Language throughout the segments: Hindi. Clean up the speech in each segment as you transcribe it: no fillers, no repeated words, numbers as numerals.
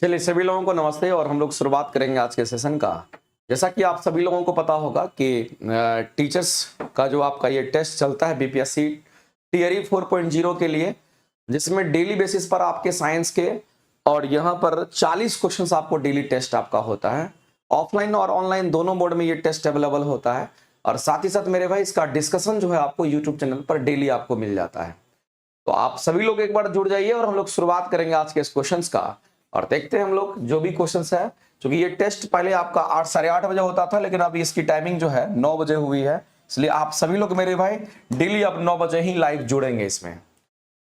चलिए सभी लोगों को नमस्ते और हम लोग शुरुआत करेंगे आज के सेशन का। जैसा कि आप सभी लोगों को पता होगा कि टीचर्स का जो आपका ये टेस्ट चलता है बीपीएससी टीआरई 4.0 के लिए, जिसमें डेली बेसिस पर आपके साइंस के और यहाँ पर 40 क्वेश्चंस आपको डेली टेस्ट आपका होता है। ऑफलाइन और ऑनलाइन दोनों मोड में ये टेस्ट अवेलेबल होता है और साथ ही साथ मेरे भाई इसका डिस्कशन जो है आपको यूट्यूब चैनल पर डेली आपको मिल जाता है। तो आप सभी लोग एक बार जुड़ जाइए और हम लोग शुरुआत करेंगे आज के इस क्वेश्चंस का और देखते हैं हम लोग जो भी क्वेश्चंस है। क्योंकि ये टेस्ट पहले आपका 8 साढ़े 8 बजे होता था, लेकिन अभी इसकी टाइमिंग जो है 9 बजे हुई है, इसलिए आप सभी लोग मेरे भाई डेली अब 9 बजे ही लाइव जुड़ेंगे इसमें।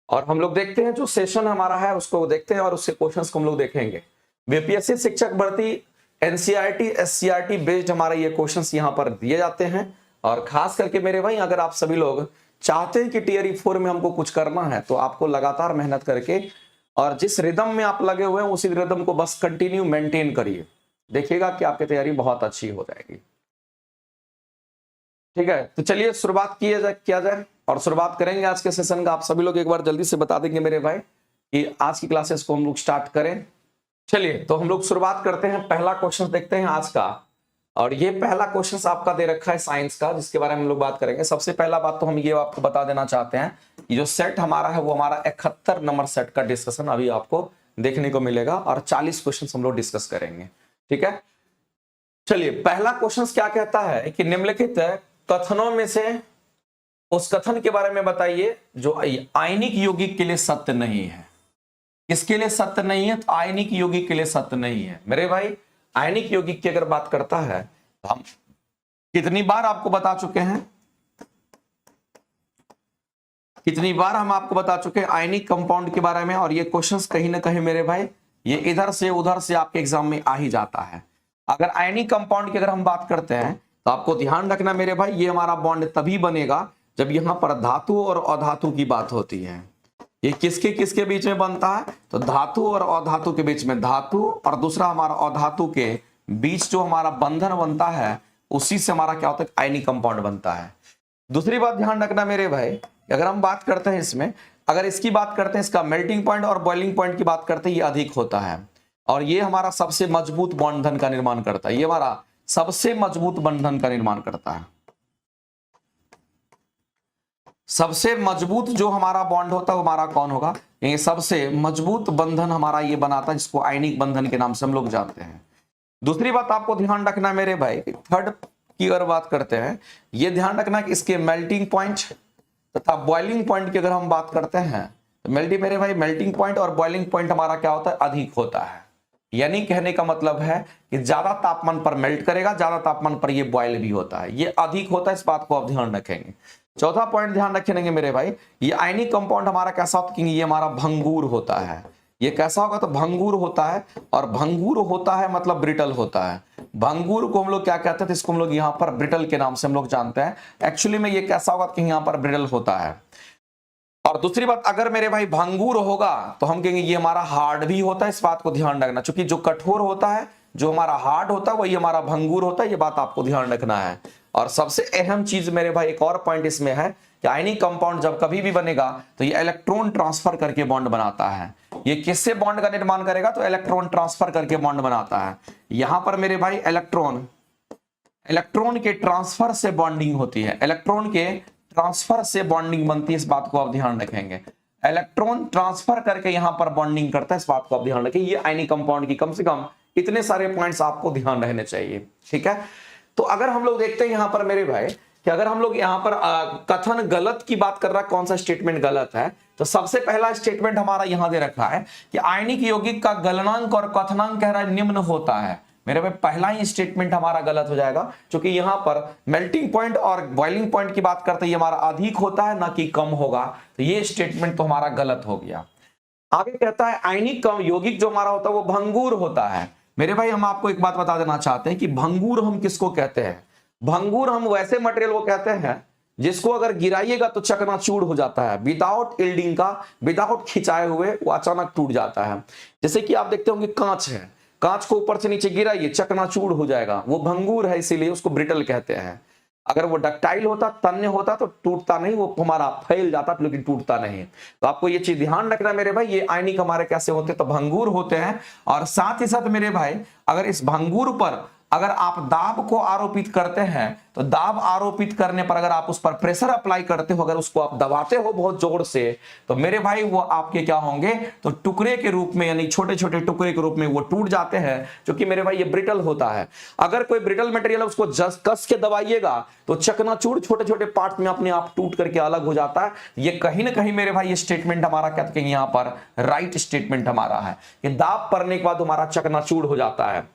और हम लोग देखते हैं जो सेशन हमारा है उसको देखते हैं और उससे क्वेश्चंस को हम लोग देखेंगे। बीपीएससी शिक्षक भर्ती एनसीईआरटी एससीईआरटी बेस्ड हमारे ये क्वेश्चंस यहाँ पर दिए जाते हैं। और खास करके मेरे भाई अगर आप सभी लोग चाहते हैं कि टीआरई 4 में हमको कुछ करना है तो आपको लगातार मेहनत करके और जिस रिदम में आप लगे हुए हैं उसी रिदम को बस कंटिन्यू मेंटेन करिए, देखिएगा कि आपकी तैयारी बहुत अच्छी हो जाएगी। ठीक है, तो चलिए शुरुआत किया जाए और शुरुआत करेंगे आज के सेशन का। आप सभी लोग एक बार जल्दी से बता देंगे मेरे भाई कि आज की क्लासेस को हम लोग स्टार्ट करें। चलिए तो हम लोग शुरुआत करते हैं, पहला क्वेश्चन देखते हैं आज का। और ये पहला क्वेश्चन आपका दे रखा है साइंस का, जिसके बारे में हम लोग बात करेंगे। सबसे पहला बात तो हम ये आपको बता देना चाहते हैं कि जो सेट हमारा है वो हमारा 71 नंबर सेट का डिस्कशन अभी आपको देखने को मिलेगा और 40 क्वेश्चन हम लोग डिस्कस करेंगे। ठीक है, चलिए पहला क्वेश्चन क्या कहता है कि निम्नलिखित कथनों में से उस कथन के बारे में बताइए जो आयनिक यौगिक के लिए सत्य नहीं है। किसके लिए सत्य नहीं है? तो आयनिक यौगिक के लिए सत्य नहीं है मेरे भाई। आयनिक यौगिक की अगर बात करता है तो हम कितनी बार आपको बता चुके हैं, कितनी बार हम आपको बता चुके हैं आयनिक कंपाउंड के बारे में। और ये क्वेश्चंस कहीं ना कहीं मेरे भाई ये इधर से उधर से आपके एग्जाम में आ ही जाता है। अगर आयनिक कंपाउंड की अगर हम बात करते हैं तो आपको ध्यान रखना मेरे भाई, ये हमारा बॉन्ड तभी बनेगा जब यहां पर धातु और अधातु की बात होती है। ये किसके किसके बीच में बनता है? तो धातु और अधातु के बीच में, धातु और दूसरा हमारा अधातु के बीच जो हमारा बंधन बनता है उसी से हमारा क्या होता है? आयनिक कंपाउंड बनता है। दूसरी बात ध्यान रखना मेरे भाई, अगर हम बात करते हैं इसमें, अगर इसकी बात करते हैं, इसका मेल्टिंग पॉइंट और बॉइलिंग पॉइंट की बात करते हैं, ये अधिक होता है और ये हमारा सबसे मजबूत बंधन का निर्माण करता है। ये हमारा सबसे मजबूत बंधन का निर्माण करता है। सबसे मजबूत जो हमारा बॉन्ड होता है वो हमारा कौन होगा? ये सबसे मजबूत बंधन हमारा ये बनाता है, जिसको आयनिक बंधन के नाम से हम लोग जानते हैं। दूसरी बात आपको ध्यान रखना मेरे भाई, थर्ड की अगर बात करते हैं, ये ध्यान रखना कि इसके मेल्टिंग पॉइंट तथा बॉइलिंग पॉइंट की अगर हम बात करते हैं तो मेरे भाई मेल्टिंग पॉइंट और बॉइलिंग पॉइंट हमारा क्या होता है? अधिक होता है। यानी कहने का मतलब है कि ज्यादा तापमान पर मेल्ट करेगा, ज्यादा तापमान पर ये बॉयल भी होता है, ये अधिक होता है। इस बात को आप ध्यान रखेंगे। चौथा पॉइंट ध्यान रखेंगे मेरे भाई, ये आयनिक कंपाउंड हमारा कैसा होता है? ये हमारा भंगुर होता है। ये कैसा होगा? तो भंगुर होता है। और भंगुर होता है मतलब ब्रिटल होता है। भंगुर को हम लोग क्या कहते हैं? तो इसको हम लोग यहाँ पर ब्रिटल के नाम से हम लोग जानते हैं। एक्चुअली में ये कैसा होगा कि यहाँ पर ब्रिटल होता है। और दूसरी बात, अगर मेरे भाई भंगुर होगा तो हम कहेंगे ये हमारा हार्ड भी होता है। इस बात को ध्यान रखना, क्योंकि जो कठोर होता है, जो हमारा हार्ड होता है, वही हमारा भंगुर होता है। ये बात आपको ध्यान रखना है। और सबसे अहम चीज मेरे भाई एक और पॉइंट इसमें है कि आयनिक कंपाउंड जब कभी भी बनेगा तो ये इलेक्ट्रॉन ट्रांसफर करके बॉन्ड बनाता है। ये किससे बॉन्ड का निर्माण करेगा? तो इलेक्ट्रॉन ट्रांसफर करके बॉन्ड बनाता है। यहां पर मेरे भाई इलेक्ट्रॉन के ट्रांसफर से बॉन्डिंग होती है। इलेक्ट्रॉन के ट्रांसफर से बॉन्डिंग बनती है। इस बात को आप ध्यान रखेंगे। इलेक्ट्रॉन ट्रांसफर करके यहां पर बॉन्डिंग करता है। इस बात को आप ध्यान रखें। ये आयनिक कंपाउंड की कम से कम इतने सारे पॉइंट्स आपको ध्यान रहने चाहिए। ठीक है, तो अगर हम लोग देखते हैं यहां पर मेरे भाई कि अगर हम लोग यहां पर कथन गलत की बात कर रहा है, कौन सा स्टेटमेंट गलत है? तो सबसे पहला स्टेटमेंट हमारा यहां दे रखा है कि आयनिक यौगिक का गलनांक और कथनांक कह रहा है निम्न होता है। मेरे भाई पहला ही स्टेटमेंट हमारा गलत हो जाएगा, क्योंकि यहां पर मेल्टिंग पॉइंट और बॉइलिंग पॉइंट की बात करते हैं, ये हमारा अधिक होता है ना कि कम होगा। तो ये स्टेटमेंट तो हमारा गलत हो गया। आगे कहता है आयनिक यौगिक जो हमारा होता है वो भंगुर होता है। मेरे भाई हम आपको एक बात बता देना चाहते हैं कि भंगुर हम किसको कहते हैं? भंगुर हम वैसे मटेरियल को कहते हैं जिसको अगर गिराइएगा तो चकनाचूर हो जाता है, विदाउट इल्डिंग का, विदाउट खिंचाए हुए वो अचानक टूट जाता है। जैसे कि आप देखते होंगे कांच है, कांच को ऊपर से नीचे गिराइए चकनाचूर हो जाएगा, वो भंगुर है, इसीलिए उसको ब्रिटल कहते हैं। अगर वो डक्टाइल होता, तन्य होता तो टूटता नहीं, वो हमारा फैल जाता लेकिन टूटता नहीं। तो आपको ये चीज ध्यान रखना मेरे भाई, ये आयनिक हमारे कैसे होते हैं, तो भंगुर होते हैं। और साथ ही साथ मेरे भाई अगर इस भंगुर पर अगर आप दाब को आरोपित करते हैं, तो दाब आरोपित करने पर अगर आप उस पर प्रेशर अप्लाई करते हो, अगर उसको आप दबाते हो बहुत जोर से, तो मेरे भाई वो आपके क्या होंगे, तो टुकड़े के रूप में, यानी छोटे छोटे टुकड़े के रूप में वो टूट जाते हैं, क्योंकि मेरे भाई ये ब्रिटल होता है। अगर कोई ब्रिटल मटेरियल है उसको कस के दबाइएगा तो चकनाचूर छोटे छोटे पार्ट में अपने आप टूट करके अलग हो जाता है। ये कहीं ना कहीं मेरे भाई ये स्टेटमेंट हमारा क्या कहेंगे यहाँ पर, राइट स्टेटमेंट हमारा है कि दाब पड़ने के बाद हमारा चकनाचूर हो जाता है।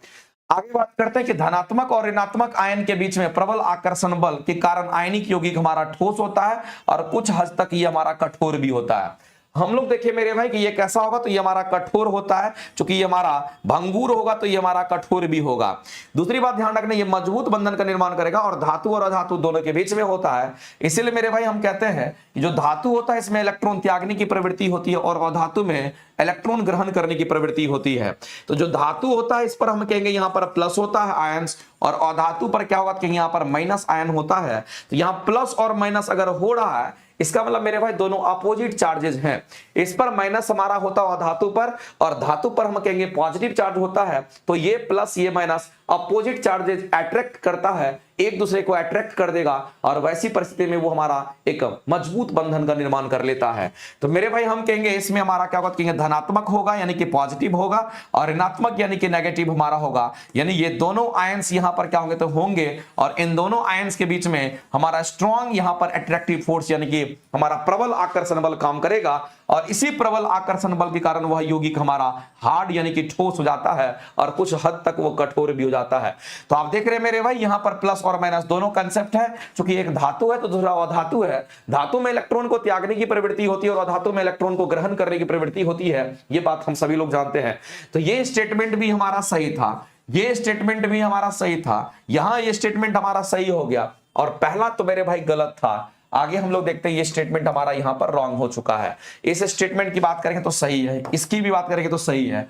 आगे बात करते हैं कि धनात्मक और ऋणात्मक आयन के बीच में प्रबल आकर्षण बल के कारण आयनिक यौगिक हमारा ठोस होता है और कुछ हद तक ये हमारा कठोर भी होता है। हम लोग देखिए मेरे भाई कि ये कैसा होगा, तो ये हमारा कठोर होता है, क्योंकि ये हमारा भंगुर होगा तो ये हमारा कठोर भी होगा। दूसरी बात ध्यान रखना, ये मजबूत बंधन का निर्माण करेगा और धातु और अधातु दोनों के बीच में होता है। इसीलिए मेरे भाई हम कहते हैं कि जो धातु होता है इसमें इलेक्ट्रॉन त्यागने की प्रवृत्ति होती है और अधातु में इलेक्ट्रॉन ग्रहण करने की प्रवृत्ति होती है। तो जो धातु होता है इस पर हम कहेंगे यहाँ पर प्लस होता है आयंस, और अधातु पर क्या होगा कि यहाँ पर माइनस आयन होता है। तो यहाँ प्लस और माइनस अगर हो रहा है, इसका मतलब मेरे भाई दोनों अपोजिट चार्जेस हैं। इस पर माइनस हमारा होता है धातु पर, और धातु पर हम कहेंगे पॉजिटिव चार्ज होता है। तो ये प्लस ये माइनस अपोजिट चार्जेस अट्रैक्ट करता है, एक दूसरे को अट्रैक्ट कर देगा, और वैसी परिस्थिति में वो हमारा एक मजबूत बंधन का निर्माण कर लेता है। तो मेरे भाई हम कहेंगे इसमें हमारा क्या होगा, कहेंगे धनात्मक होगा यानी कि पॉजिटिव होगा, और ऋणात्मक यानी कि नेगेटिव हमारा होगा। यानी ये दोनों आयंस यहां पर क्या होंगे, तो होंगे, और इन दोनों आयंस के बीच में हमारा स्ट्रॉन्ग यहां पर अट्रैक्टिव फोर्स यानी कि हमारा प्रबल आकर्षण बल काम करेगा, और इसी प्रबल आकर्षण बल के कारण वह यौगिक हमारा हार्ड यानी कि ठोस हो जाता है, और कुछ हद तक वो कठोर भी हो जाता है। तो आप देख रहे हैं मेरे भाई यहां पर प्लस और माइनस दोनों कंसेप्ट है, क्योंकि एक धातु है तो दूसरा अधातु है। धातु में इलेक्ट्रॉन को त्यागने की प्रवृत्ति होती है और अधातु में इलेक्ट्रॉन को ग्रहण करने की प्रवृत्ति होती है, ये बात हम सभी लोग जानते हैं। तो ये स्टेटमेंट भी हमारा सही था, ये स्टेटमेंट भी हमारा सही था, यहां ये स्टेटमेंट हमारा सही हो गया, और पहला तो मेरे भाई गलत था। आगे हम लोग देखते हैं ये स्टेटमेंट हमारा यहां पर रॉन्ग हो चुका है। इस स्टेटमेंट की बात करेंगे तो सही है, इसकी भी बात करेंगे तो सही है।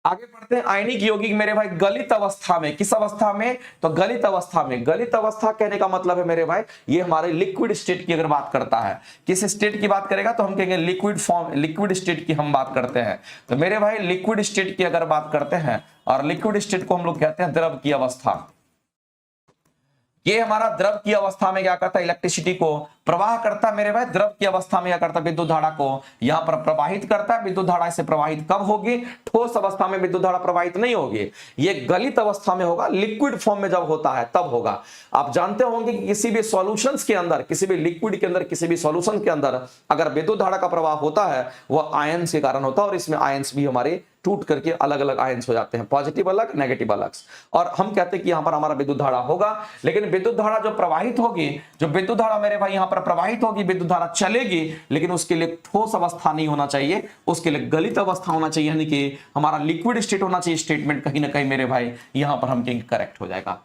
आगे बढ़ते हैं, आयनिक यौगिक मेरे भाई गलित अवस्था में, किस अवस्था में, तो गलित अवस्था में। गलित अवस्था कहने का मतलब है मेरे भाई ये हमारे लिक्विड स्टेट की अगर बात करता है, किस स्टेट की बात करेगा, तो हम कहेंगे लिक्विड फॉर्म, लिक्विड स्टेट की हम बात करते हैं। तो मेरे भाई लिक्विड स्टेट की अगर बात करते हैं, और लिक्विड स्टेट को हम लोग कहते हैं द्रव की अवस्था। ये हमारा द्रव की अवस्था में क्या करता है, इलेक्ट्रिसिटी को प्रवाह करता है मेरे भाई। द्रव की अवस्था में क्या करता है, विद्युत धारा को यहां पर प्रवाहित करता है। विद्युत धारा से प्रवाहित कब होगी, ठोस अवस्था में विद्युत धारा प्रवाहित नहीं होगी, ये गलित अवस्था में होगा, लिक्विड फॉर्म में जब होता है तब होगा। आप जानते होंगे कि किसी भी सॉल्यूशंस के अंदर, किसी भी लिक्विड के अंदर, किसी भी सॉल्यूशन के अंदर अगर विद्युत धारा का प्रवाह होता है वह आयंस के कारण होता है, और इसमें आयंस भी हमारे टूट करके अलग अलग आयंस हो जाते हैं, पॉजिटिव अलग नेगेटिव अलग। और हम कहते हैं कि यहां पर हमारा विद्युत धारा होगा, लेकिन विद्युत धारा जो प्रवाहित होगी, जो विद्युत धारा मेरे भाई यहां पर प्रवाहित होगी, विद्युत धारा चलेगी, लेकिन उसके लिए ठोस अवस्था नहीं होना चाहिए, उसके लिए गलित अवस्था होना चाहिए, यानी कि हमारा लिक्विड स्टेट होना चाहिए। स्टेटमेंट कहीं ना कहीं मेरे भाई यहां पर हम कहेंगे करेक्ट हो जाएगा।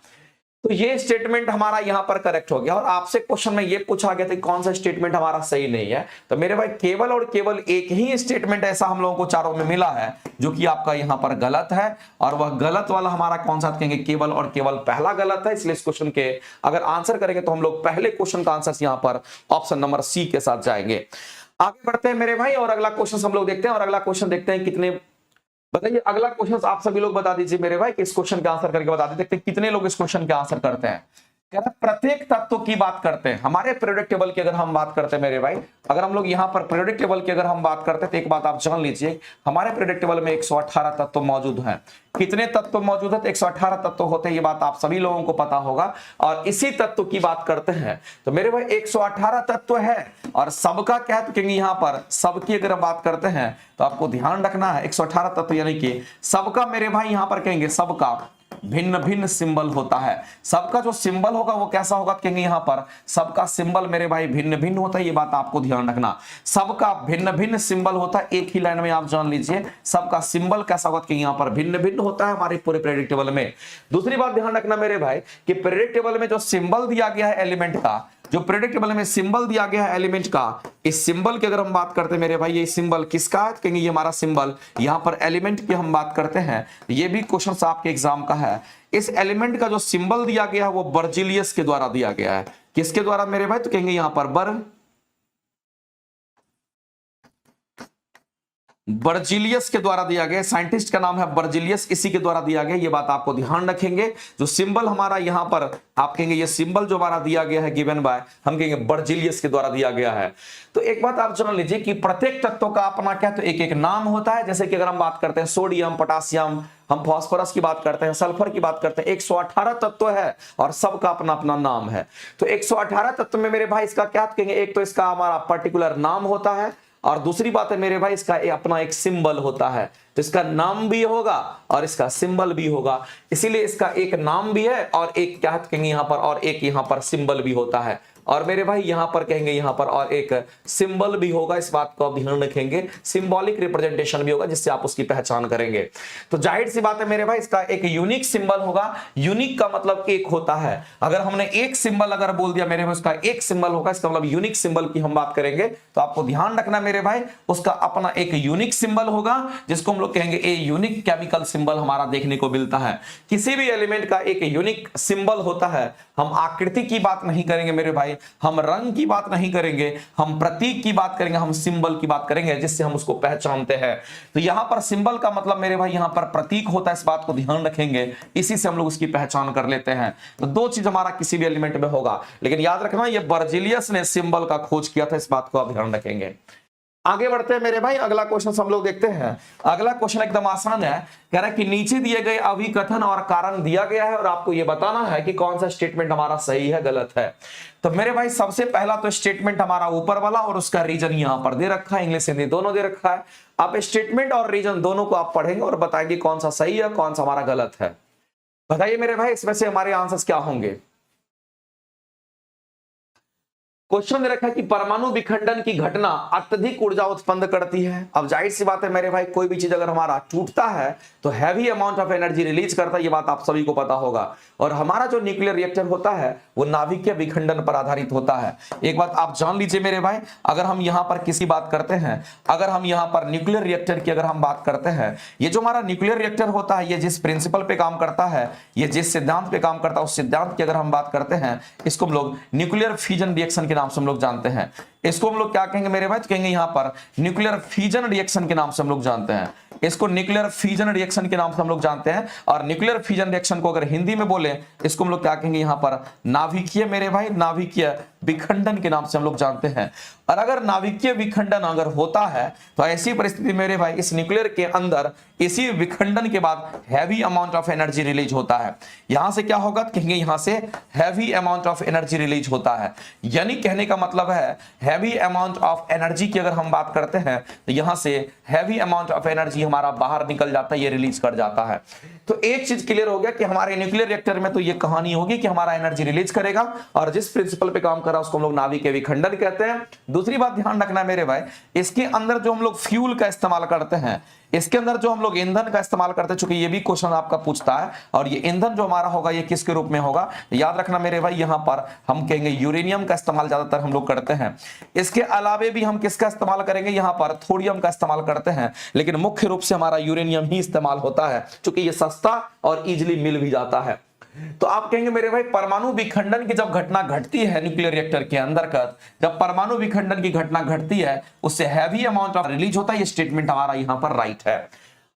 तो ये स्टेटमेंट हमारा यहां पर करेक्ट हो गया। और आपसे क्वेश्चन में ये पूछा गया था कौन सा स्टेटमेंट हमारा सही नहीं है, तो मेरे भाई केवल और केवल एक ही स्टेटमेंट ऐसा हम लोगों को चारों में मिला है जो कि आपका यहां पर गलत है, और वह गलत वाला हमारा कौन सा कहेंगे, केवल और केवल पहला गलत है। इसलिए इस क्वेश्चन के अगर आंसर करेंगे तो हम लोग पहले क्वेश्चन का आंसर यहां पर ऑप्शन नंबर सी के साथ जाएंगे। आगे बढ़ते हैं मेरे भाई, और अगला क्वेश्चन हम लोग देखते हैं, और अगला क्वेश्चन देखते हैं कितने, बताइए अगला क्वेश्चन आप सभी लोग बता दीजिए मेरे भाई कि इस क्वेश्चन का आंसर करके बता दीजिए, देखते हैं कितने लोग इस क्वेश्चन का आंसर करते हैं। कह रहा प्रत्येक तत्व की बात करते हैं, हमारे पीरियोडिक टेबल की अगर हम बात करते हैं मेरे भाई, अगर हम लोग यहाँ पर पीरियोडिक टेबल की अगर हम बात करते हैं तो एक बात आप जान लीजिए, हमारे पीरियोडिक टेबल में 118 तत्व मौजूद हैं। कितने तत्व मौजूद है, 118 तत्व होते हैं, ये बात आप सभी लोगों को पता होगा। और इसी तत्व की बात करते हैं तो मेरे भाई 118 तत्व है, और सबका क्या है, क्योंकि यहाँ पर सबकी अगर बात करते हैं तो आपको ध्यान रखना है 118 तत्व यानी कि सबका मेरे भाई यहाँ पर कहेंगे सबका भिन्न भिन्न सिंबल होता है। सबका जो सिंबल होगा वो कैसा होगा, कहेंगे यहाँ पर सबका सिंबल मेरे भाई भिन्न भिन्न होता है, ये बात आपको ध्यान रखना। सबका भिन्न भिन्न सिंबल होता है, एक ही लाइन में आप जान लीजिए सबका सिंबल कैसा होगा कि यहाँ पर भिन्न भिन्न होता है हमारे पूरे पीरियोडिक टेबल में। दूसरी बात ध्यान रखना मेरे भाई कि पीरियोडिक टेबल में जो सिंबल दिया गया है एलिमेंट का, जो प्रेडिक्टेबल में सिंबल दिया गया है एलिमेंट का, इस सिंबल की अगर हम बात करते हैं मेरे भाई, ये सिंबल किसका है, कहेंगे ये हमारा सिंबल, यहां पर एलिमेंट की हम बात करते हैं, ये भी क्वेश्चन आपके एग्जाम का है। इस एलिमेंट का जो सिंबल दिया गया है वो बर्जिलियस के द्वारा दिया गया है। किसके द्वारा मेरे भाई, तो कहेंगे यहां पर बर्जिलियस के द्वारा दिया गया। साइंटिस्ट का नाम है बर्जिलियस, इसी के द्वारा दिया गया। ये बात आपको ध्यान रखेंगे। जो सिंबल हमारा यहां पर आप कहेंगे, ये सिंबल जो हमारा दिया गया है गिवन बाय, हम कहेंगे बर्जिलियस के द्वारा दिया गया है। तो एक बात आप जान लीजिए कि प्रत्येक तत्व का अपना क्या, तो एक एक नाम होता है। जैसे कि अगर हम बात करते हैं सोडियम, पोटासियम, हम फास्फोरस की बात करते हैं, सल्फर की बात करते हैं, 118 तत्व है और सबका अपना अपना नाम है। तो 118 तत्व में मेरे भाई इसका क्या कहेंगे, एक तो इसका हमारा पर्टिकुलर नाम होता है और दूसरी बात है मेरे भाई इसका अपना एक सिंबल होता है। तो इसका नाम भी होगा और इसका सिंबल भी होगा, इसीलिए इसका एक नाम भी है और एक क्या कहेंगे यहां पर, और एक यहां पर सिंबल भी होता है। और मेरे भाई यहां पर कहेंगे यहां पर और एक सिंबल भी होगा। इस बात को आप ध्यान रखेंगे, सिंबॉलिक रिप्रेजेंटेशन भी होगा जिससे आप उसकी पहचान करेंगे। तो जाहिर सी बात है मेरे भाई इसका एक यूनिक सिंबल होगा। यूनिक का मतलब एक होता है। अगर हमने एक सिंबल अगर बोल दिया मेरे भाई, उसका एक सिंबल होगा, इसका मतलब यूनिक सिंबल की हम बात करेंगे। तो आपको ध्यान रखना मेरे भाई, उसका अपना एक यूनिक सिंबल होगा जिसको हम लोग कहेंगे ए यूनिक केमिकल सिंबल हमारा देखने को मिलता है। किसी भी एलिमेंट का एक यूनिक सिंबल होता है। हम आकृति की बात नहीं करेंगे मेरे भाई, हम रंग की बात नहीं करेंगे, हम प्रतीक की बात करेंगे, हम सिंबल की बात करेंगे जिससे हम उसको पहचानते हैं। तो यहां पर सिंबल का मतलब मेरे भाई यहां पर प्रतीक होता है, इस बात को ध्यान रखेंगे, इसी से हम लोग उसकी पहचान कर लेते हैं। तो दो चीज हमारा किसी भी एलिमेंट में होगा, लेकिन याद रखना ये बर्जिलियस ने सिंबल का खोज किया था, इस बात को आप ध्यान रखेंगे। आगे बढ़ते हैं मेरे भाई, अगला क्वेश्चन हम लोग देखते हैं। अगला क्वेश्चन एकदम आसान है, कह रहा है कि नीचे दिए गए अभिकथन और कारण दिया गया है और आपको यह बताना है कि कौन सा स्टेटमेंट हमारा सही है गलत है। तो मेरे भाई सबसे पहला तो स्टेटमेंट हमारा ऊपर वाला और उसका रीजन यहां पर दे रखा है, इंग्लिश हिंदी दोनों दे रखा है। आप स्टेटमेंट और रीजन दोनों को आप पढ़ेंगे और बताएंगे कौन सा सही है कौन सा हमारा गलत है। बताइए मेरे भाई इसमें से हमारे आंसर्स क्या होंगे। क्वेश्चन दे रखा है कि परमाणु विखंडन की घटना अत्यधिक ऊर्जा उत्पन्न करती है। अब जाहिर सी बात है मेरे भाई, कोई भी चीज अगर हमारा टूटता है तो heavy amount of energy release करता है, ये बात आप सभी को पता होगा। और हमारा जो न्यूक्लियर रिएक्टर होता है वो नाभिकीय विखंडन पर आधारित होता है। एक बात आप जान लीजिए मेरे भाई, अगर हम यहां पर किसी बात करते हैं, अगर हम यहां पर न्यूक्लियर रिएक्टर की अगर हम बात करते हैं, ये जो हमारा न्यूक्लियर रिएक्टर होता है ये जिस प्रिंसिपल पे काम करता है, ये जिस सिद्धांत पे काम करता है, उस सिद्धांत की अगर हम बात करते हैं, इसको हम लोग न्यूक्लियर फ्यूजन रिएक्शन के नाम से हम लोग जानते हैं। इसको हम लोग क्या कहेंगे मेरे भाई, तो कहेंगे यहां पर न्यूक्लियर फ्यूजन रिएक्शन के नाम से हम लोग जानते हैं। इसको न्यूक्लियर फ्यूजन रिएक्शन के नाम से हम लोग जानते हैं। और न्यूक्लियर फ्यूजन रिएक्शन को अगर हिंदी में बोले, इसको हम लोग क्या कहेंगे यहां पर नाभिकीय मेरे भाई, नाभिकीय विखंडन के नाम से हम लोग जानते हैं। और अगर नाभिकीय विखंडन अगर होता है तो ऐसी परिस्थिति मेरे भाई इस न्यूक्लियर के अंदर इसी विखंडन के बाद heavy amount of energy release होता है। यहां से क्या होगा, कहेंगे यहां से heavy amount of energy release होता है। यानी कहने का मतलब है हैवी अमाउंट ऑफ एनर्जी की अगर हम बात करते हैं तो यहां से हैवी अमाउंट ऑफ एनर्जी हमारा बाहर निकल जाता है, ये रिलीज कर जाता है। तो एक चीज क्लियर हो गया कि हमारे न्यूक्लियर रिएक्टर में तो ये कहानी होगी कि हमारा एनर्जी रिलीज करेगा और जिस प्रिंसिपल पे काम कर रहा है उसको हम लोग नाभिकीय विखंडन कहते हैं। दूसरी बात ध्यान रखना मेरे भाई, इसके अंदर जो हम लोग फ्यूल का इस्तेमाल करते हैं, इसके अंदर जो हम लोग ईंधन का इस्तेमाल करते हैं, चूंकि ये भी क्वेश्चन आपका पूछता है, और ये ईंधन जो हमारा होगा ये किसके रूप में होगा, याद रखना मेरे भाई यहां पर हम कहेंगे यूरेनियम का इस्तेमाल ज्यादातर हम लोग करते हैं। इसके अलावे भी हम किसका इस्तेमाल करेंगे, यहां पर थोरियम का इस्तेमाल करते हैं, लेकिन मुख्य रूप से हमारा यूरेनियम ही इस्तेमाल होता है क्योंकि ये सस्ता और इजिली मिल भी जाता है। तो आप कहेंगे मेरे भाई परमाणु विखंडन की जब घटना घटती है न्यूक्लियर रिएक्टर के अंदर का, जब परमाणु विखंडन की घटना घटती है उससे हैवी अमाउंट ऑफ रिलीज होता है। ये स्टेटमेंट हमारा यहां पर राइट है।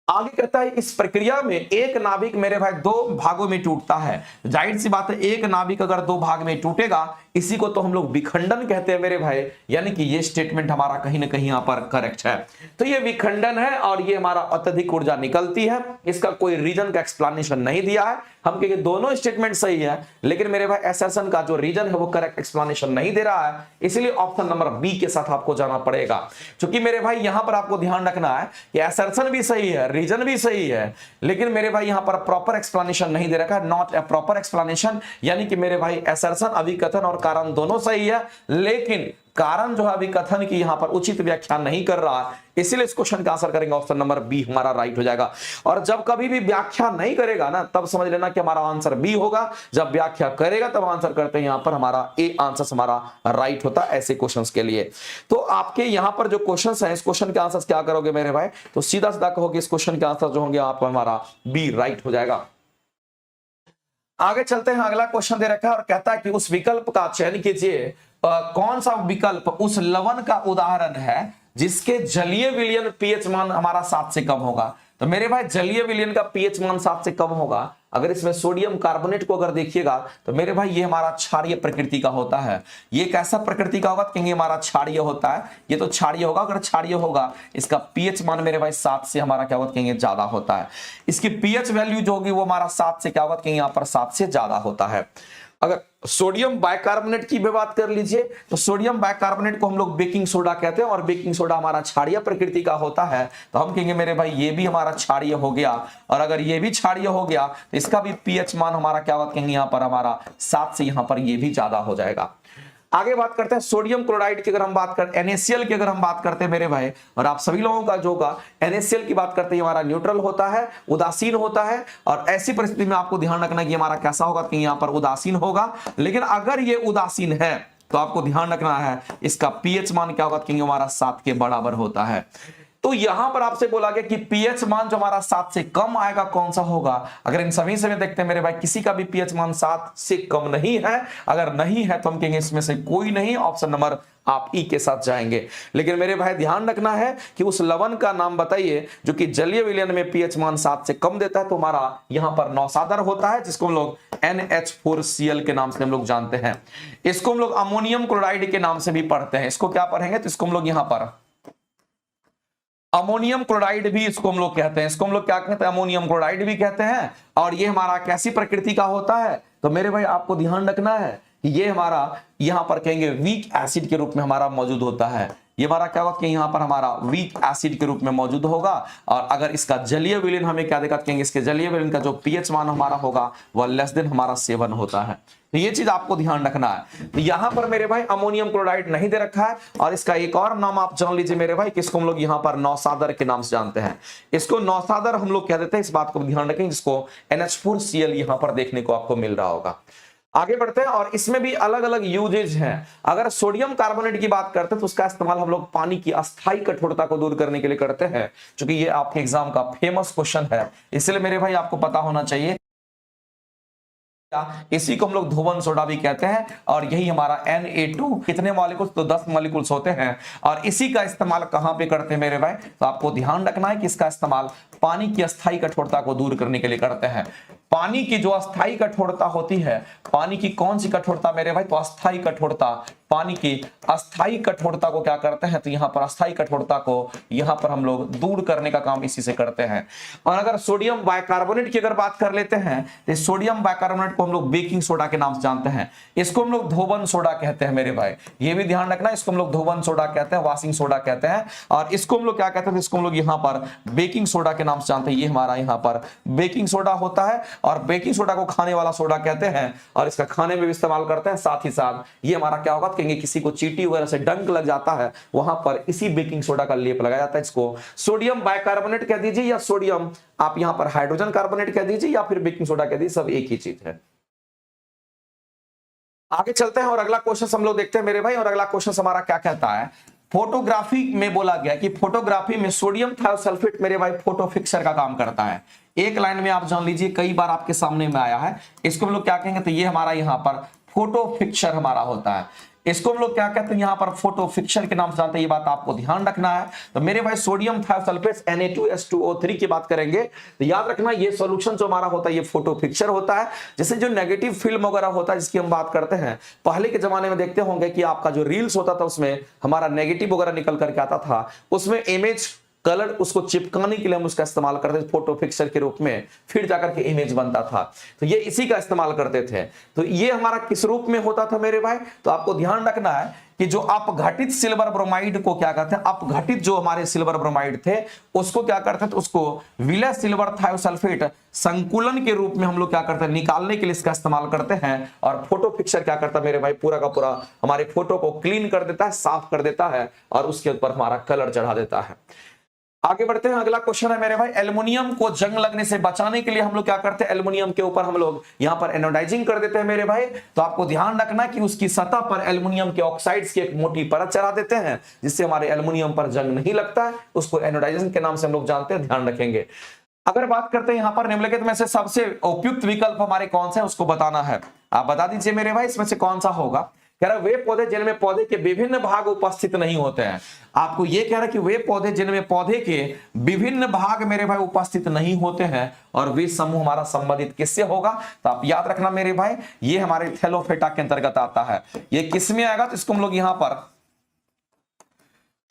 आगे कहता है इस प्रक्रिया में एक नाभिक मेरे भाई दो भागों में टूटता है। जाहिर सी बात है एक नाभिक अगर दो भाग में टूटेगा इसी को तो हम लोग विखंडन कहते हैं मेरे भाई, यानी कि ये स्टेटमेंट हमारा कहीं ना कहीं यहां पर करेक्ट है। तो ये विखंडन है और ये हमारा अत्यधिक ऊर्जा निकलती है। इसका कोई रीजन का एक्सप्लेनेशन नहीं दिया है। हम कहेंगे दोनों स्टेटमेंट सही है, लेकिन मेरे भाई असर्शन का जो रीजन है वो करेक्ट एक्सप्लेनेशन नहीं दे रहा है, इसलिए ऑप्शन नंबर बी के साथ आपको जाना पड़ेगा। क्योंकि मेरे भाई यहां पर आपको ध्यान रखना है कि असर्शन भी सही है, रीजन भी सही है, लेकिन मेरे भाई यहां पर प्रॉपर एक्सप्लेनेशन नहीं दे रखा है, नॉट ए प्रॉपर एक्सप्लेनेशन। यानी कि मेरे भाई असर्शन, अभिकथन और कारण दोनों सही है, लेकिन कारण जो है अभी कथन की यहां पर उचित व्याख्या नहीं कर रहा है, इसीलिए इस क्वेश्चन का आंसर करेंगे ऑप्शन नंबर बी हमारा राइट हो जाएगा। और जब कभी भी व्याख्या नहीं करेगा ना, तब समझ लेना कि हमारा आंसर बी होगा, जब व्याख्या करेगा तब आंसर करते हैं यहां पर हमारा ए आंसर हमारा राइट होता है ऐसे क्वेश्चंस के लिए। तो आपके यहां पर जो क्वेश्चंस हैं, इस क्वेश्चन के आंसर क्या करोगे मेरे भाई, तो सीधा सीधा कहोगे इस क्वेश्चन के आंसर जो होंगे यहां पर हमारा बी राइट हो जाएगा। आगे चलते हैं, अगला क्वेश्चन दे रखा है और कहता है कि उस विकल्प का चयन कीजिए, कौन सा विकल्प उस लवण का उदाहरण है जिसके जलीय विलयन पीएच मान हमारा 7 से कम होगा। तो मेरे भाई जलीय विलयन का पीएच मान 7 से कम होगा, अगर इसमें सोडियम कार्बोनेट को अगर देखिएगा तो मेरे भाई ये हमारा क्षारीय प्रकृति का होता है। ये कैसा प्रकृति का होगा, कहेंगे हमारा क्षारीय होता है, ये तो क्षारीय होगा। अगर क्षारीय होगा इसका पीएच मान मेरे भाई 7 से हमारा क्या होगा, कहेंगे ज्यादा होता है। इसकी पीएच वैल्यू जो होगी वो हमारा 7 से क्या होगा, कहेंगे यहाँ पर 7 से ज्यादा होता है। अगर सोडियम बाइकार्बोनेट की भी बात कर लीजिए तो सोडियम बाइकार्बोनेट को हम लोग बेकिंग सोडा कहते हैं और बेकिंग सोडा हमारा क्षारीय प्रकृति का होता है, तो हम कहेंगे मेरे भाई ये भी हमारा क्षारीय हो गया। और अगर ये भी क्षारीय हो गया तो इसका भी पीएच मान हमारा क्या होगा, कहेंगे यहाँ पर हमारा 7 से यहाँ पर ये भी ज्यादा हो जाएगा। आगे बात करते हैं सोडियम क्लोराइड की, अगर हम बात करते हैं NaCl की, अगर हम बात करते हैं मेरे भाई, और आप सभी लोगों का जो होगा NaCl की बात करते हैं हमारा न्यूट्रल होता है, उदासीन होता है। और ऐसी परिस्थिति में आपको ध्यान रखना कि हमारा कैसा होगा, कि यहाँ पर उदासीन होगा। लेकिन अगर ये उदासीन है तो आपको ध्यान रखना है इसका पीएच मान क्या होगा, कि हमारा 7 के बराबर होता है। तो यहां पर आपसे बोला गया कि पीएच मान जो हमारा 7 से कम आएगा कौन सा होगा। अगर इन सभी से में देखते हैं मेरे भाई किसी का भी पीएच मान 7 से कम नहीं है, अगर नहीं है तो हम कहेंगे इसमें से कोई नहीं, ऑप्शन नंबर आप ई के साथ जाएंगे। लेकिन मेरे भाई ध्यान रखना है कि उस लवण का नाम बताइए जो कि जलीय विलयन में पीएच मान 7 से कम देता है, तो हमारा यहां पर नौसादर होता है, जिसको हम लोग NH4Cl के नाम से हम लोग जानते हैं। इसको हम लोग अमोनियम क्लोराइड के नाम से भी पढ़ते हैं। इसको क्या पढ़ेंगे, तो इसको हम लोग यहां पर अमोनियम क्लोराइड भी इसको हम लोग कहते हैं। इसको हम लोग क्या कहते हैं, अमोनियम क्लोराइड भी कहते हैं। और ये हमारा कैसी प्रकृति का होता है, तो मेरे भाई आपको ध्यान रखना है कि ये हमारा यहां पर कहेंगे वीक एसिड के रूप में हमारा मौजूद होता है। ये हमारा क्या होगा कि यहाँ पर हमारा वीक एसिड के रूप में मौजूद होगा। और अगर इसका जलीय विलयन हमें क्या देगा, कहेंगे इसके जलीय विलयन का जो पीएच मान हमारा होगा वह लेस देन हमारा 7 होता है। तो ये चीज आपको ध्यान रखना है। तो यहां पर मेरे भाई अमोनियम क्लोराइड नहीं दे रखा है, और इसका एक और नाम आप जान लीजिए मेरे भाई, किसको हम लोग यहां पर नौसादर के नाम से जानते हैं। इसको नौसादर हम लोग कह देते हैं, इस बात को ध्यान रखें, जिसको NH4Cl यहां पर देखने को आपको मिल रहा होगा। आगे बढ़ते हैं, और इसमें भी अलग अलग यूजेज हैं। अगर सोडियम कार्बोनेट की बात करते हैं तो उसका इस्तेमाल हम लोग पानी की अस्थायी कठोरता को दूर करने के लिए करते हैं, क्योंकि ये आपके एग्जाम का फेमस क्वेश्चन है, इसलिए मेरे भाई आपको पता होना चाहिए। इसी को हम लोग धोवन सोडा भी कहते हैं, और यही हमारा Na2 कितने मॉलिक्यूल्स, तो 10 मॉलिक्यूल्स होते हैं। और इसी का इस्तेमाल कहां पे करते हैं मेरे भाई, तो आपको ध्यान रखना है कि इसका इस्तेमाल पानी की अस्थायी कठोरता को दूर करने के लिए करते हैं। पानी की जो अस्थायी कठोरता होती है, पानी की कौन सी कठोरता मेरे भाई, तो अस्थायी कठोरता, पानी की अस्थायी कठोरता को क्या करते हैं, तो यहां पर अस्थायी कठोरता को यहां पर हम लोग दूर करने का काम इसी से करते हैं। और अगर सोडियम बाइकार्बोनेट की अगर बात कर लेते हैं तो सोडियम बाइकार्बोनेट को हम लोग बेकिंग सोडा के नाम से जानते हैं। इसको हम लोग धोवन सोडा कहते हैं मेरे भाई, ये भी ध्यान रखना, इसको हम लोग धोवन सोडा कहते हैं, वॉशिंग सोडा कहते हैं। और इसको हम लोग क्या कहते हैं, इसको हम लोग यहाँ पर बेकिंग सोडा के नाम से जानते हैं। ये हमारा यहाँ पर बेकिंग सोडा होता है, और बेकिंग सोडा को खाने वाला सोडा कहते हैं, और इसका खाने में भी इस्तेमाल करते हैं। साथ ही साथ ये हमारा क्या होगा, कहेंगे किसी को चींटी वगैरह से डंक लग जाता है, वहां पर इसी बेकिंग सोडा का लेप लगाया जाता है। इसको सोडियम बाइकार्बोनेट कह दीजिए, या सोडियम आप यहां पर हाइड्रोजन कार्बोनेट कह दीजिए, या फिर बेकिंग सोडा कह दीजिए, सब एक ही चीज है। आगे चलते हैं और अगला क्वेश्चन हम लोग देखते हैं मेरे भाई। और अगला क्वेश्चन हमारा क्या कहता है, फोटोग्राफी में बोला गया कि फोटोग्राफी में सोडियम थायोसल्फेट मेरे भाई फोटो फिक्सर का काम करता है। एक लाइन में आप जान लीजिए, कई बार आपके सामने में आया है। इसको हम लोग क्या कहेंगे, तो ये हमारा यहाँ पर फोटो फिक्सर हमारा होता है। इसको हम लोग क्या कहते हैं, यहाँ पर फोटो फिक्सर के नाम से जानते हैं, ये बात आपको ध्यान रखना है। तो मेरे भाई सोडियम थायोसल्फेट Na2S2O3 की बात करेंगे तो याद रखना, ये सॉल्यूशन जो हमारा होता है ये फोटो फिक्सर होता है। जैसे जो नेगेटिव फिल्म वगैरह होता है जिसकी हम बात करते हैं, पहले के जमाने में देखते होंगे कि आपका जो रील्स होता था उसमें हमारा नेगेटिव वगैरह निकल करके आता था, उसमें इमेज कलर उसको चिपकाने के लिए हम उसका इस्तेमाल करते थे फोटो पिक्चर के रूप में, फिर जाकर के इमेज बनता था। तो ये इसी का इस्तेमाल करते थे। तो ये हमारा किस रूप में होता था मेरे भाई? तो आपको ध्यान रखना है कि जो अपघटित सिल्वर ब्रोमाइड को क्या कहते हैं, अपघटित जो हमारे सिल्वर ब्रोमाइड थे उसको क्या करते थे, उसको विलय सिल्वर थायोसल्फेट संकुलन के रूप में हम लोग क्या करते हैं, निकालने के लिए इसका इस्तेमाल करते हैं। और फोटो पिक्चर क्या करता है मेरे भाई, पूरा का पूरा हमारे फोटो को क्लीन कर देता है, साफ कर देता है और उसके ऊपर हमारा कलर चढ़ा देता है। आगे बढ़ते हैं, अगला क्वेश्चन है मेरे भाई, एल्युमिनियम को जंग लगने से बचाने के लिए हम लोग क्या करते हैं, एल्युमिनियम के ऊपर हम लोग यहां पर एनोडाइजिंग कर देते हैं मेरे भाई। तो आपको ध्यान रखना कि उसकी सतह पर एल्युमिनियम के ऑक्साइड्स की एक मोटी परत चढ़ा देते हैं, जिससे हमारे एल्युमिनियम पर जंग नहीं लगता है। उसको एनोडाइजेशन के नाम से हम लोग जानते हैं, ध्यान रखेंगे। अगर बात करते हैं यहां पर निम्नलिखित में से सबसे उपयुक्त विकल्प हमारे कौन से हैं, उसको बताना है। आप बता दीजिए मेरे भाई इसमें से कौन सा होगा। कह रहा है वे पौधे जिनमें पौधे के विभिन्न भाग उपस्थित नहीं होते हैं। आपको यह कह रहा है कि वे पौधे जिनमें पौधे के विभिन्न भाग मेरे भाई उपस्थित नहीं होते हैं, और वे समूह हमारा संबंधित किससे होगा? तो आप याद रखना मेरे भाई, ये हमारे थैलोफाइटा के अंतर्गत आता है। ये किस में आएगा? तो इसको हम लोग यहां पर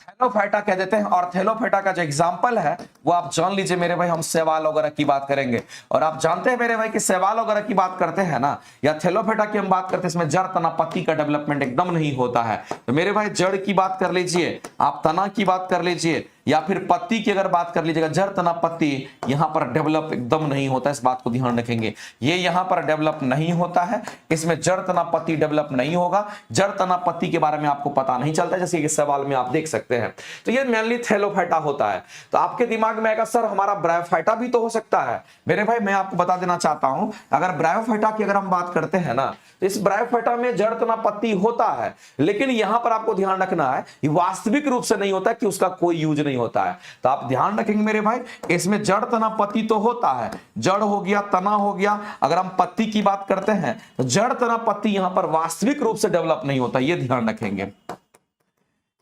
थैलोफाइटा कह देते हैं। और थैलोफाइटा का जो एग्जांपल है वो आप जान लीजिए मेरे भाई, हम शैवाल वगैरह की बात करेंगे। और आप जानते हैं मेरे भाई कि शैवाल वगैरह की बात करते हैं ना, या थैलोफाइटा की हम बात करते हैं, इसमें जड़ तना पत्ती का डेवलपमेंट एकदम नहीं होता है। तो मेरे भाई जड़ की बात कर लीजिए, आप तना की बात कर लीजिए, या फिर पत्ती की अगर बात कर लीजिएगा, जड़ तना पत्ती यहां पर डेवलप एकदम नहीं होता है। इस बात को ध्यान रखेंगे, ये यहां पर डेवलप नहीं होता है, इसमें जड़ तना पत्ती डेवलप नहीं होगा। जड़ तना पत्ती के बारे में आपको पता नहीं चलता, जैसे कि सवाल में आप देख सकते हैं। तो ये मेनली थैलोफाइटा होता है। तो आपके दिमाग में आएगा सर हमारा ब्रायोफाइटा भी तो हो सकता है। मेरे भाई मैं आपको बता देना चाहता हूं, अगर ब्रायोफाइटा की अगर हम बात करते हैं ना, तो इस ब्रायोफाइटा में जड़ तना पत्ती होता है, लेकिन यहां पर आपको ध्यान रखना है वास्तविक रूप से नहीं होता, कि उसका कोई यूज नहीं होता है। तो आप ध्यान रखेंगे मेरे भाई, इसमें जड़ तना पत्ती तो होता है, जड़ हो गया, तना हो गया। अगर हम पत्ती की बात करते हैं तो जड़ तना पत्ती यहां पर वास्तविक रूप से डेवलप नहीं होता, ये ध्यान रखेंगे।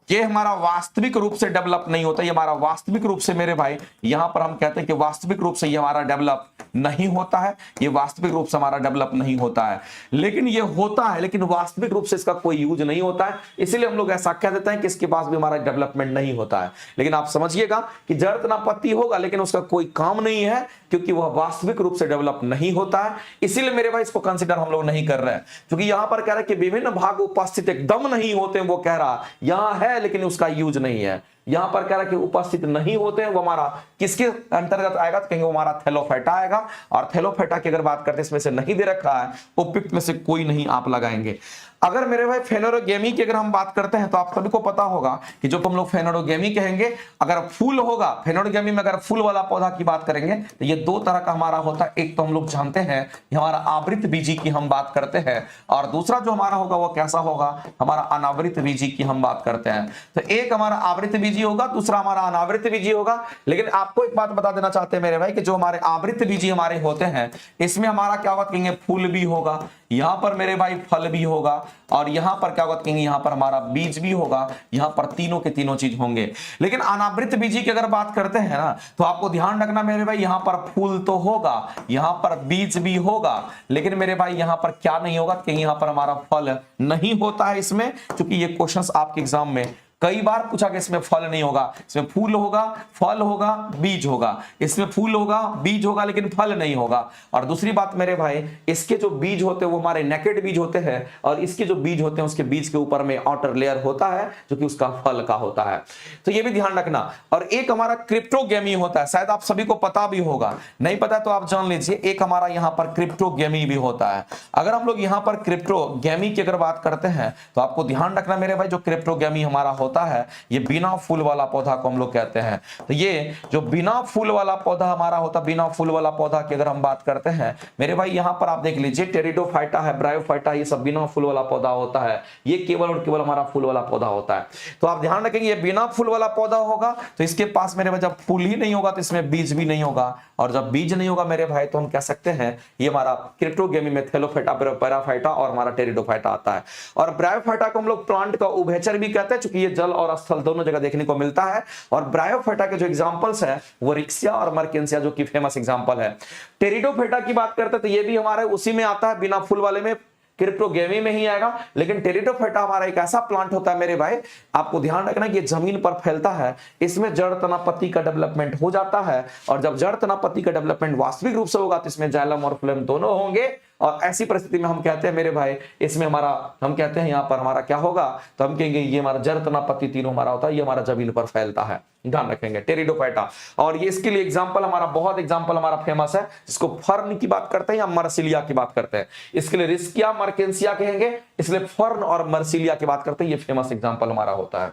ये हमारा वास्तविक रूप से डेवलप नहीं होता, ये हमारा वास्तविक रूप से मेरे भाई यहां पर हम कहते हैं कि वास्तविक रूप से ये हमारा डेवलप नहीं होता है, ये वास्तविक रूप से हमारा डेवलप नहीं होता है। लेकिन ये होता है, लेकिन वास्तविक रूप से इसका कोई यूज नहीं होता है, इसीलिए हम लोग ऐसा कह देते हैं कि इसके पास भी हमारा डेवलपमेंट नहीं होता है। लेकिन आप समझिएगा कि जड़ तना पत्ती होगा, लेकिन उसका कोई काम नहीं है, क्योंकि वह वास्तविक रूप से डेवलप नहीं होता है। इसीलिए मेरे भाई इसको कंसिडर हम लोग नहीं कर रहे हैं, क्योंकि यहां पर कह रहा है कि विभिन्न भाग उपस्थित एकदम नहीं होते हैं। वो कह रहा यहां है लेकिन उसका यूज नहीं है। यहां पर कह रहा है कि उपस्थित नहीं होते हैं, वो हमारा किसके अंतर्गत आएगा? तो कहेंगे वो हमारा थैलोफाइटा आएगा। और थैलोफाइटा की अगर बात करते हैं, इसमें से नहीं दे रखा है, उपयुक्त में से कोई नहीं आप लगाएंगे। अगर मेरे भाई फेनोरोगेमी की अगर हम बात करते हैं, तो आप सभी को पता होगा कि जो हम लोग फेनोरोगेमी कहेंगे, अगर फूल होगा, फेनोरोगेमी में अगर फूल वाला पौधा की बात करेंगे तो ये दो तरह का हमारा होता है। एक तो हम लोग जानते हैं ये हमारा आवृत बीजी की हम बात करते हैं, और दूसरा जो हमारा होगा वो कैसा होगा, हमारा अनावृत बीजी की हम बात करते हैं। तो एक हमारा आवृत बीजी होगा, दूसरा हमारा अनावृत बीजी होगा। लेकिन आपको एक बात बता देना चाहते हैं मेरे भाई कि जो हमारे आवृत बीजी हमारे होते हैं, इसमें हमारा क्या होगा, कहेंगे फूल भी होगा, यहां पर मेरे भाई फल भी होगा, और यहां पर क्या होगा, कहेंगे यहां पर हमारा बीज भी होगा। यहां पर तीनों के तीनों चीज होंगे। लेकिन अनावृत बीजी की अगर बात करते हैं ना, तो आपको ध्यान रखना मेरे भाई, यहां पर फूल तो होगा, यहां पर बीज भी होगा, लेकिन मेरे भाई यहां पर क्या नहीं होगा, कहीं यहां पर हमारा फल नहीं होता है इसमें। क्योंकि ये क्वेश्चंस आपके एग्जाम में कई बार पूछा कि इसमें फल नहीं होगा, इसमें फूल होगा, फल होगा, बीज होगा, इसमें फूल होगा, बीज होगा, लेकिन फल नहीं होगा। और दूसरी बात मेरे भाई, इसके जो बीज होते हैं वो हमारे नेकेड बीज होते हैं, और इसके जो बीज होते हैं उसके बीज के ऊपर में आउटर लेयर होता है जो कि उसका फल का होता है। तो ये भी ध्यान रखना। और एक हमारा क्रिप्टोगेमी होता है, शायद आप सभी को पता भी होगा, नहीं पता तो आप जान लीजिए। एक हमारा यहाँ पर क्रिप्टोगेमी भी होता है। अगर हम लोग यहाँ पर क्रिप्टोगेमी की अगर बात करते हैं, तो आपको ध्यान रखना मेरे भाई, जो क्रिप्टोगेमी हमारा होता है, ये बिना फूल वाला पौधा को हम लोग कहते हैं। तो ये जो बिना फूल वाला पौधा हमारा होता है, बिना फूल वाला पौधा की अगर हम बात करते हैं मेरे भाई, यहां पर आप देख लीजिए टेरिडोफाइटा है, ब्रायोफाइटा, ये सब बिना फूल वाला पौधा होता है। ये केवल और केवल हमारा फूल वाला पौधा होता है। तो आप ध्यान रखेंगे, ये बिना फूल वाला पौधा होगा, तो इसके पास मेरे भाई जब फूल ही नहीं होगा तो इसमें बीज भी नहीं होगा, और जब बीज नहीं होगा मेरे भाई तो हम कह सकते हैं ये हमारा क्रिप्टोगेमी में थैलोफाइटा, पैराफाइटा और हमारा टेरिडोफाइटा आता है। और ब्रायोफाइटा को हम लोग प्लांट का उभयचर भी कहते हैं, क्योंकि ये जल और स्थल दोनों जगह देखने को मिलता है। और ब्रायोफाइटा के जो एग्जांपल्स हैं वो रिक्सिया और मर्केंसिया, जो कि फेमस एग्जांपल है। टेरिडोफाइटा की बात करते हैं तो ये भी हमारे उसी में आता है, बिना फूल वाले में। क्रिप्टोगेमी में ही आएगा। लेकिन टेरिडोफाइटा हमारा एक ऐसा प्लांट होता है मेरे भाई, आपको ध्यान रखना कि ये जमीन पर फैलता है, इसमें जड़ तना पत्ती का डेवलपमेंट हो जाता है, और जब जड़ तना पत्ती का डेवलपमेंट वास्तविक रूप से होगा तो इसमें जाइलम और फ्लोएम दोनों होंगे। और ऐसी परिस्थिति में हम कहते हैं मेरे भाई, इसमें हमारा, हम कहते हैं यहाँ पर हमारा क्या होगा, तो हम कहेंगे ये हमारा जड़ तना पत्ती तीनों हमारा होता है, ये हमारा जमीन पर फैलता है, ध्यान रखेंगे टेरिडोफाइटा। और ये इसके लिए एग्जांपल हमारा, बहुत एग्जांपल हमारा फेमस है, जिसको फर्न की बात करते हैं या मर्सिलिया की बात करते हैं, इसके लिए रिस्किया मर्केंसिया कहेंगे, इसलिए फर्न और मर्सिलिया की बात करते हैं, ये फेमस एग्जांपल हमारा होता है।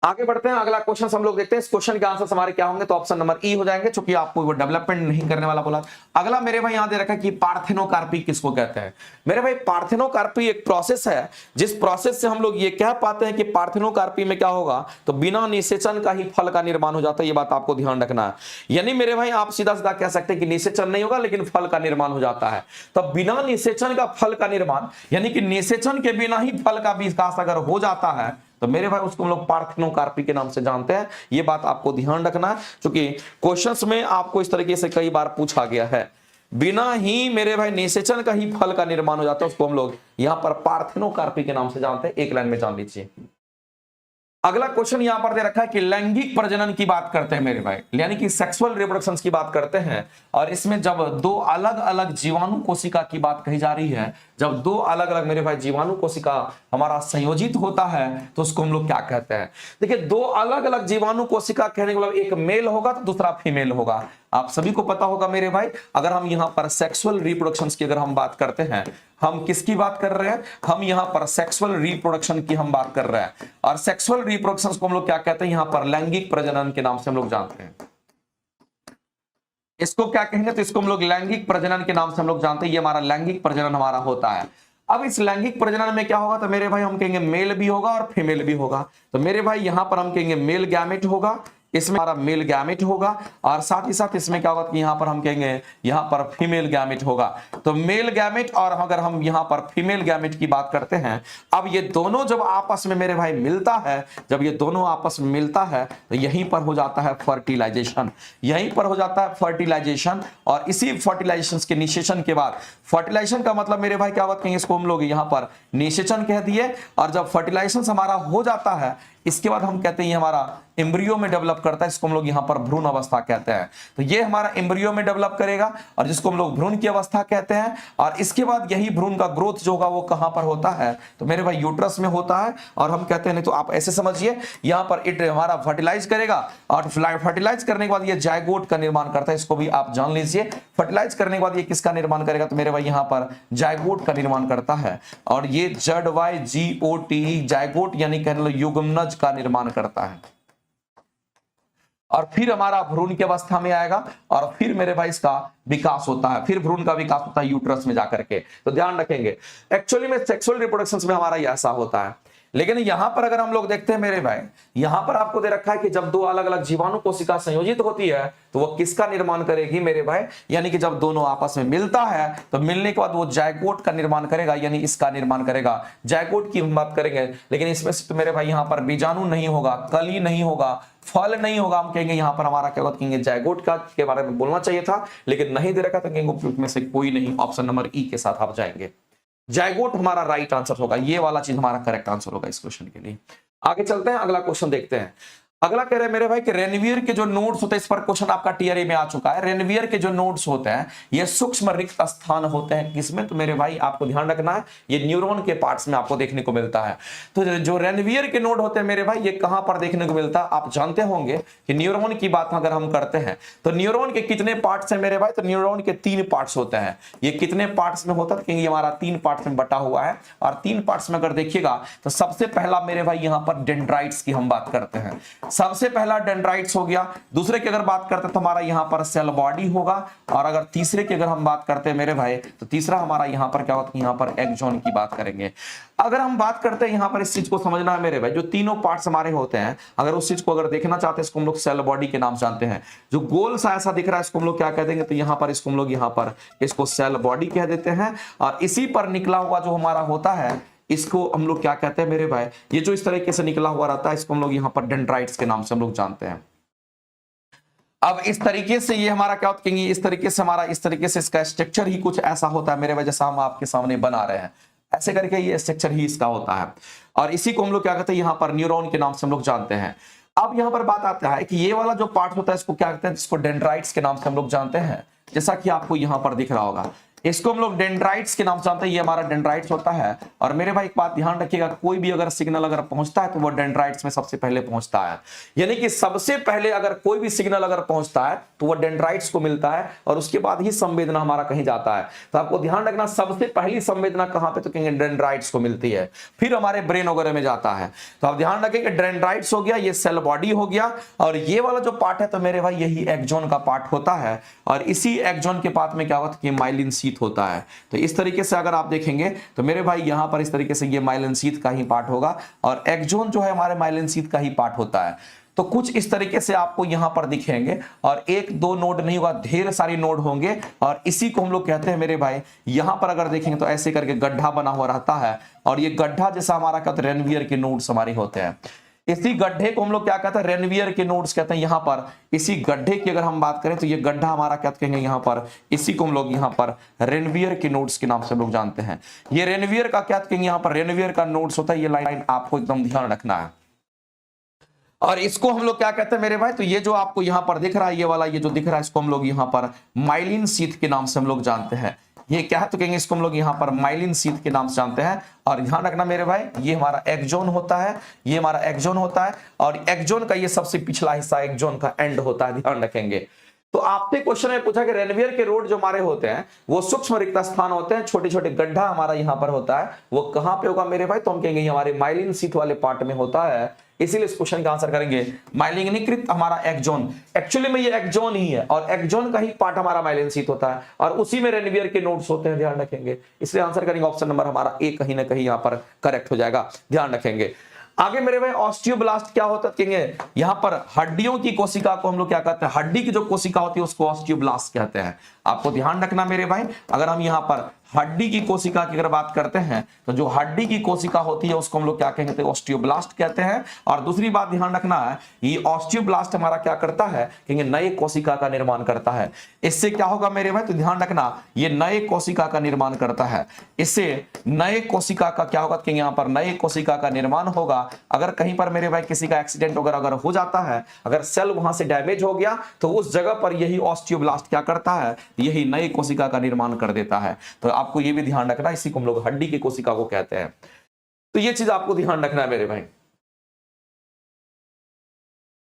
आगे बढ़ते हैं, अगला क्वेश्चन हम लोग देखते हैं। इस क्वेश्चन के आंसर हमारे क्या होंगे, तो ऑप्शन नंबर ई हो जाएंगे, क्योंकि आपको वो डेवलपमेंट नहीं करने वाला बोला। अगला मेरे भाई यहां दे रखा है कि पार्थेनोकार्पी किसको कहते हैं। मेरे भाई पार्थेनोकार्पी एक प्रोसेस है, जिस प्रोसेस से हम लोग ये कह पाते हैं कि पार्थेनोकार्पी में क्या होगा, तो बिना निषेचन का ही फल का निर्माण हो जाता है। ये बात आपको ध्यान रखना है। यानी मेरे भाई आप सीधा सीधा कह सकते हैं कि निषेचन नहीं होगा लेकिन फल का निर्माण हो जाता है। तो बिना निषेचन का फल का निर्माण, यानी कि निषेचन के बिना ही फल का विकास अगर हो जाता है, तो मेरे भाई उसको हम लोग पार्थेनोकार्पी के नाम से जानते हैं। ये बात आपको ध्यान रखना है, क्योंकि क्वेश्चंस में आपको इस तरीके से कई बार पूछा गया है। बिना ही मेरे भाई निषेचन का ही फल का निर्माण हो जाता है, उसको हम लोग यहां पर पार्थेनोकार्पी के नाम से जानते हैं। एक लाइन में जान लीजिए। अगला क्वेश्चन यहां पर दे रखा है कि लैंगिक प्रजनन की बात करते हैं मेरे भाई, यानी कि सेक्सुअल रिप्रोडक्शन की बात करते हैं। और इसमें जब दो अलग अलग जीवाणु कोशिका की बात कही जा रही है, जब दो अलग अलग मेरे भाई जीवाणु कोशिका हमारा संयोजित होता है, तो उसको हम लोग क्या कहते हैं। देखिए, दो अलग अलग जीवाणु कोशिका कहने के मतलब एक मेल होगा तो दूसरा फीमेल होगा। आप सभी को पता होगा मेरे भाई, अगर हम यहां पर सेक्सुअल रिप्रोडक्शन की अगर हम बात करते हैं, हम किसकी बात कर रहे हैं, हम यहां पर सेक्सुअल रिप्रोडक्शन की हम बात कर रहे हैं। और सेक्सुअल रिप्रोडक्शन को हम लोग क्या कहते हैं, यहां पर लैंगिक प्रजनन के नाम से हम लोग जानते हैं। इसको क्या कहेंगे, तो इसको हम लोग लैंगिक प्रजनन के नाम से हम लोग जानते हैं। ये हमारा लैंगिक प्रजनन हमारा होता है। अब इस लैंगिक प्रजनन में क्या होगा, तो मेरे भाई हम कहेंगे मेल भी होगा और फीमेल भी होगा। तो मेरे भाई यहां पर हम कहेंगे मेल गैमेट होगा, इसमें हमारा मेल गैमेट होगा, और साथ ही साथ इसमें क्या होगा कि यहां पर हम कहेंगे यहां पर फीमेल गैमेट होगा। तो मेल गैमेट, और अगर हम यहां पर फीमेल गैमेट की बात करते हैं, अब ये दोनों जब आपस में मेरे भाई मिलता है, जब ये दोनों आपस में मिलता है, तो यहीं पर हो जाता है फर्टिलाइजेशन, यहीं पर हो जाता है फर्टिलाइजेशन। और इसी फर्टिलाइजेशन के निषेचन के बाद, फर्टिलाइजेशन का मतलब मेरे भाई क्या बात कहेंगे, इसको हम लोग यहां पर निषेचन कह दिए। और जब फर्टिलाइजेशन हमारा हो जाता है, इसके बाद हम कहते हैं ये हमारा एम्ब्रियो में डेवलप करता है, इसको हम लोग यहां पर भ्रूण अवस्था कहते हैं। तो ये हमारा एम्ब्रियो में डेवलप करेगा, और जिसको हम लोग भ्रूण की अवस्था कहते हैं। और इसके बाद यही भ्रूण का ग्रोथ जो होगा वो कहां पर होता है, तो मेरे भाई यूट्रस में होता है। और हम कहते हैं, नहीं तो आप ऐसे समझिए, यहां पर इट हमारा फर्टिलाइज करेगा, और फर्टिलाइज करने के बाद ये जायगोट का निर्माण करता है, इसको भी आप जान लीजिए। फर्टिलाइज करने के बाद ये किसका निर्माण करेगा, तो मेरे भाई यहां पर जायगोट का निर्माण करता है। और ये ZYGOT जायगोट यानी कहने लो युग्मनज का निर्माण करता है। और फिर हमारा भ्रूण की अवस्था में आएगा, और फिर मेरे भाई इसका विकास होता है, फिर भ्रूण का विकास होता है यूट्रस में जाकर के। तो ध्यान रखेंगे, एक्चुअली में सेक्सुअल रिप्रोडक्शन में हमारा ऐसा होता है। लेकिन यहां पर अगर हम लोग देखते हैं मेरे भाई, यहां पर आपको दे रखा है कि जब दो अलग अलग जीवाणु कोशिका संयोजित होती है, तो वो किसका निर्माण करेगी मेरे भाई, यानी कि जब दोनों आपस में मिलता है, तो मिलने के बाद वो जायगोट का निर्माण करेगा, यानी इसका निर्माण करेगा। जायगोट की हम बात करेंगे, लेकिन इसमें से तो मेरे भाई यहां पर बीजाणु नहीं होगा, कली नहीं होगा, फल नहीं होगा। हम कहेंगे यहां पर हमारा क्या कहेंगे, जायगोट का के बारे में बोलना चाहिए था, लेकिन नहीं दे रखा, तो कहेंगे में से कोई नहीं, ऑप्शन नंबर ई के साथ आप जाएंगे। जायगोट हमारा राइट आंसर होगा, ये वाला चीज हमारा करेक्ट आंसर होगा इस क्वेश्चन के लिए। आगे चलते हैं, अगला क्वेश्चन देखते हैं। अगला कह रहे हैं मेरे भाई कि रेनवियर के जो नोड्स होते हैं, इस पर क्वेश्चन आपका टीआरई में आ चुका है। रेनवियर के जो नोड्स होते हैं, ये सूक्ष्म रिक्त स्थान होते हैं किसमें, तो मेरे भाई आपको ध्यान रखना है, ये न्यूरॉन के पार्ट्स में आपको देखने को मिलता है। तो जो रेनवियर के नोड होते हैं मेरे भाई, ये कहां पर देखने को मिलता है, आप जानते होंगे कि न्यूरॉन की बात अगर हम करते हैं, तो न्यूरॉन के कितने पार्ट्स हैं मेरे भाई, तो न्यूरॉन के 3 पार्ट्स होते हैं। ये कितने पार्ट्स में होता है, क्योंकि हमारा 3 पार्ट्स में बटा हुआ है। और 3 पार्ट्स में अगर देखिएगा, तो सबसे पहला मेरे भाई यहां पर डेंड्राइट्स की हम बात करते हैं, सबसे पहला डेंड्राइट्स हो गया। दूसरे की अगर बात करते हैं तो हमारा यहां पर सेल बॉडी होगा। और अगर तीसरे की अगर हम बात करते हैं मेरे भाई, तो तीसरा हमारा यहां पर क्या होता है, यहां पर एक्सॉन की बात करेंगे। अगर हम बात करते हैं यहां पर, इस चीज को समझना है मेरे भाई, जो तीनों पार्ट्स हमारे होते हैं, अगर उस चीज को अगर देखना चाहते हैं, इसको हम लोग सेल बॉडी के नाम से जानते हैं। जो गोल सा ऐसा दिख रहा है, इसको हम लोग क्या कह देंगे, तो यहां पर इसको हम लोग यहां पर इसको सेल बॉडी कह देते हैं। और इसी पर निकला हुआ जो हमारा होता है, इसको हम लोग क्या कहते हैं मेरे भाई, ये जो इस तरीके से निकला हुआ रहता है, इसको हम लोग यहां पर डेंड्राइट्स के नाम से हम लोग जानते हैं। अब इस तरीके से ये हमारा क्या होता है, इस तरीके से हमारा, इस तरीके से इसका स्ट्रक्चर ही कुछ ऐसा होता है मेरे वजह से हम आपके सामने बना रहे हैं, ऐसे करके ये स्ट्रक्चर ही इसका होता है। और इसी को हम लोग क्या कहते हैं यहाँ पर न्यूरॉन के नाम से हम लोग जानते हैं। अब यहाँ पर बात आता है कि ये वाला जो पार्ट होता है इसको क्या कहते हैं, इसको डेंड्राइट्स के नाम से हम लोग जानते हैं, जैसा कि आपको यहाँ पर दिख रहा होगा, इसको हम लोग डेंड्राइट्स के नाम से जानते हैं, ये हमारा डेंड्राइट्स होता है। और मेरे भाई एक बात ध्यान रखिएगा, कोई भी अगर सिग्नल अगर पहुंचता है तो वो डेंड्राइट्स में सबसे पहले पहुंचता है, यानी कि सबसे पहले अगर कोई भी सिग्नल अगर पहुंचता है तो वो डेंड्राइट्स को मिलता है और उसके बाद ही संवेदना हमारा कहीं जाता है। तो आपको ध्यान रखना, सबसे पहली संवेदना कहां पे, तो कहेंगे डेंड्राइट्स को मिलती है, फिर हमारे ब्रेन वगैरह में जाता है। तो आप ध्यान रखें कि डेंड्राइट्स हो गया, ये सेल बॉडी हो गया, और ये वाला जो पार्ट है तो मेरे भाई यही एक्सोन का पार्ट होता है। और इसी एक्सोन के पार्ट में क्या होता है कि माइलिन शीथ होता है। तो इस तरीके से अगर आप देखेंगे तो मेरे भाई यहां पर इस तरीके से ये माइलिन शीथ का ही पार्ट होगा और एक्सोन जो है हमारे माइलिन शीथ का ही पार्ट होता है। तो कुछ इस तरीके से आपको यहां पर दिखेंगे, और एक दो नोड नहीं होगा, ढेर सारी नोड होंगे, और इसी को हम लोग कहते हैं मेरे भाई, यहां पर अगर देखेंगे तो ऐसे करके गड्ढा बना हुआ रहता है, और ये गड्ढा जैसा हमारा क्या होता है, रेनवियर के नोड्स हमारे होते हैं। इसी गड्ढे को हम लोग क्या कहते हैं, रेनवियर के नोड्स कहते हैं। यहां पर इसी गड्ढे की अगर हम बात करें तो ये गड्ढा हमारा क्या कहेंगे यहां पर, इसी को हम लोग यहां पर रेनवियर के नोड्स के नाम से हम लोग जानते हैं। ये रेनवियर का क्या कहेंगे, यहां पर रेनवियर का नोड्स होता है, ये लाइन आपको एकदम ध्यान रखना है। और इसको हम लोग क्या कहते हैं मेरे भाई, तो ये जो आपको यहां पर दिख रहा है, ये वाला ये जो दिख रहा है, इसको हम लोग यहां पर माइलिन शीथ के नाम से हम लोग जानते हैं। ये क्या है, तो कहेंगे इसको हम लोग यहाँ पर माइलिन शीथ के नाम से जानते हैं। और ध्यान रखना मेरे भाई, ये हमारा एक्सोन होता है, ये हमारा एक्सोन होता है, और एक्सोन का ये सबसे पिछला हिस्सा एक्सोन का एंड होता है, ध्यान रखेंगे। तो आपसे क्वेश्चन में पूछा कि रेनवियर के रोड जो हमारे होते हैं वो सूक्ष्म रिक्त स्थान होते हैं, छोटे छोटे गड्ढा हमारा यहाँ पर होता है, वो कहां पे होगा मेरे भाई, तो हम कहेंगे हमारे माइलिन शीथ वाले पार्ट में होता है। इसीलिए इस क्वेश्चन का आंसर करेंगे माइलिनीकृत हमारा एक्सोन। एक्चुअली में ये एक्सोन ही है, और एक्सोन का ही पार्ट हमारा माइलिन शीथ होता है, और उसी में रेनवियर के नोड्स होते हैं, ध्यान रखेंगे। इसलिए आंसर करेंगे ऑप्शन नंबर हमारा ए कहीं ना कहीं यहाँ पर करेक्ट हो जाएगा, ध्यान रखेंगे। आगे मेरे भाई ऑस्टियोब्लास्ट क्या होता है, कहेंगे यहाँ पर हड्डियों की कोशिका को हम लोग क्या कहते हैं, हड्डी की जो कोशिका होती है उसको ऑस्टियोब्लास्ट कहते हैं। आपको ध्यान रखना मेरे भाई, अगर हम यहाँ पर हड्डी की कोशिका की अगर बात करते हैं तो जो हड्डी की कोशिका होती है उसको हम लोग क्या कहते हैं, ऑस्टियोब्लास्ट कहते हैं। और दूसरी बात ध्यान रखना है, ये ऑस्टियोब्लास्ट हमारा क्या करता है, कहेंगे नए कोशिका का निर्माण करता है। इससे क्या होगा मेरे भाई, तो ध्यान रखना, ये नए कोशिका का निर्माण करता है। इससे नए कोशिका का क्या होगा, कहेंगे यहाँ पर नए कोशिका का निर्माण होगा। अगर कहीं पर मेरे भाई किसी का एक्सीडेंट वगैरह अगर हो जाता है, अगर सेल वहां से डैमेज हो गया तो उस जगह पर यही ऑस्टियोब्लास्ट क्या करता है, यही नई कोशिका का निर्माण कर देता है। तो आपको यह भी ध्यान रखना, इसी को हम लोग हड्डी की कोशिका को कहते हैं। तो ये चीज आपको ध्यान रखना है मेरे भाई।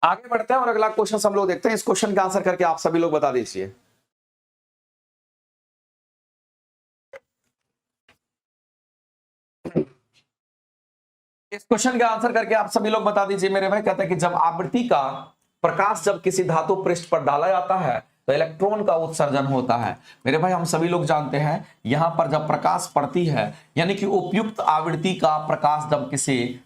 आगे बढ़ते हैं और अगला क्वेश्चन हम लोग देखते हैं। इस क्वेश्चन का आंसर करके आप सभी लोग बता दीजिए। इस क्वेश्चन का आंसर करके आप सभी लोग बता दीजिए मेरे भाई। कहता है कि जब आवृत्ति का प्रकाश जब किसी धातु पृष्ठ पर डाला जाता है तो इलेक्ट्रॉन का उत्सर्जन होता है। मेरे भाई हम सभी लोग जानते हैं, यहां पर जब प्रकाश पड़ती है, यानी कि उपयुक्त आवृत्ति का प्रकाश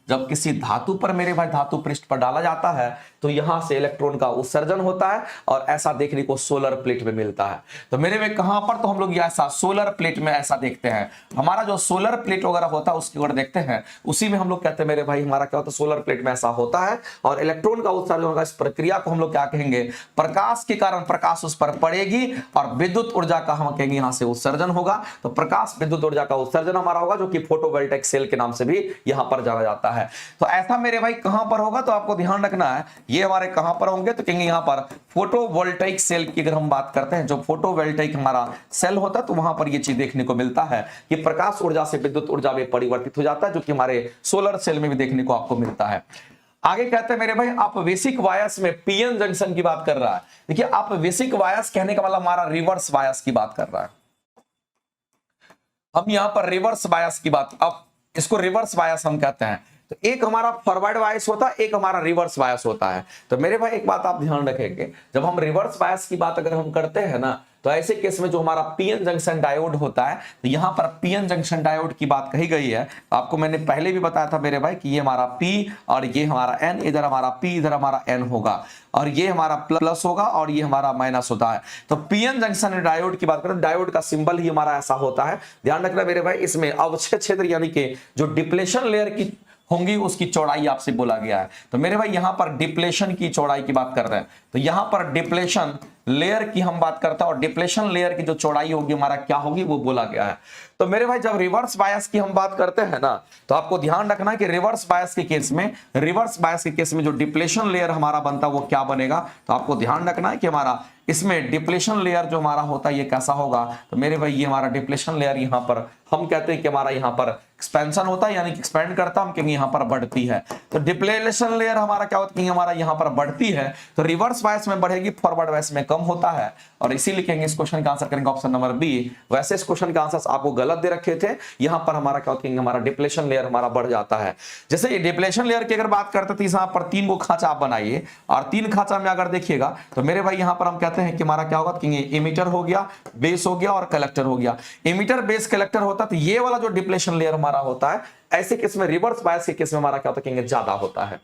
जब किसी धातु पर मेरे भाई धातु पृष्ठ पर डाला जाता है तो यहां से इलेक्ट्रॉन का उत्सर्जन होता है, और ऐसा देखने को सोलर प्लेट में मिलता है। तो मेरे भाई कहां पर, तो हम लोग ऐसा सोलर प्लेट में ऐसा देखते हैं। हमारा जो सोलर प्लेट वगैरह होता है उसकी ओर देखते हैं, उसी में हम लोग कहते हैं मेरे भाई हमारा क्या होता है, सोलर प्लेट में ऐसा होता है, और इलेक्ट्रॉन का उत्सर्जन होगा। इस प्रक्रिया को हम लोग क्या कहेंगे, प्रकाश के कारण प्रकाश उस पर पड़ेगी और विद्युत ऊर्जा का हम कहेंगे यहां से उत्सर्जन होगा। तो प्रकाश विद्युत ऊर्जा का उत्सर्जन हमारा होगा, जो कि फोटोवोल्टाइक सेल के नाम से भी यहां पर जाना जाता है। तो ऐसा मेरे भाई कहां पर होगा, तो आपको ध्यान रखना है, ये हमारे कहां पर होंगे, तो कहेंगे यहां पर फोटोवोल्टाइक सेल की अगर हम बात करते हैं, जो फोटोवोल्टाइक हमारा सेल होता है, तो वहां पर ये चीज देखने को मिलता है कि प्रकाश ऊर्जा से विद्युत ऊर्जा में परिवर्तित हो जाता है, जो कि हमारे सोलर सेल में भी देखने को आपको मिलता है। आगे कहते हैं मेरे भाई अपवेशिक वायस में पीएन जंक्शन की बात कर रहा है। देखिए अपवेशिक वायस कहने का मतलब हमारा रिवर्स वायस की बात कर रहा है। हम यहां पर रिवर्स बायस की बात, अब इसको रिवर्स बायस हम कहते हैं। तो एक हमारा फॉरवर्ड बायस होता है, एक हमारा रिवर्स बायस होता है। तो मेरे भाई एक बात आप ध्यान रखेंगे, जब हम रिवर्स बायस की बात अगर हम करते हैं ना, तो ऐसे केस में जो हमारा पीएन जंक्शन डायोड होता है, तो यहां पर पीएन जंक्शन डायोड की बात कही गई है। आपको मैंने पहले भी बताया था मेरे भाई कि ये हमारा पी और ये हमारा एन, इधर हमारा पी इधर हमारा एन होगा, और ये हमारा प्लस होगा और ये हमारा माइनस होता है। तो पीएन जंक्शन डायोड की बात करें, डायोड का सिंबल ही हमारा ऐसा होता है। ध्यान रखना मेरे भाई, इसमें अवक्षय क्षेत्र यानी कि जो डिप्लेशन लेयर की होंगी उसकी चौड़ाई आपसे बोला गया है। तो मेरे भाई यहां पर डिप्लेशन की चौड़ाई की बात कर रहे हैं, तो यहां पर डिप्लेशन लेयर की हम बात करते हैं और डिप्लेशन लेयर की जो चौड़ाई होगी हमारा क्या होगी वो बोला गया है। तो मेरे भाई जब रिवर्स बायस की हम बात करते हैं ना, तो आपको ध्यान रखना है कि रिवर्स बायस के केस में जो डिप्लेशन लेयर हमारा बनता है वो क्या बनेगा। तो आपको ध्यान रखना है कि हमारा इसमें डिप्लेशन लेयर जो हमारा होता है ये कैसा होगा। तो मेरे भाई ये हमारा डिप्लेशन लेयर यहां पर हम कहते हैं कि हमारा यहां पर एक्सपेंशन होता है, यानी कि एक्सपेंड करता हम कहेंगे यहां पर बढ़ती है। तो डिप्लेशन लेयर हमारा क्या होता है, हमारा यहां पर बढ़ती है, तो रिवर्स बायस में बढ़ेगी, फॉरवर्ड बायस में कम होता है, और इसीलिए कहेंगे इस क्वेश्चन का आंसर करेंगे ऑप्शन नंबर बी। वैसे इस क्वेश्चन का आंसर आपको गलत दे रखे थे, यहां पर हमारा क्या होता है, हमारा डिप्लेशन लेयर हमारा बढ़ जाता है। जैसे ये डिप्लेशन लेयर की अगर बात करते तो यहां पर 3 को खांचा आप बनाइए, और 3 खांचा में अगर देखिएगा तो मेरे भाई यहां पर हम कहते हैं कि हमारा क्या होगा, इमीटर हो गया, बेस हो गया और कलेक्टर हो गया। इमीटर बेस कलेक्टर होता है, तो ये वाला जो डिप्लेशन लेयर हमारा होता है, ऐसे केस में रिवर्स बायस के केस में हमारा क्या होता है, ज्यादा होता है।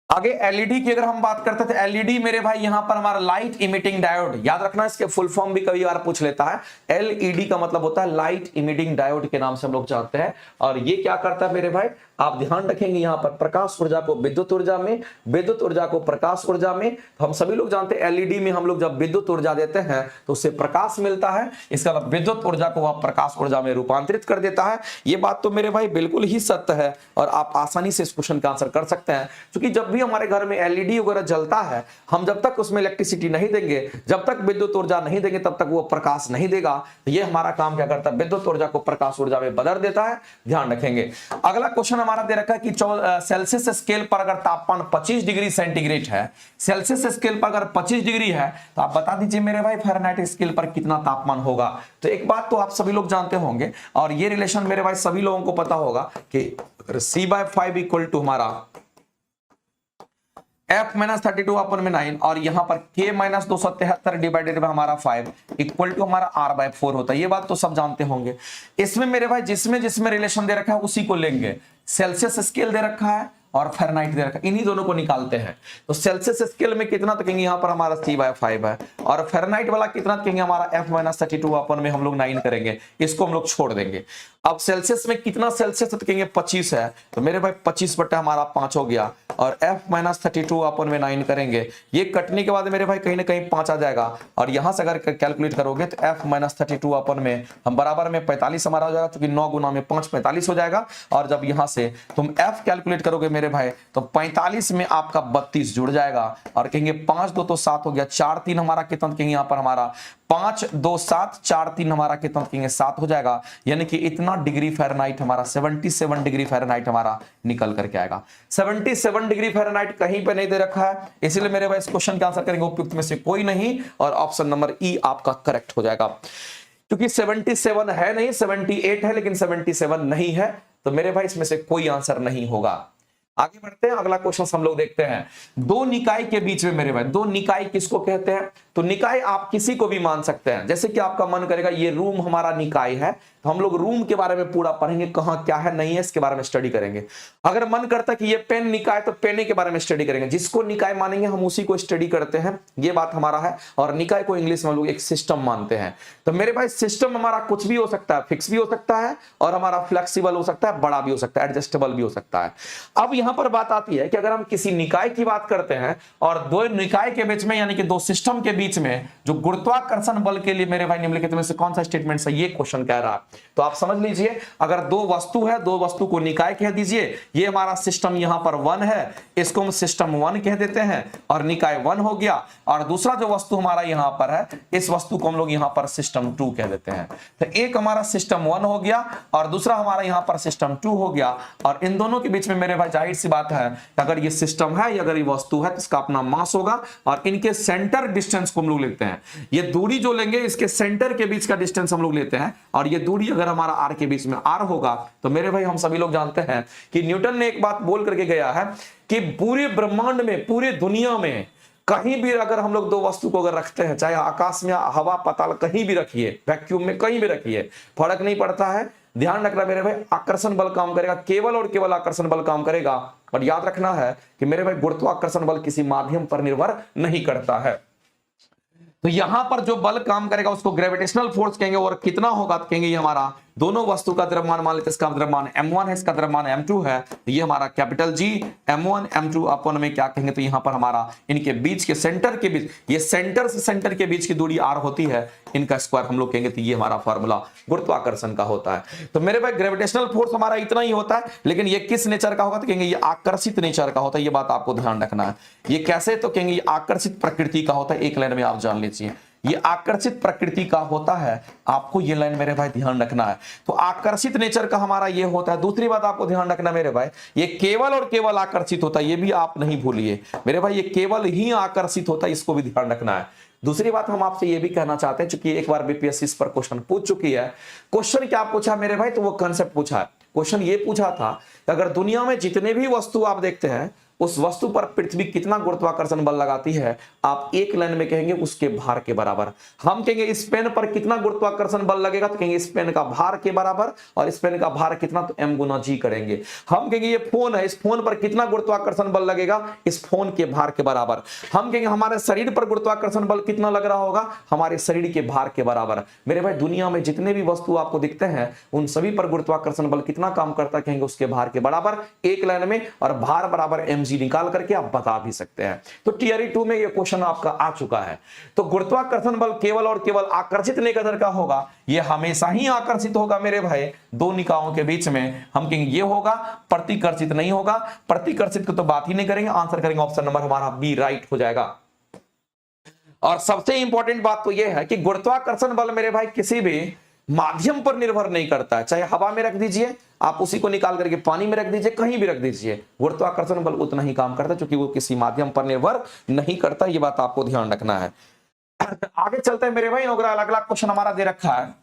आगे एलईडी की अगर हम बात करते थे, एलईडी मेरे भाई यहां पर हमारा लाइट इमिटिंग डायोड, याद रखना इसके फुल फॉर्म भी कभी बार पूछ लेता है। एलईडी का मतलब होता है लाइट इमिटिंग डायोड के नाम से हम लोग जानते हैं। और ये क्या करता है मेरे भाई, आप ध्यान रखेंगे यहां पर प्रकाश ऊर्जा को विद्युत ऊर्जा में, विद्युत ऊर्जा को प्रकाश ऊर्जा में। तो हम सभी लोग जानते हैं एलईडी में हम लोग जब विद्युत ऊर्जा देते हैं तो उससे प्रकाश मिलता है, इसका मतलब विद्युत ऊर्जा को वह प्रकाश ऊर्जा में रूपांतरित कर देता है। ये बात तो मेरे भाई बिल्कुल ही सत्य है, और आप आसानी से इस क्वेश्चन का आंसर कर सकते हैं, क्योंकि जब भी हमारे घर में एलईडी वगैरह जलता है, हम जब तक उसमें इलेक्ट्रिसिटी नहीं देंगे, जब तक विद्युत ऊर्जा नहीं देंगे, तब तक वो प्रकाश नहीं देगा। तो ये हमारा काम क्या करता है, विद्युत ऊर्जा को प्रकाश ऊर्जा में बदल देता है, ध्यान रखेंगे। अगला क्वेश्चन हमारा दे रखा है कि सेल्सियस स्केल पर अगर तापमान 25 डिग्री सेंटीग्रेड है, सेल्सियस स्केल पर अगर 25 डिग्री है, तो आप बता दीजिए मेरे भाई फ़ारेनहाइट स्केल पर कितना तापमान होगा। तो एक बात तो आप सभी लोग जानते होंगे, और ये रिलेशन मेरे भाई सभी लोगों को पता होगा कि C/5 इक्वल टू हमारा F-32 अपन में 9, और यहां पर K-273 डिवाइडेड बाय हमारा 5 इक्वल टू हमारा R/4 होता है। ये बात तो सब जानते होंगे। इसमें मेरे भाई जिसमें जिसमें रिलेशन दे रखा है उसी को लेंगे। सेल्सियस स्केल दे रखा है और फ़ारेनहाइट दे रखा है, इन्हीं दोनों को निकालते हैं। तो सेल्सियस स्केल में कितना तो कहेंगे यहां पर हमारा C/5 है, और फ़ारेनहाइट वाला कितना तो कहेंगे हमारा F-32 अपन में हम लोग 9 करेंगे, इसको हम लोग छोड़ देंगे। अब सेल्सियस में कितना सेल्सियस तो कहेंगे 25 है, तो मेरे भाई 25 बटा हमारा 5 हो गया, और F-32 अपन में 9 करेंगे, ये कटने के बाद मेरे भाई कहीं ना कहीं 5 आ जाएगा, और यहां से अगर कैलकुलेट करोगे तो F-32 अपन में हम बराबर में 45 हमारा हो जाएगा, क्योंकि 9 गुना में 5 45 हो जाएगा। और जब यहां से तुम F कैलकुलेट करोगे मेरे भाई, तो 45 में आपका 32 जुड़ जाएगा, और कहेंगे 5 2 तो 7 हो गया, 4 3 हमारा कितना कहेंगे यहाँ पर हमारा 5 2 7 4 3 हमारा कितना कहेंगे 7 हो जाएगा, यानी कि इतना डिग्री फ़ारेनहाइट हमारा 77 डिग्री फ़ारेनहाइट हमारा निकल करके आएगा। 77 डिग्री फ़ारेनहाइट कहीं पे नहीं दे रखा है, इसलिए मेरे भाई इस क्वेश्चन का आंसर करेंगे उपयुक्त में से कोई नहीं, और ऑप्शन नंबर ई आपका करेक्ट हो जाएगा। क्योंकि 77 है नहीं, 78 है लेकिन 77 नहीं है, तो मेरे भाई इसमें से कोई आंसर नहीं होगा। आगे बढ़ते हैं, अगला क्वेश्चन हम लोग देखते हैं। दो निकाय के बीच में मेरे भाई, दो निकाय किसको कहते हैं, तो निकाय आप किसी को भी मान सकते हैं। जैसे कि आपका मन करेगा ये रूम हमारा निकाय है, तो हम लोग रूम के बारे में पूरा पढ़ेंगे, कहां क्या है नहीं है इसके बारे में स्टडी करेंगे। अगर मन करता है कि ये पेन निकाय, तो पेने के बारे में स्टडी करेंगे। जिसको निकाय मानेंगे हम उसी को स्टडी करते हैं, ये बात हमारा है। और निकाय को इंग्लिश में हम लोग एक सिस्टम मानते हैं। तो मेरे भाई सिस्टम हमारा कुछ भी हो सकता है, फिक्स भी हो सकता है, और हमारा फ्लेक्सिबल हो सकता है, बड़ा भी हो सकता है, एडजस्टेबल भी हो सकता है। अब यहां पर बात आती है कि अगर हम किसी निकाय की बात करते हैं और दो निकाय के बीच में, यानी कि दो सिस्टम के बीच में जो गुरुत्वाकर्षण बल के लिए मेरे भाई निम्नलिखित में से कौन सा स्टेटमेंट है, ये क्वेश्चन कह रहा है। तो आप समझ लीजिए, अगर दो वस्तु है, दो वस्तु को निकाय कह दीजिए। ये हमारा सिस्टम यहां पर 1 है, इसको हम सिस्टम 1 कह देते हैं, और निकाय 1 हो गया। और दूसरा जो वस्तु हमारा यहां पर है, इस वस्तु को हम लोग यहां पर सिस्टम 2 कह देते हैं। तो एक हमारा सिस्टम 1 हो गया और दूसरा हमारा यहां पर सिस्टम 2 हो गया। और इन दोनों के बीच में मेरे भाई जाहिर सी बात है, अगर ये सिस्टम है या अगर ये वस्तु है तो इसका अपना मास होगा, और इनके सेंटर डिस्टेंस को हम लोग लेते हैं। ये दूरी जो लेंगे, इसके सेंटर के बीच का डिस्टेंस हम लोग लेते हैं, और ये दूरी अगर हमारा आर के बीच में आर होगा, तो मेरे भाई हम सभी लोग जानते हैं कि न्यूटन ने एक बात बोल करके गया है कि पूरे ब्रह्मांड में, पूरे दुनिया में कहीं भी अगर हम लोग दो वस्तु को अगर रखते हैं, चाहे आकाश में, हवा, पाताल, कहीं भी रखिए, वैक्यूम में कहीं भी रखिए, फर्क नहीं पड़ता है। ध्यान रखना मेरे भाई, आकर्षण बल काम करेगा, केवल और केवल आकर्षण बल काम करेगा। और याद रखना है कि मेरे भाई गुरुत्वाकर्षण बल किसी माध्यम पर निर्भर नहीं करता है। तो यहां पर जो बल काम करेगा उसको ग्रेविटेशनल फोर्स कहेंगे, और कितना होगा तो कहेंगे ये हमारा दोनों वस्तु का द्रव्यमान मान लेते हैं, इसका द्रव्यमान m1 है, इसका द्रव्यमान m2 है, तो ये हमारा कैपिटल G m1 m2 अपन में क्या कहेंगे, तो यहां पर हमारा इनके बीच के सेंटर के बीच, ये सेंटर से सेंटर के बीच की दूरी r होती है, इनका स्क्वायर हम लोग कहेंगे, तो ये हमारा फॉर्मूला गुरुत्वाकर्षण का होता है। तो मेरे भाई ग्रेविटेशनल फोर्स हमारा इतना ही होता है, लेकिन ये किस नेचर का होगा, तो कहेंगे ये आकर्षित नेचर का होता है, ये बात आपको ध्यान रखना है। ये कैसे, तो कहेंगे ये आकर्षित प्रकृति का होता है, एक लाइन में आप जान लीजिए, ये आकर्षित प्रकृति का होता है, आपको ये लाइन मेरे भाई ध्यान रखना है। तो आकर्षित नेचर का हमारा ये होता है। दूसरी बात आपको ध्यान रखना मेरे भाई, ये केवल और केवल आकर्षित होता है, ये भी आप नहीं भूलिए मेरे भाई, ये केवल ही आकर्षित होता है, इसको भी ध्यान रखना है। दूसरी बात हम आपसे ये भी कहना चाहते हैं, चूंकि एक बार बीपीएससी इस पर क्वेश्चन पूछ चुकी है। क्वेश्चन क्या पूछा मेरे भाई, तो वो कंसेप्ट पूछा है। क्वेश्चन ये पूछा था कि अगर दुनिया में जितने भी वस्तु आप देखते हैं, उस वस्तु पर पृथ्वी कितना गुरुत्वाकर्षण बल लगाती है, आप एक लाइन में कहेंगे उसके भार के बराबर। हम कहेंगे इस पेन पर कितना गुरुत्वाकर्षण बल लगेगा, तो कहेंगे इस पेन का भार के बराबर, और इस पेन का भार कितना, तो m गुना g करेंगे। हम कहेंगे ये फोन है, इस फोन पर कितना गुरुत्वाकर्षण बल लगेगा, इस फोन के भार के बराबर। हम कहेंगे हमारे शरीर पर गुरुत्वाकर्षण बल कितना लग रहा होगा, हमारे शरीर के भार के बराबर। मेरे भाई दुनिया में जितने भी वस्तु आपको दिखते हैं, उन सभी पर गुरुत्वाकर्षण बल कितना काम करता है, कहेंगे उसके भार के बराबर, एक लाइन में, और भार बराबर mg निकाल करके आप बता भी सकते हैं। तो टियर 2 में ये क्वेश्चन आपका आ चुका है। तो गुरुत्वाकर्षण बल केवल और केवल आकर्षित नेचर का होगा, ये हमेशा ही आकर्षित होगा मेरे भाई, दो निकायों के बीच में। हम कहेंगे ये होगा, प्रतिकर्षित नहीं होगा। प्रतिकर्षित की तो बात ही नहीं करेंगे, आंसर करेंगे ऑप्शन नंबर हमारा बी राइट हो जाएगा। और सबसे इंपॉर्टेंट बात तो यह है कि गुरुत्वाकर्षण बल मेरे भाई किसी भी माध्यम पर निर्भर नहीं करता है। चाहे हवा में रख दीजिए, आप उसी को निकाल करके पानी में रख दीजिए, कहीं भी रख दीजिए, गुरुत्वाकर्षण बल उतना ही काम करता है, क्योंकि वो किसी माध्यम पर निर्भर नहीं करता। ये बात आपको ध्यान रखना है। आगे चलते हैं मेरे भाई, अगला क्वेश्चन हमारा दे रखा है,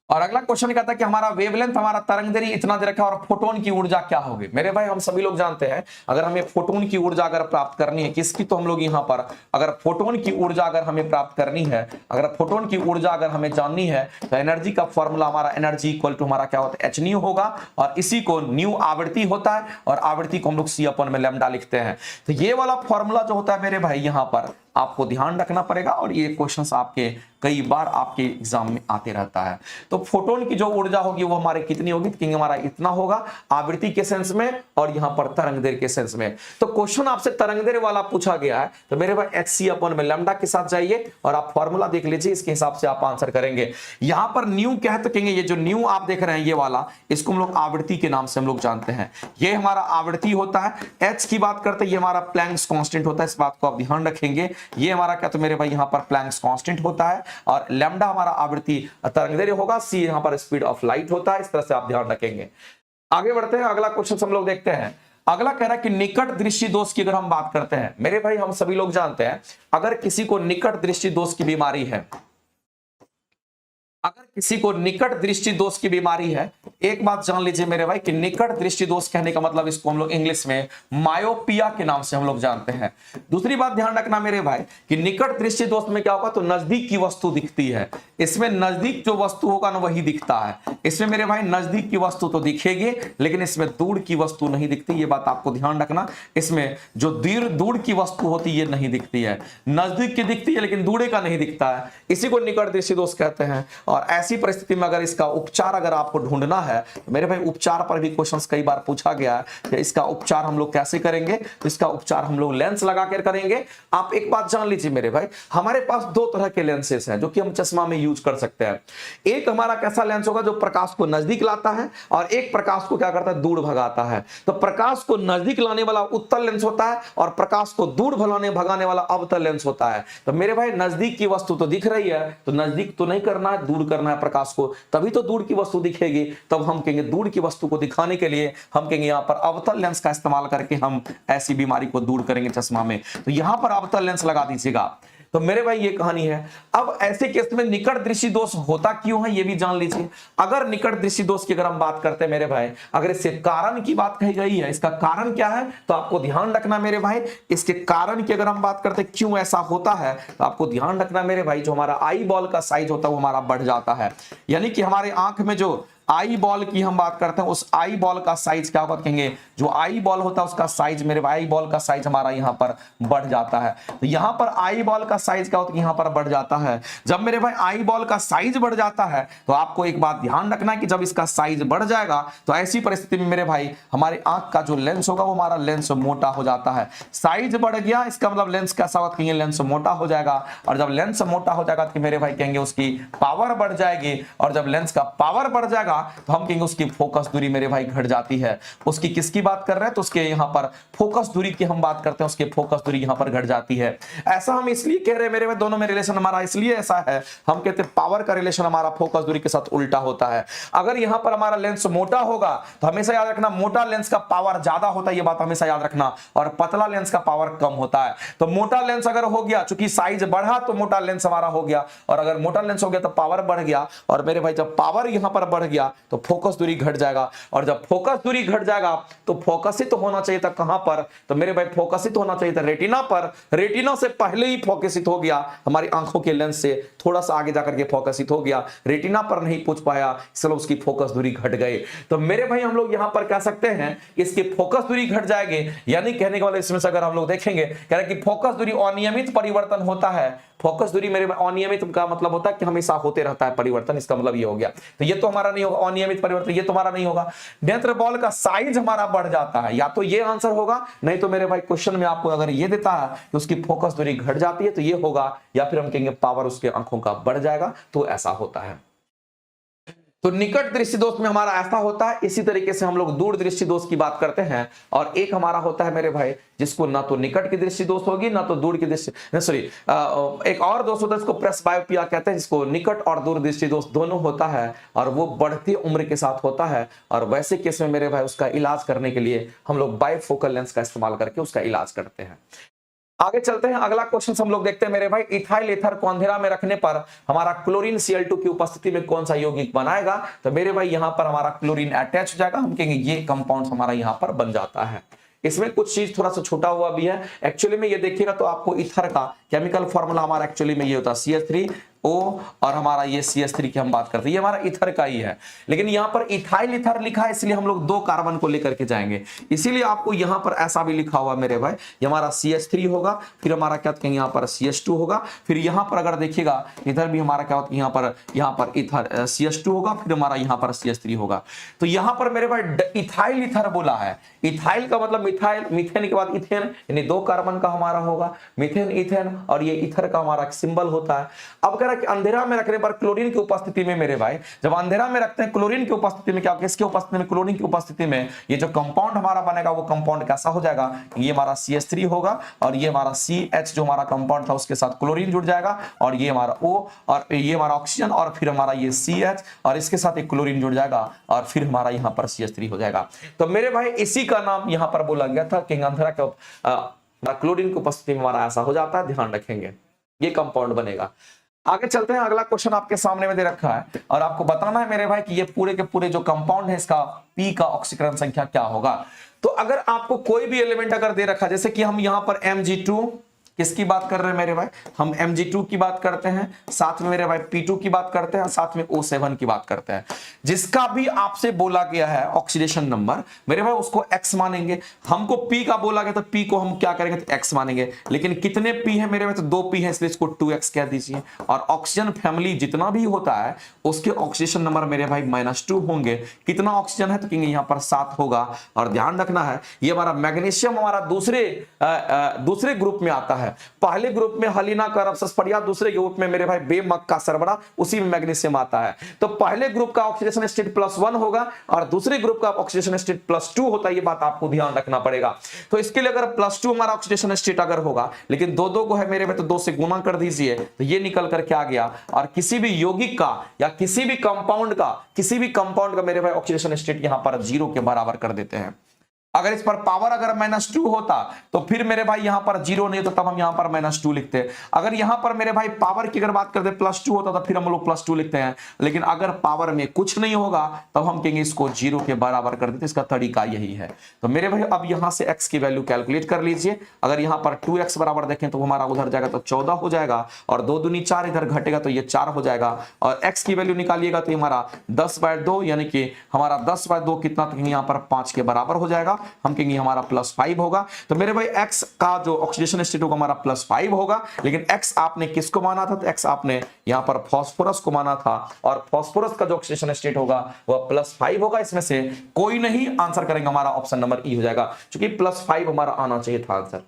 और अगला क्वेश्चन कहता है कि हमारा वेवलेंथ, हमारा तरंगदैर्घ्य इतना दे रखा है, और फोटोन की ऊर्जा क्या होगी। मेरे भाई हम सभी लोग जानते हैं, अगर हमें फोटोन की ऊर्जा अगर प्राप्त करनी है, किसकी, तो हम लोग यहाँ पर अगर फोटोन की ऊर्जा अगर हमें प्राप्त करनी है, अगर फोटोन की ऊर्जा अगर हमें जाननी है, तो एनर्जी का फॉर्मूला हमारा एनर्जी इक्वल टू हमारा क्या होता है, एच न्यू होगा, और इसी को न्यू आवृत्ति होता है, और आवृत्ति को हम लोग सी अपन में लैम्डा लिखते हैं। तो ये वाला फॉर्मूला जो होता है मेरे भाई, यहाँ पर आपको ध्यान रखना पड़ेगा, और ये क्वेश्चंस आपके कई बार आपके एग्जाम में आते रहता है। तो फोटोन की जो ऊर्जा होगी वो हमारे कितनी होगी, क्योंकि हमारा इतना होगा आवृत्ति के सेंस में, और यहां पर तरंगदैर्घ्य के सेंस में। तो क्वेश्चन आपसे तरंगदैर्घ्य वाला पूछा गया है, तो मेरे भाई एच सी अपन में लैम्डा के साथ जाइए, और आप फॉर्मूला देख लीजिए, इसके हिसाब से आप आंसर करेंगे। यहां पर न्यू क्या है, तो कहेंगे ये जो न्यू आप देख रहे हैं ये वाला, इसको हम लोग आवृत्ति के नाम से हम लोग जानते हैं, ये हमारा आवृत्ति होता है। एच की बात करते हैं, ये हमारा प्लैंक्स कांस्टेंट होता है, इस बात को आप ध्यान रखेंगे। ये हमारा क्या, तो मेरे भाई यहाँ पर प्लैंक्स कांस्टेंट होता है, और लैम्डा हमारा आवृत्ति तरंगदैर्घ्य होगा, सी यहाँ पर स्पीड ऑफ लाइट होता है। इस तरह से आप ध्यान रखेंगे। आगे बढ़ते हैं, अगला क्वेश्चन हम लोग देखते हैं। अगला कह रहा है कि निकट दृष्टि दोष की अगर हम बात करते हैं, मेरे भाई हम सभी लोग जानते हैं, अगर किसी को निकट दृष्टि दोष की बीमारी है, अगर किसी को निकट दृष्टि दोष की बीमारी है, एक बात जान लीजिए मेरे भाई कि निकट दृष्टि दोष कहने का मतलब इसको हम लोग इंग्लिश में मायोपिया के नाम से हम लोग जानते हैं। दूसरी बात ध्यान रखना मेरे भाई कि निकट दृष्टि दोष में क्या होगा, तो नजदीक की वस्तु दिखती है, इसमें नजदीक जो वस्तु होगा ना वही दिखता है। इसमें मेरे भाई नजदीक की वस्तु तो दिखेगी, लेकिन इसमें दूर की वस्तु नहीं दिखती, ये बात आपको ध्यान रखना। इसमें जो दूर की वस्तु होती है ये नहीं दिखती है, नजदीक की दिखती है लेकिन दूर का नहीं दिखता है, इसी को निकट दृष्टि दोष कहते हैं। और ऐसी परिस्थिति में अगर इसका उपचार अगर आपको ढूंढना है, तो मेरे भाई उपचार पर भी क्वेश्चंस कई बार पूछा गया है कि इसका उपचार हम लोग कैसे करेंगे, तो इसका उपचार हम लोग लेंस लगा कर करेंगे। आप एक बात जान लीजिए मेरे भाई, हमारे पास दो तरह के लेंसेस हैं जो कि हम चश्मा में यूज कर सकते हैं। एक हमारा कैसा लेंस होगा जो प्रकाश को नजदीक लाता है, और एक प्रकाश को क्या करता है, दूर भगाता है। तो प्रकाश को नजदीक लाने वाला उत्तल लेंस होता है, और प्रकाश को दूर भगाने वाला अवतल लेंस होता है। तो मेरे भाई नजदीक की वस्तु तो दिख रही है, तो नजदीक तो नहीं करना है, दूर करना है प्रकाश को, तभी तो दूर की वस्तु दिखेगी। तब हम कहेंगे दूर की वस्तु को दिखाने के लिए हम कहेंगे यहाँ पर अवतल लेंस का इस्तेमाल करके हम ऐसी बीमारी को दूर करेंगे चश्मा में। तो यहाँ पर अवतल लेंस लगा दीजिएगा। तो मेरे भाई ये कहानी है। अब ऐसे केस में निकट दृष्टि दोष होता क्यों है ये भी जान लीजिए। अगर निकट दृष्टि दोष की अगर हम बात करते हैं मेरे भाई, अगर इसके कारण की बात कही गई है, इसका कारण क्या है, तो आपको ध्यान रखना मेरे भाई, इसके कारण की अगर हम बात करते हैं क्यों ऐसा होता है, तो आपको ध्यान रखना मेरे भाई, जो हमारा आई बॉल का साइज होता है वो हमारा बढ़ जाता है। यानी कि हमारे आंख में जो आई बॉल की हम बात करते हैं, उस आई बॉल का साइज क्या होगा, कहेंगे जो आई बॉल होता है उसका साइज, मेरे भाई आई बॉल का साइज हमारा यहां पर बढ़ जाता है। तो यहां पर आई बॉल का साइज क्या होता है, यहां पर बढ़ जाता है। जब मेरे भाई आई बॉल का साइज बढ़ जाता है तो आपको एक बात ध्यान रखना है कि जब इसका साइज बढ़ जाएगा तो ऐसी परिस्थिति में मेरे भाई हमारी आंख का जो लेंस होगा वो हमारा लेंस मोटा हो जाता है। साइज बढ़ गया इसका मतलब लेंस कैसा होगा, कहेंगे लेंस मोटा हो जाएगा। और जब लेंस मोटा हो जाएगा तो मेरे भाई कहेंगे उसकी पावर बढ़ जाएगी। और जब लेंस का पावर बढ़ जाएगा तो हम कहेंगे उसकी फोकस दूरी मेरे भाई घट जाती है। उसकी किसकी बात कर रहे हैं, तो उसके यहां पर फोकस दूरी की हम बात करते हैं, उसकी फोकस दूरी यहां पर घट जाती है। ऐसा हम इसलिए कह रहे हैं मेरे भाई, दोनों में रिलेशन हमारा इसलिए ऐसा है, हम कहते हैं पावर का रिलेशन हमारा फोकस दूरी के साथ उल्टा होता है। अगर यहां पर हमारा लेंस मोटा होगा तो हमेशा याद रखना मोटा लेंस का पावर ज्यादा होता है, ये बात हमेशा याद रखना, और पतला लेंस का पावर कम होता है। तो मोटा लेंस अगर हो गया, चूंकि साइज बढ़ा तो मोटा लेंस हमारा हो गया, और अगर मोटा लेंस हो गया तो पावर बढ़ गया। और मेरे भाई जब पावर यहां पर बढ़ गया तो फोकस दूरी घट जाएगा, और जब फोकस दूरी घट जाएगा तो फोकसित तो होना चाहिए था कहां पर, तो मेरे भाई फोकसित होना चाहिए था रेटिना पर। रेटिना से पहले ही फोकसित हो गया, हमारी आंखों के लेंस से थोड़ा सा आगे जाकर के फोकसित हो गया, रेटिना पर नहीं पहुंच पाया, इसलिए उसकी फोकस दूरी घट गई। तो मेरे भाई हम लोग यहां पर कह सकते हैं इसकी फोकस दूरी घट जाएगी, यानी कहने के वाले इसमें से अगर हम लोग देखेंगे कह रहे कि फोकस दूरी अनियमित परिवर्तन होता है। फोकस दूरी मेरे अनियमित का मतलब होता है कि हमेशा होते रहता है परिवर्तन, इसका मतलब ये हो गया। तो ये तो हमारा नहीं होगा, अनियमित परिवर्तन ये तो हमारा नहीं होगा। नेत्र बॉल का साइज हमारा बढ़ जाता है, या तो ये आंसर होगा, नहीं तो मेरे भाई क्वेश्चन में आपको अगर ये देता है कि उसकी फोकस दूरी घट जाती है तो ये होगा, या फिर हम कहेंगे पावर उसके आंखों का बढ़ जाएगा, तो ऐसा होता है। तो निकट दृष्टि दोष में हमारा ऐसा होता है। इसी तरीके से हम लोग दूर दृष्टि दोष की बात करते हैं, और एक हमारा होता है मेरे भाई जिसको ना तो निकट की दृष्टि दोष होगी ना तो दूर की दृष्टि, सॉरी एक और दोष होता है जिसको प्रेसबायोपिया कहते हैं, जिसको निकट और दूर दृष्टि दोष दोनों होता है, और वो बढ़ती उम्र के साथ होता है। और वैसे केस में मेरे भाई उसका इलाज करने के लिए हम लोग बाइफोकल लेंस का इस्तेमाल करके उसका इलाज करते हैं। आगे चलते हैं, अगला क्वेश्चन हम लोग देखते हैं मेरे भाई, इथाइल ईथर को अंधेरा में रखने पर हमारा क्लोरीन Cl2 की उपस्थिति में कौन सा यौगिक बनाएगा। तो मेरे भाई यहां पर हमारा क्लोरीन अटैच हो जाएगा, हम कहेंगे ये कंपाउंड हमारा यहां पर बन जाता है। इसमें कुछ चीज थोड़ा सा छोटा हुआ भी है, एक्चुअली में ये देखिएगा तो आपको ईथर का केमिकल फॉर्मूला हमारा एक्चुअली में ये होता है CH3O, और हमारा ये CH3 की हम बात करते हैं, ये हमारा ईथर का ही है। लेकिन यहां पर इथाइल ईथर लिखा है, इसलिए हम लोग 2 कार्बन को लेकर के जाएंगे, इसीलिए आपको यहां पर ऐसा भी लिखा हुआ मेरे भाई, ये हमारा CH3 होगा, फिर हमारा क्या कहेंगे यहाँ पर CH2 होगा, फिर यहां पर अगर देखिएगा इधर भी हमारा क्या होता है, यहाँ पर इथर CH2 होगा, फिर हमारा यहाँ पर CH3 होगा। तो यहां पर मेरे भाई इथाइल ईथर बोला है, इथाइल का मतलब मिथाइल, मीथेन के बाद इथेन, यानी 2 कार्बन का हमारा होगा, मीथेन इथेन, और ये ईथर का हमारा सिंबल होता है। अब कह रहा है कि अंधेरा में रखने पर क्लोरीन की उपस्थिति में मेरे भाई, जब अंधेरा में रखते हैं क्लोरीन की उपस्थिति में, क्या किसकी उपस्थिति में, क्लोरीन की उपस्थिति में ये जो कंपाउंड हमारा बनेगा वो कंपाउंड कैसा हो जाएगा, ये हमारा CH3 होगा, और ये हमारा CH जो हमारा कंपाउंड था उसके साथ क्लोरीन जुड़ जाएगा, और ये हमारा O, और ये हमारा ऑक्सीजन, और फिर हमारा ये CH, और इसके साथ एक क्लोरीन जुड़ जाएगा, और फिर हमारा यहाँ पर CH3 हो जाएगा। तो मेरे भाई इसी का नाम यहाँ पर बोला गया था कि अंधेरा के क्लोरीन की उपस्थिति में हमारा ऐसा हो जाता है, ध्यान रखेंगे ये कंपाउंड बनेगा। आगे चलते हैं, अगला क्वेश्चन आपके सामने में दे रखा है, और आपको बताना है मेरे भाई कि ये पूरे के पूरे जो कंपाउंड है इसका P का ऑक्सीकरण संख्या क्या होगा। तो अगर आपको कोई भी एलिमेंट अगर दे रखा, जैसे कि हम यहां पर Mg2 किसकी बात कर रहे हैं मेरे भाई, हम Mg2 की बात करते हैं, साथ में मेरे भाई P2 की बात करते हैं, साथ में O7 की बात करते हैं। जिसका भी आपसे बोला गया है ऑक्सीडेशन नंबर मेरे भाई उसको X मानेंगे। हमको P का बोला गया तो P को हम क्या करेंगे, तो X मानेंगे। लेकिन कितने P है मेरे भाई, तो 2 P है, इसलिए इसको 2X कह दीजिए। और ऑक्सीजन फैमिली जितना भी होता है उसके ऑक्सीडेशन नंबर मेरे भाई -2 होंगे। कितना ऑक्सीजन है, तो कहेंगे यहाँ पर 7 होगा। और ध्यान रखना है ये हमारा मैग्नीशियम हमारा दूसरे ग्रुप में आता है। पहले ग्रुप में हलीना करप्सस्परिया, दूसरे ग्रुप में मेरे भाई बेमक्का सरबरा, उसी में मैग्नीशियम आता है। तो पहले ग्रुप का ऑक्सीडेशन स्टेट +1 होगा और दूसरे ग्रुप का ऑक्सीडेशन स्टेट +2 होता है, ये बात आपको ध्यान रखना पड़ेगा। तो इसके लिए अगर +2 हमारा ऑक्सीडेशन स्टेट अगर होगा, लेकिन 2 को है मेरे भाई, तो 2 से गुना कर दीजिए, तो ये निकल करके आ गया। और किसी भी यौगिक का या किसी भी कंपाउंड का मेरे भाई ऑक्सीडेशन स्टेट यहां पर 0 के बराबर कर देते हैं। अगर इस पर पावर अगर -2 होता तो फिर मेरे भाई यहां पर 0 नहीं होता, तब हम यहां पर -2 लिखते हैं। अगर यहां पर मेरे भाई पावर की अगर बात करते +2 होता तो फिर हम लोग +2 लिखते हैं। लेकिन अगर पावर में कुछ नहीं होगा तब हम कहेंगे इसको 0 के बराबर कर देते। इसका तरीका यही है। तो मेरे भाई अब यहां से x की वैल्यू कैलकुलेट कर लीजिए। अगर यहां पर 2x बराबर देखें तो हमारा उधर जाएगा तो 14 हो जाएगा, और 2 दूनी 4 इधर घटेगा तो ये 4 हो जाएगा, और x की वैल्यू निकालिएगा तो हमारा 10/2 यानी कि हमारा 10/2 कितना, तो यहां पर 5 के बराबर हो जाएगा। हम कहेंगे हमारा +5 होगा। तो मेरे भाई x का जो ऑक्सीडेशन स्टेट होगा हमारा +5 होगा। लेकिन x आपने किसको माना था, तो x आपने यहां पर फास्फोरस को माना था, और फास्फोरस का जो ऑक्सीडेशन स्टेट होगा वह +5 होगा। इसमें से कोई नहीं आंसर करेंगे, हमारा ऑप्शन नंबर ई हो जाएगा, क्योंकि +5 हमारा आना चाहिए था आंसर,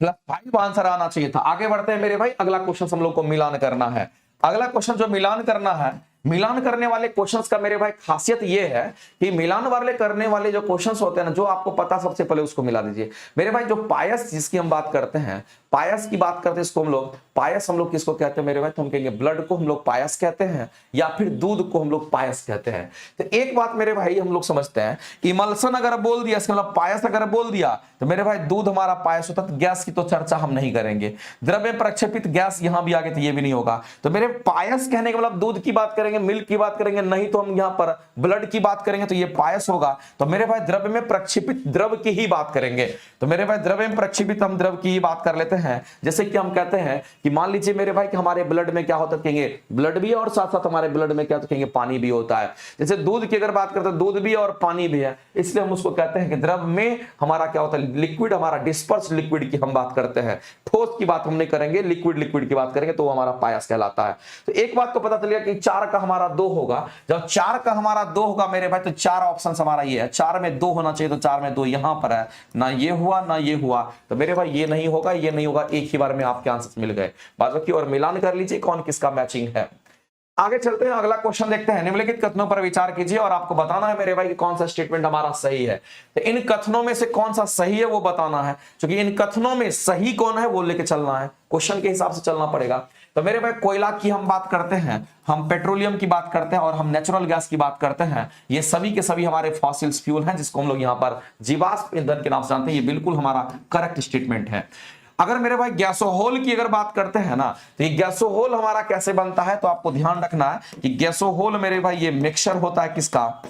+5 आंसर आना चाहिए था। आगे बढ़ते हैं मेरे भाई, अगला क्वेश्चन हम लोग को मिलान करना है। अगला क्वेश्चन जो मिलान करना है, मिलान करने वाले क्वेश्चंस का मेरे भाई खासियत ये है कि मिलान वाले करने वाले जो क्वेश्चंस होते हैं ना, जो आपको पता सबसे पहले उसको मिला दीजिए। मेरे भाई जो पायस जिसकी हम बात करते हैं, पायस की बात करते हैं, इसको हम लोग पायस हम लोग किसको कहते हैं मेरे भाई, तो हम कहेंगे ब्लड को हम लोग पायस कहते हैं, या फिर दूध को हम लोग पायस कहते हैं। तो एक बात मेरे भाई हम लोग समझते हैं, इमल्सन अगर बोल दिया, इसका मतलब पायस अगर बोल दिया तो मेरे भाई दूध हमारा पायस होता, तो गैस की तो चर्चा हम नहीं करेंगे। द्रव्य प्रक्षेपित गैस यहां भी आगे तो ये भी नहीं होगा। तो मेरे पायस कहने का मतलब दूध की बात करेंगे, मिल्क की बात करेंगे, नहीं तो हम यहां पर ब्लड की बात करेंगे तो ये पायस होगा। तो मेरे भाई द्रव्य में प्रक्षेपित द्रव की ही बात करेंगे। तो मेरे भाई द्रव्य में प्रक्षेपित हम द्रव की ही बात कर लेते हैं। जैसे कि हम कहते हैं कि मान लीजिए मेरे भाई कि हमारे ब्लड में क्या होता है, कहेंगे ब्लड भी है, और साथ साथ हमारे ब्लड में क्या होता है, कहेंगे पानी भी होता है। जैसे दूध की अगर बात करते हैं, दूध भी और पानी भी है, इसलिए हम उसको कहते हैं कि द्रव में हमारा क्या होता है, लिक्विड, हमारा डिस्पर्स लिक्विड की हम बात करते हैं। ठोस की बात हम नहीं करेंगे, लिक्विड की बात करेंगे, तो हमारा पायस कहलाता है। तो एक बात तो पता चल गया कि 4 का हमारा 2 होगा। जब 4 का हमारा 2 होगा मेरे भाई, तो 4 ऑप्शन हमारा ये है, 4 में 2 होना चाहिए, तो 4 में 2 यहां पर है, ना ये हुआ ना ये हुआ। तो मेरे भाई ये नहीं होगा, ये नहीं होगा, एक ही बार में आपके आंसर मिल गए। बाजू की और मिलान कर लीजिए कौन किसका मैचिंग है। आगे चलते हैं, अगला क्वेश्चन देखते हैं। निम्नलिखित कथनों पर विचार कीजिए और आपको बताना है मेरे भाई कि कौन सा स्टेटमेंट हमारा सही है। तो इन कथनों में से कौन सा सही है वो बताना है, क्योंकि इन कथनों में सही कौन है वो लेके चलना है, क्वेश्चन के हिसाब से चलना पड़ेगा। तो मेरे भाई कोयला की हम बात करते हैं, हम पेट्रोलियम की बात करते हैं, और हम नेचुरल गैस की बात करते हैं। ये सभी के सभी हमारे फॉसिल्स फ्यूल हैं, जिसको हम लोग यहाँ पर जीवाश्म ईंधन के नाम से जानते हैं। ये बिल्कुल हमारा करेक्ट स्टेटमेंट है। अगर मेरे भाई गैसोहोल की अगर बात करते हैं ना, तो ये गैसोहोल हमारा कैसे बनता है, तो आपको ध्यान रखना है कि गैसोहोल मेरे भाई ये मिक्सचर होता है किसका,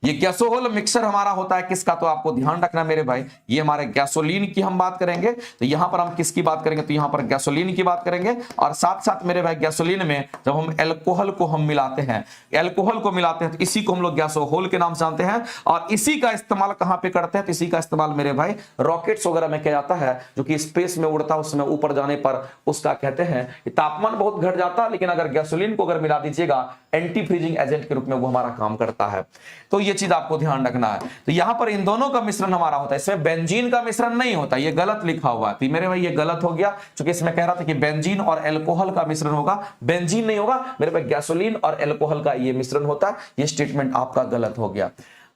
ये गैसोहोल मिक्सचर हमारा होता है किसका, तो आपको ध्यान रखना मेरे भाई, ये हमारे गैसोलीन की हम बात करेंगे। तो यहां पर हम किसकी बात करेंगे, तो यहां पर गैसोलीन की बात करेंगे। और साथ साथ मेरे भाई गैसोलीन में जब हम एल्कोहल को हम मिलाते हैं, एल्कोहल को मिलाते हैं, तो इसी को हम लोग गैसोहोल के नाम से जानते हैं। और इसी का इस्तेमाल कहां पे करते हैं, तो इसी का इस्तेमाल मेरे भाई रॉकेट्स वगैरह में किया जाता है, जो कि स्पेस में उड़ता है, उसमें ऊपर जाने पर उसका कहते हैं तापमान बहुत घट जाता है, लेकिन अगर गैसोलीन को अगर मिला दीजिएगा एंटी फ्रीजिंग एजेंट के रूप में वो हमारा काम करता है। तो ये चीज आपको ध्यान रखना है। तो यहां पर इन दोनों का मिश्रण हमारा होता है, इसमें बेंजीन का मिश्रण नहीं होता, ये गलत लिखा हुआ है। तो मेरे भाई ये गलत हो गया, क्योंकि इसमें कह रहा था कि बेंजीन और एल्कोहल का मिश्रण होगा, बेंजीन नहीं होगा मेरे भाई, गैसोलीन और एल्कोहल का ये मिश्रण होता है। ये स्टेटमेंट आपका गलत हो गया।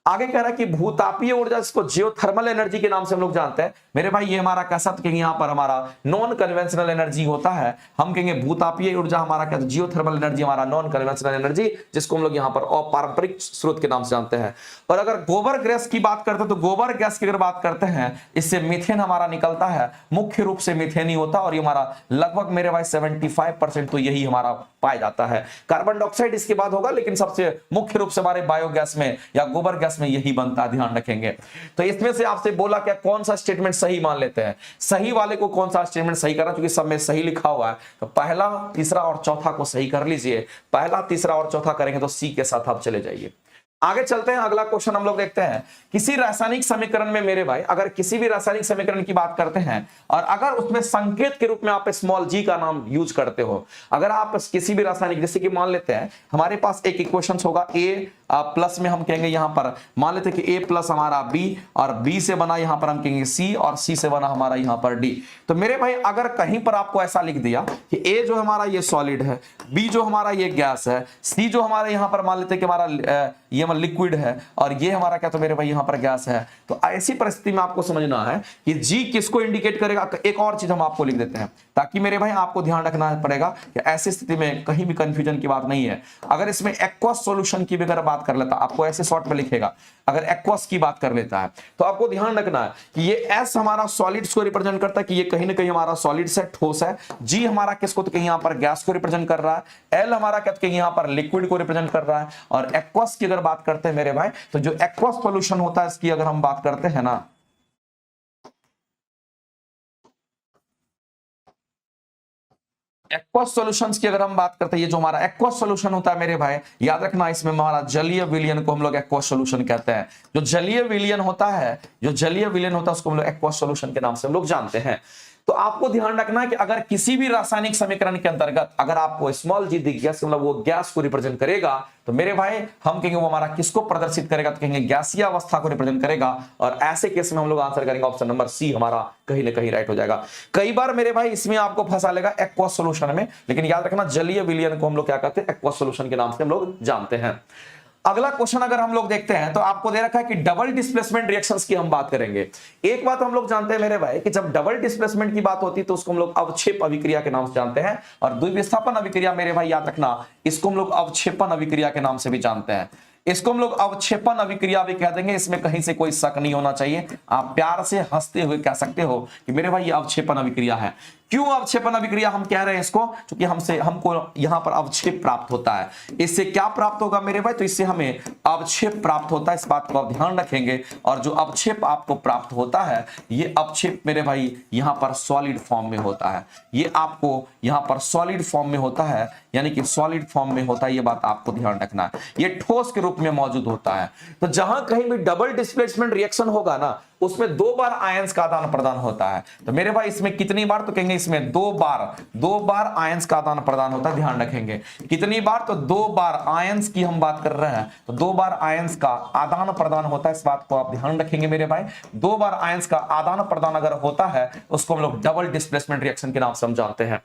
आगे कह रहा है कि भूतापीय ऊर्जा, जिसको जियोथर्मल एनर्जी के नाम से हम लोग जानते हैं मेरे भाई, ये हमारा कैसा, तो कहेंगे यहां पर हमारा नॉन कन्वेंशनल एनर्जी होता है। हम कहेंगे भूतापीय ऊर्जा हमारा क्या, जियोथर्मल एनर्जी हमारा नॉन कन्वेंशनल एनर्जी, जिसको हम लोग यहां पर अपारंपरिक स्रोत के नाम से जानते हैं। और अगर गोबर गैस की बात करते हैं, तो गोबर गैस की अगर बात करते हैं, इससे मीथेन हमारा निकलता है, मुख्य रूप से मीथेन ही होता है, और ये हमारा लगभग मेरे भाई 75% तो यही हमारा पाया जाता है। कार्बन डाइऑक्साइड इसके बाद होगा, लेकिन सबसे मुख्य रूप से हमारे बायोगैस में या गोबर गैस में यही बनता है, ध्यान रखेंगे। तो इसमें से आपसे बोला क्या कौन सा स्टेटमेंट सही मान लेते हैं, सही वाले को कौन सा स्टेटमेंट सही करना, क्योंकि सब में सही लिखा हुआ है। तो पहला, तीसरा और चौथा को सही कर लीजिए। पहला, तीसरा और चौथा करेंगे तो सी के साथ आप चले जाइए। आगे चलते हैं, अगला क्वेश्चन हम लोग देखते हैं। किसी रासायनिक समीकरण में मेरे भाई, अगर किसी भी रासायनिक समीकरण की बात करते हैं और अगर उसमें संकेत के रूप में आप स्मॉल जी का नाम यूज करते हो, अगर आप किसी भी रासायनिक, जैसे कि मान लेते हैं हमारे पास एक इक्वेशन होगा ए प्लस में हम कहेंगे यहां पर, मान लेते हैं कि ए प्लस हमारा बी, और बी से बना यहां पर हम कहेंगे सी, और सी से बना हमारा यहां पर डी। तो मेरे भाई अगर कहीं पर आपको ऐसा लिख दिया कि ए जो हमारा ये सॉलिड है, बी जो हमारा ये गैस है, सी जो हमारा यहां पर मान लेते हैं कि हमारा ये हमारा लिक्विड है और ये हमारा क्या तो मेरे भाई यहाँ पर गैस है। तो ऐसी परिस्थिति में आपको समझना है कि जी किसको इंडिकेट करेगा। एक और चीज हम आपको लिख देते हैं ताकि मेरे भाई आपको ध्यान रखना पड़ेगा कि ऐसी स्थिति में कहीं भी कंफ्यूजन की बात नहीं है। अगर इसमें एक्वस सॉल्यूशन की भी अगर बात कर लेता, आपको ऐसे शॉर्ट में लिखेगा, अगर एक्वस की बात कर लेता है तो आपको ध्यान रखना है कि ये एस हमारा सॉलिड्स को रिप्रेजेंट करता है कि ये कहीं ना कहीं हमारा सॉलिड्स है, ठोस है। जी हमारा किसको तो कहीं यहाँ पर गैस को रिप्रेजेंट कर रहा है। एल हमारा क्या कहीं यहाँ पर लिक्विड को रिप्रेजेंट कर रहा है। और एक्वस की अगर बात करते हैं मेरे भाई, तो जो एक्वस सॉल्यूशन होता है इसकी अगर हम बात करते हैं ना, एक्वस सॉल्यूशंस की अगर हम बात करते हैं, ये जो हमारा एक्वस सॉल्यूशन होता है मेरे भाई, याद रखना इसमें हमारा जलीय विलयन को हम लोग एक्वस सॉल्यूशन कहते हैं। जो जलीय विलयन होता है, जो जलीय विलयन होता है उसको हम लोग एक्वस सॉल्यूशन के नाम से हम लोग जानते हैं। तो आपको ध्यान रखना है कि अगर किसी भी रासायनिक समीकरण के अंतर्गत अगर आपको स्मॉल जी दिख गया, मतलब वो गैस को रिप्रेजेंट करेगा, तो मेरे भाई हम कहेंगे वो हमारा किसको प्रदर्शित करेगा, तो कहेंगे गैसीय अवस्था को रिप्रेजेंट करेगा। और ऐसे केस में हम लोग आंसर करेंगे ऑप्शन नंबर सी हमारा कहीं ना कहीं राइट हो जाएगा। कई बार मेरे भाई इसमें आपको फंसा लेगा एक्वस सॉल्यूशन में, लेकिन याद रखना जलीय विलयन को हम लोग क्या कहते हैं, एक्वस सॉल्यूशन के नाम से हम लोग जानते हैं। अगला क्वेश्चन अगर हम लोग देखते हैं तो आपको दे रखा है कि डबल डिस्प्लेसमेंट रिएक्शंस की हम बात करेंगे। एक बात हम लोग जानते हैं मेरे भाई कि जब डबल डिस्प्लेसमेंट की बात होती है तो उसको हम लोग अवक्षेप अभिक्रिया के नाम से जानते हैं। और द्विविस्थापन अभिक्रिया मेरे भाई याद रखना, इसको हम लोग अवक्षेपण अभिक्रिया के नाम से भी जानते हैं। इसको हम लोग अवक्षेपण अभिक्रिया भी कह देंगे, इसमें कहीं से कोई शक नहीं होना चाहिए। आप प्यार से हंसते हुए कह सकते हो कि मेरे भाई ये अवक्षेपण अभिक्रिया है। क्यों अवक्षेपण अभिक्रिया हम कह रहे हैं इसको, क्योंकि हमको यहां पर अवक्षेप प्राप्त होता है। इससे क्या प्राप्त होगा मेरे भाई, तो इससे हमें अवक्षेप प्राप्त होता है, इस बात को आप ध्यान रखेंगे। और जो अवक्षेप आपको प्राप्त होता है, ये अवक्षेप मेरे भाई यहां पर सॉलिड फॉर्म में होता है। ये आपको यहां पर सॉलिड फॉर्म में होता है, यानी कि सॉलिड फॉर्म में होता है, ये बात आपको ध्यान रखना है। ये ठोस के रूप में मौजूद होता है। तो जहां कहीं भी डबल डिस्प्लेसमेंट रिएक्शन होगा ना, उसमें 2 बार आयंस का आदान प्रदान होता है। तो मेरे भाई इसमें कितनी बार, तो कहेंगे इसमें 2 बार आयंस का आदान प्रदान होता है। ध्यान रखेंगे कितनी बार, तो 2 बार आयंस की हम बात कर रहे हैं, तो 2 बार आयंस का आदान प्रदान होता है। इस बात को आप ध्यान रखेंगे मेरे भाई। 2 बार आयंस का आदान प्रदान अगर होता है उसको हम लोग डबल डिस्प्लेसमेंट रिएक्शन के नाम से हम जानते हैं।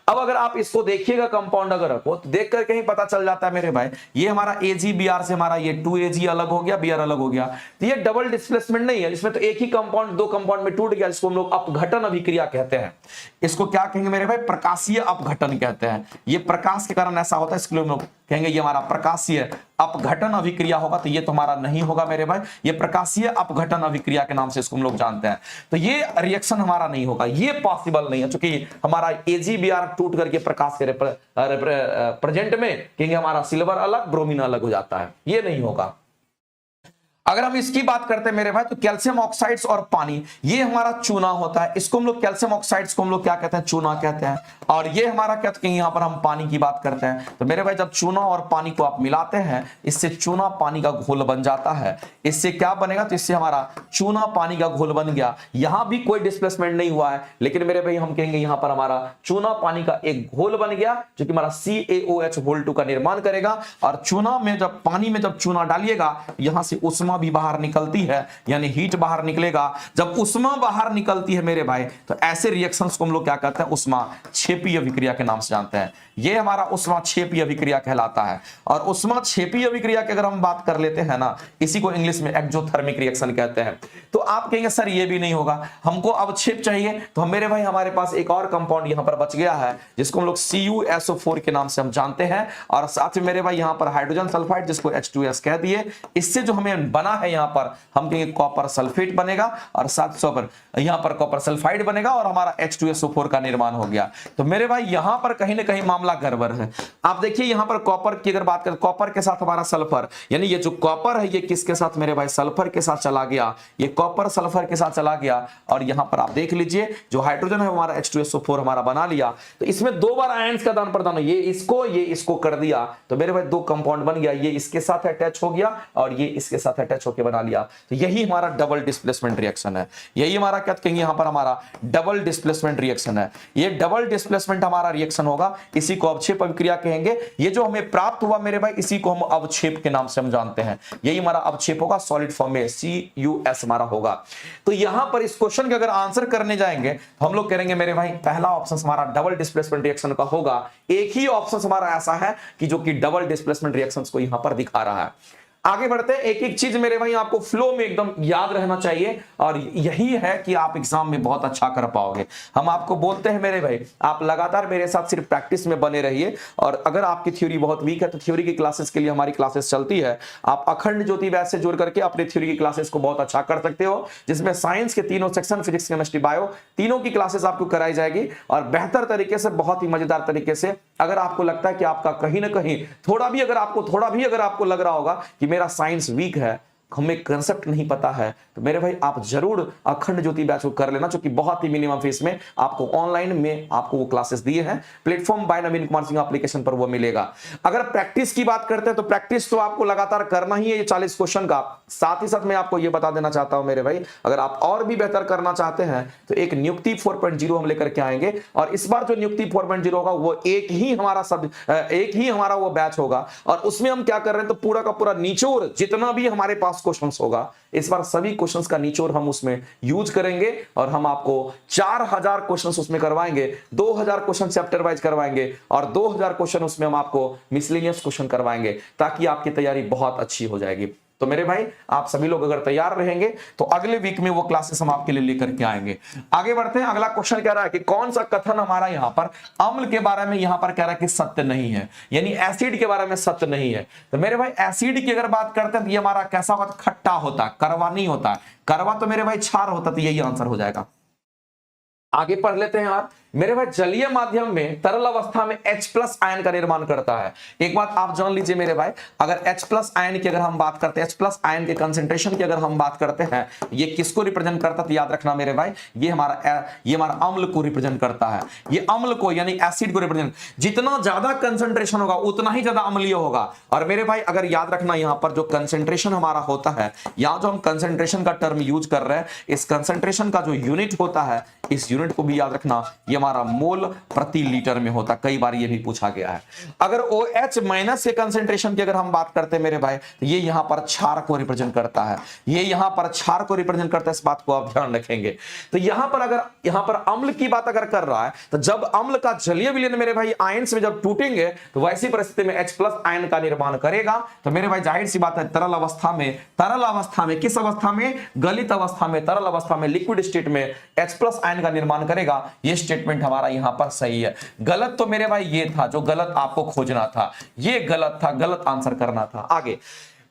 अब अगर आप इसको देखिएगा कंपाउंड अगर हो तो देख कर कहीं पता चल जाता है मेरे भाई, ये हमारा AgBr से हमारा ये 2Ag अलग हो गया, Br अलग हो गया। तो ये डबल डिस्प्लेसमेंट नहीं है, इसमें तो एक ही कंपाउंड 2 कंपाउंड में टूट गया, जिसको हम लोग अपघटन अभिक्रिया कहते हैं। इसको क्या कहेंगे मेरे भाई, प्रकाशीय अपघटन कहते हैं। ये प्रकाश के कारण ऐसा होता है, इसके लिए हम लोग कहेंगे ये हमारा प्रकाशीय अपघटन अभिक्रिया होगा। तो ये तो हमारा नहीं होगा मेरे भाई, ये प्रकाशीय अपघटन अभिक्रिया के नाम से इसको हम लोग जानते हैं। तो ये रिएक्शन हमारा नहीं होगा, ये पॉसिबल नहीं है, क्योंकि हमारा AgBr टूट करके प्रकाश के प्रेजेंट में कहेंगे हमारा सिल्वर अलग, ब्रोमीन अलग हो जाता है, ये नहीं होगा। अगर हम इसकी बात करते हैं मेरे भाई, तो कैल्शियम ऑक्साइड्स और पानी, ये हमारा चूना होता है। इसको हम लोग कैल्शियम ऑक्साइड्स को हम लोग क्या कहते हैं, चूना कहते हैं। और ये हमारा क्या कहते हैं, यहाँ पर हम पानी की बात करते हैं। तो मेरे भाई जब चूना और पानी को आप मिलाते हैं, इससे चूना पानी का घोल बन जाता है। इससे क्या बनेगा, तो इससे हमारा चूना पानी का घोल बन गया। यहां भी कोई डिस्प्लेसमेंट नहीं हुआ है, लेकिन मेरे भाई हम कहेंगे यहाँ पर हमारा चूना पानी का एक घोल बन गया, जो कि हमारा CaOH का निर्माण करेगा। और चूना में जब पानी में जब चूना डालिएगा, यहां से उष्मा भी बाहर निकलती है, यानी हीट बाहर निकलेगा। जब उष्मा बाहर निकलती है मेरे भाई, तो ऐसे रिएक्शंस को हम लोग क्या कहते हैं, उष्माक्षेपीय अभिक्रिया के नाम से जानते हैं। ये हमारा उष्माक्षेपीय अभिक्रिया कहलाता है। और उष्माक्षेपीय अभिक्रिया की अगर हम बात कर लेते हैं ना, इसी को इंग्लिश में एक्सोथर्मिक रिएक्शन कहते हैं। तो आप कहेंगे सर ये भी नहीं होगा, हमको अवक्षेप चाहिए। तो हम मेरे भाई हमारे पास एक और कंपाउंड यहां पर बच गया है, जिसको हम लोग CuSO4 के नाम से हम जानते हैं। और साथ में मेरे भाई यहां पर हाइड्रोजन सल्फाइड, जिसको H2S कह दिए। इससे जो हमें बना है यहाँ पर, हम कहेंगे कॉपर सल्फेट बनेगा, और साथ पर यहां पर कॉपर सल्फाइड बनेगा, और हमारा H2SO4 का निर्माण हो गया। तो मेरे भाई यहां पर कहीं ना कहीं मामला गड़बड़ है। आप देखिए यहां पर कॉपर की अगर बात करें, कॉपर के साथ हमारा सल्फर, यानी ये जो कॉपर है ये किसके साथ मेरे भाई, सल्फर के साथ चला गया। ये कॉपर सल्फर के साथ चला गया। और यहां पर आप देख लीजिए जो हाइड्रोजन है हमारा H2SO4 हमारा बना लिया। तो इसमें 2 बार आयंस का आदान प्रदान, ये इसको कर दिया। तो मेरे भाई 2 कंपाउंड बन गया, ये इसके साथ अटैच हो गया और ये इसके साथ अटैच होकर बना लिया। तो यही हमारा डबल डिस्प्लेसमेंट रिएक्शन है। यही हमारा क्या कहेंगे यहां पर हमारा डबल डिस्प्लेसमेंट रिएक्शन है। ये डबल डिस्प्लेसमेंट हमारा रिएक्शन होगा, इसी को अवक्षेप अभिक्रिया कहेंगे। ये जो हमें प्राप्त हुआ मेरे भाई, इसी को हम अवक्षेप के नाम से हम जानते हैं। यही हमारा अवक्षेप होगा, सॉलिड फॉर्म में CuS हमारा होगा। तो यहां पर इस क्वेश्चन के अगर आंसर करने जाएंगे तो हम लोग करेंगे मेरे भाई पहला ऑप्शन हमारा डबल डिस्प्लेसमेंट रिएक्शन का होगा। एक ही ऑप्शन हमारा ऐसा है कि जो कि डबल डिस्प्लेसमेंट रिएक्शंस को यहां पर दिखा रहा है। आगे बढ़ते हैं। एक एक चीज मेरे भाई आपको फ्लो में एकदम याद रहना चाहिए, और यही है कि आप एग्जाम में बहुत अच्छा कर पाओगे। हम आपको बोलते हैं मेरे भाई, आप लगातार मेरे साथ सिर्फ प्रैक्टिस में बने रहिए, और अगर आपकी थ्योरी बहुत वीक है तो थ्योरी की क्लासेस के लिए हमारी क्लासेस चलती है। आप अखंड ज्योति बैच से जुड़ करके अपने थ्योरी की क्लासेस को बहुत अच्छा कर सकते हो, जिसमें साइंस के तीनों सेक्शन, फिजिक्स, केमिस्ट्री, बायो, तीनों की क्लासेस आपको कराई जाएगी, और बेहतर तरीके से, बहुत ही मजेदार तरीके से। अगर आपको लगता है कि आपका कहीं ना कहीं थोड़ा भी अगर आपको लग रहा होगा कि मेरा साइंस वीक है, हमें कंसेप्ट नहीं पता है, तो मेरे भाई आप जरूर अखंड ज्योति बैच को कर लेना, जो कि बहुत ही मिनिमम फीस में आपको ऑनलाइन में आपको वो क्लासेस दिए हैं। प्लेटफॉर्म बाय नवीन कुमार सिंह एप्लीकेशन पर वो मिलेगा। अगर प्रैक्टिस की बात करते हैं तो प्रैक्टिस तो आपको लगातार करना ही है, ये 40 क्वेश्चन का। साथ ही साथ मैं आपको ये बता देना चाहता हूं मेरे भाई, अगर आप और भी बेहतर करना चाहते हैं तो एक नियुक्ति 4.0 हम लेकर के आएंगे, और इस बार जो नियुक्ति 4.0 होगा वो एक ही हमारा वो बैच होगा, और उसमें हम क्या कर रहे हैं, तो पूरा का पूरा निचोड़, जितना भी हमारे पास क्वेश्चंस होगा, इस बार सभी क्वेश्चंस का निचोड़ हम उसमें यूज करेंगे, और हम आपको 4000 क्वेश्चंस उसमें करवाएंगे, 2000 क्वेश्चन चैप्टर वाइज करवाएंगे, और 2000 क्वेश्चन उसमें हम आपको मिसलेनियस क्वेश्चन करवाएंगे, ताकि आपकी तैयारी बहुत अच्छी हो जाएगी। तो मेरे भाई आप सभी लोग अगर तैयार रहेंगे तो अगले वीक में वो क्लासेस हम आपके लिए लेकर के आएंगे। आगे बढ़ते हैं। अगला क्वेश्चन कह रहा है कि कौन सा कथन हमारा यहां पर अम्ल के बारे में यहां पर कह रहा है कि सत्य नहीं है, यानी एसिड के बारे में सत्य नहीं है। तो मेरे भाई एसिड की अगर बात करते हैं तो ये हमारा कैसा होता है, खट्टा होता है, कड़वा नहीं होता है। कड़वा तो मेरे भाई क्षार होता, तो यही आंसर हो जाएगा। आगे पढ़ लेते हैं यार। मेरे भाई जलीय माध्यम में तरल अवस्था में H+ आयन का निर्माण करता है। एक बात आप जान लीजिए मेरे भाई, अगर H+ आयन की अगर हम बात करते हैं, H+ आयन के कंसंट्रेशन की अगर हम बात करते हैं, ये किसको रिप्रेजेंट करता है, तो याद रखना मेरे भाई, ये हमारा अम्ल को रिप्रेजेंट करता है। ये अम्ल को यानी एसिड को रिप्रेजेंट, जितना ज्यादा कंसंट्रेशन होगा उतना ही ज्यादा अम्लीय होगा। और मेरे भाई अगर याद रखना, यहां पर जो कंसंट्रेशन हमारा होता है, यहां जो हम कंसंट्रेशन का टर्म यूज कर रहे हैं, इस कंसंट्रेशन का जो यूनिट होता है, इस यूनिट को भी याद रखना, ये हमारा मोल प्रति लीटर में होता है। कई बार ये भी पूछा गया है। अगर OH- के कंसंट्रेशन की अगर हम बात करते हैं मेरे भाई, तो ये यहां पर क्षार को रिप्रेजेंट करता है, ये यहां पर क्षार को रिप्रेजेंट करता है। इस बात को आप ध्यान रखेंगे। तो यहां पर अगर यहां पर अम्ल की बात अगर कर रहा है, तो जब अम्ल का जलीय विलयन मेरे भाई आयंस में जब टूटेंगे, तो वैसी परिस्थिति में H+ आयन का निर्माण करेगा। तो मेरे भाई जाहिर सी बात है, तरल अवस्था में किस अवस्था में, गलित अवस्था में, तरल अवस्था में, लिक्विड स्टेट में H+ आयन का निर्माण करेगा। ये स्टेटमेंट हमारा यहां पर सही है। गलत तो मेरे भाई ये था, जो गलत आपको खोजना था, ये गलत था, गलत आंसर करना था। आगे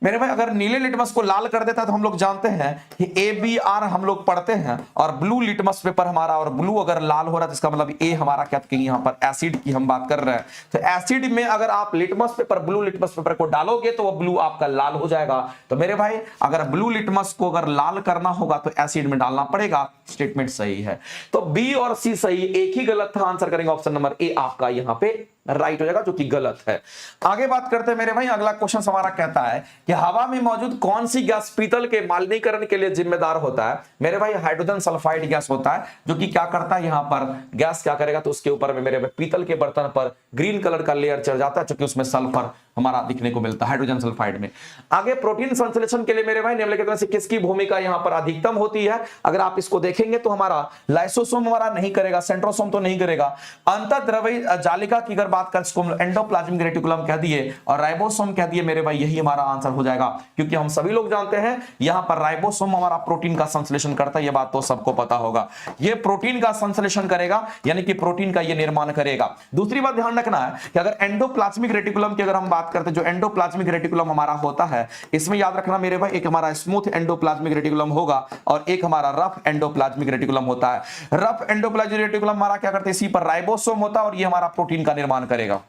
मेरे भाई अगर नीले लिटमस को लाल कर देता है, तो हम लोग जानते हैं कि ABR हम लोग पढ़ते हैं, और ब्लू लिटमस पेपर हमारा, और ब्लू अगर लाल हो रहा है तो इसका मतलब A हमारा क्या, कि यहां पर एसिड की हम बात कर रहे हैं। तो एसिड में अगर आप litmus paper, blue litmus paper को डालोगे तो वो ब्लू आपका लाल हो जाएगा। तो मेरे भाई अगर ब्लू लिटमस को अगर लाल करना होगा तो एसिड में डालना पड़ेगा। स्टेटमेंट सही है। तो B और C सही, एक ही गलत था, आंसर करेंगे ऑप्शन नंबर A आपका यहां पे राइट हो जाएगा, जो कि गलत है। आगे बात करते हैं मेरे भाई। अगला क्वेश्चन हमारा कहता है कि हवा में मौजूद कौन सी गैस पीतल के मलिनीकरण के लिए जिम्मेदार होता है। मेरे भाई हाइड्रोजन सल्फाइड गैस होता है, जो कि क्या करता है, यहां पर गैस क्या करेगा, तो उसके ऊपर में मेरे भाई पीतल के बर्तन पर ग्रीन कलर का लेयर चढ़ जाता है, क्योंकि उसमें सल्फर हमारा दिखने को मिलता है हाइड्रोजन सल्फाइड में। आगे प्रोटीन संश्लेषण के लिए मेरे भाई निम्नलिखित में से किसकी भूमिका यहां पर अधिकतम होती है। अगर आप इसको देखेंगे तो हमारा लाइसोसोम हमारा नहीं करेगा, सेंट्रोसोम तो नहीं करेगा। अंतःद्रव्यी जालिका की अगर बात करें, इसको एंडोप्लाज्मिक रेटिकुलम कह दिए और राइबोसोम कह दिए मेरे भाई, यही हमारा आंसर हो जाएगा, क्योंकि हम सभी लोग जानते हैं यहां पर राइबोसोम हमारा प्रोटीन का संश्लेषण करता है। यह बात तो सबको पता होगा, यह प्रोटीन का संश्लेषण करेगा, यानी कि प्रोटीन का यह निर्माण करेगा। दूसरी बात ध्यान रखना है कि अगर एंडोप्लाज्मिक रेटिकुलम की अगर हम बात करते हैं, जो एंडोप्लाज्मिक रेटिकुलम हमारा होता है, इसमें याद रखना मेरे भाई, एक हमारा स्मूथ एंडोप्लाज्मिक रेटिकुलम होगा और एक हमारा रफ एंडोप्लाज्मिक रेटिकुलम होता है। रफ एंडोप्लाज्मिक रेटिकुलम हमारा क्या करते हैं, इसी पर राइबोसोम होता है और ये हमारा प्रोटीन का निर्माण करेगा।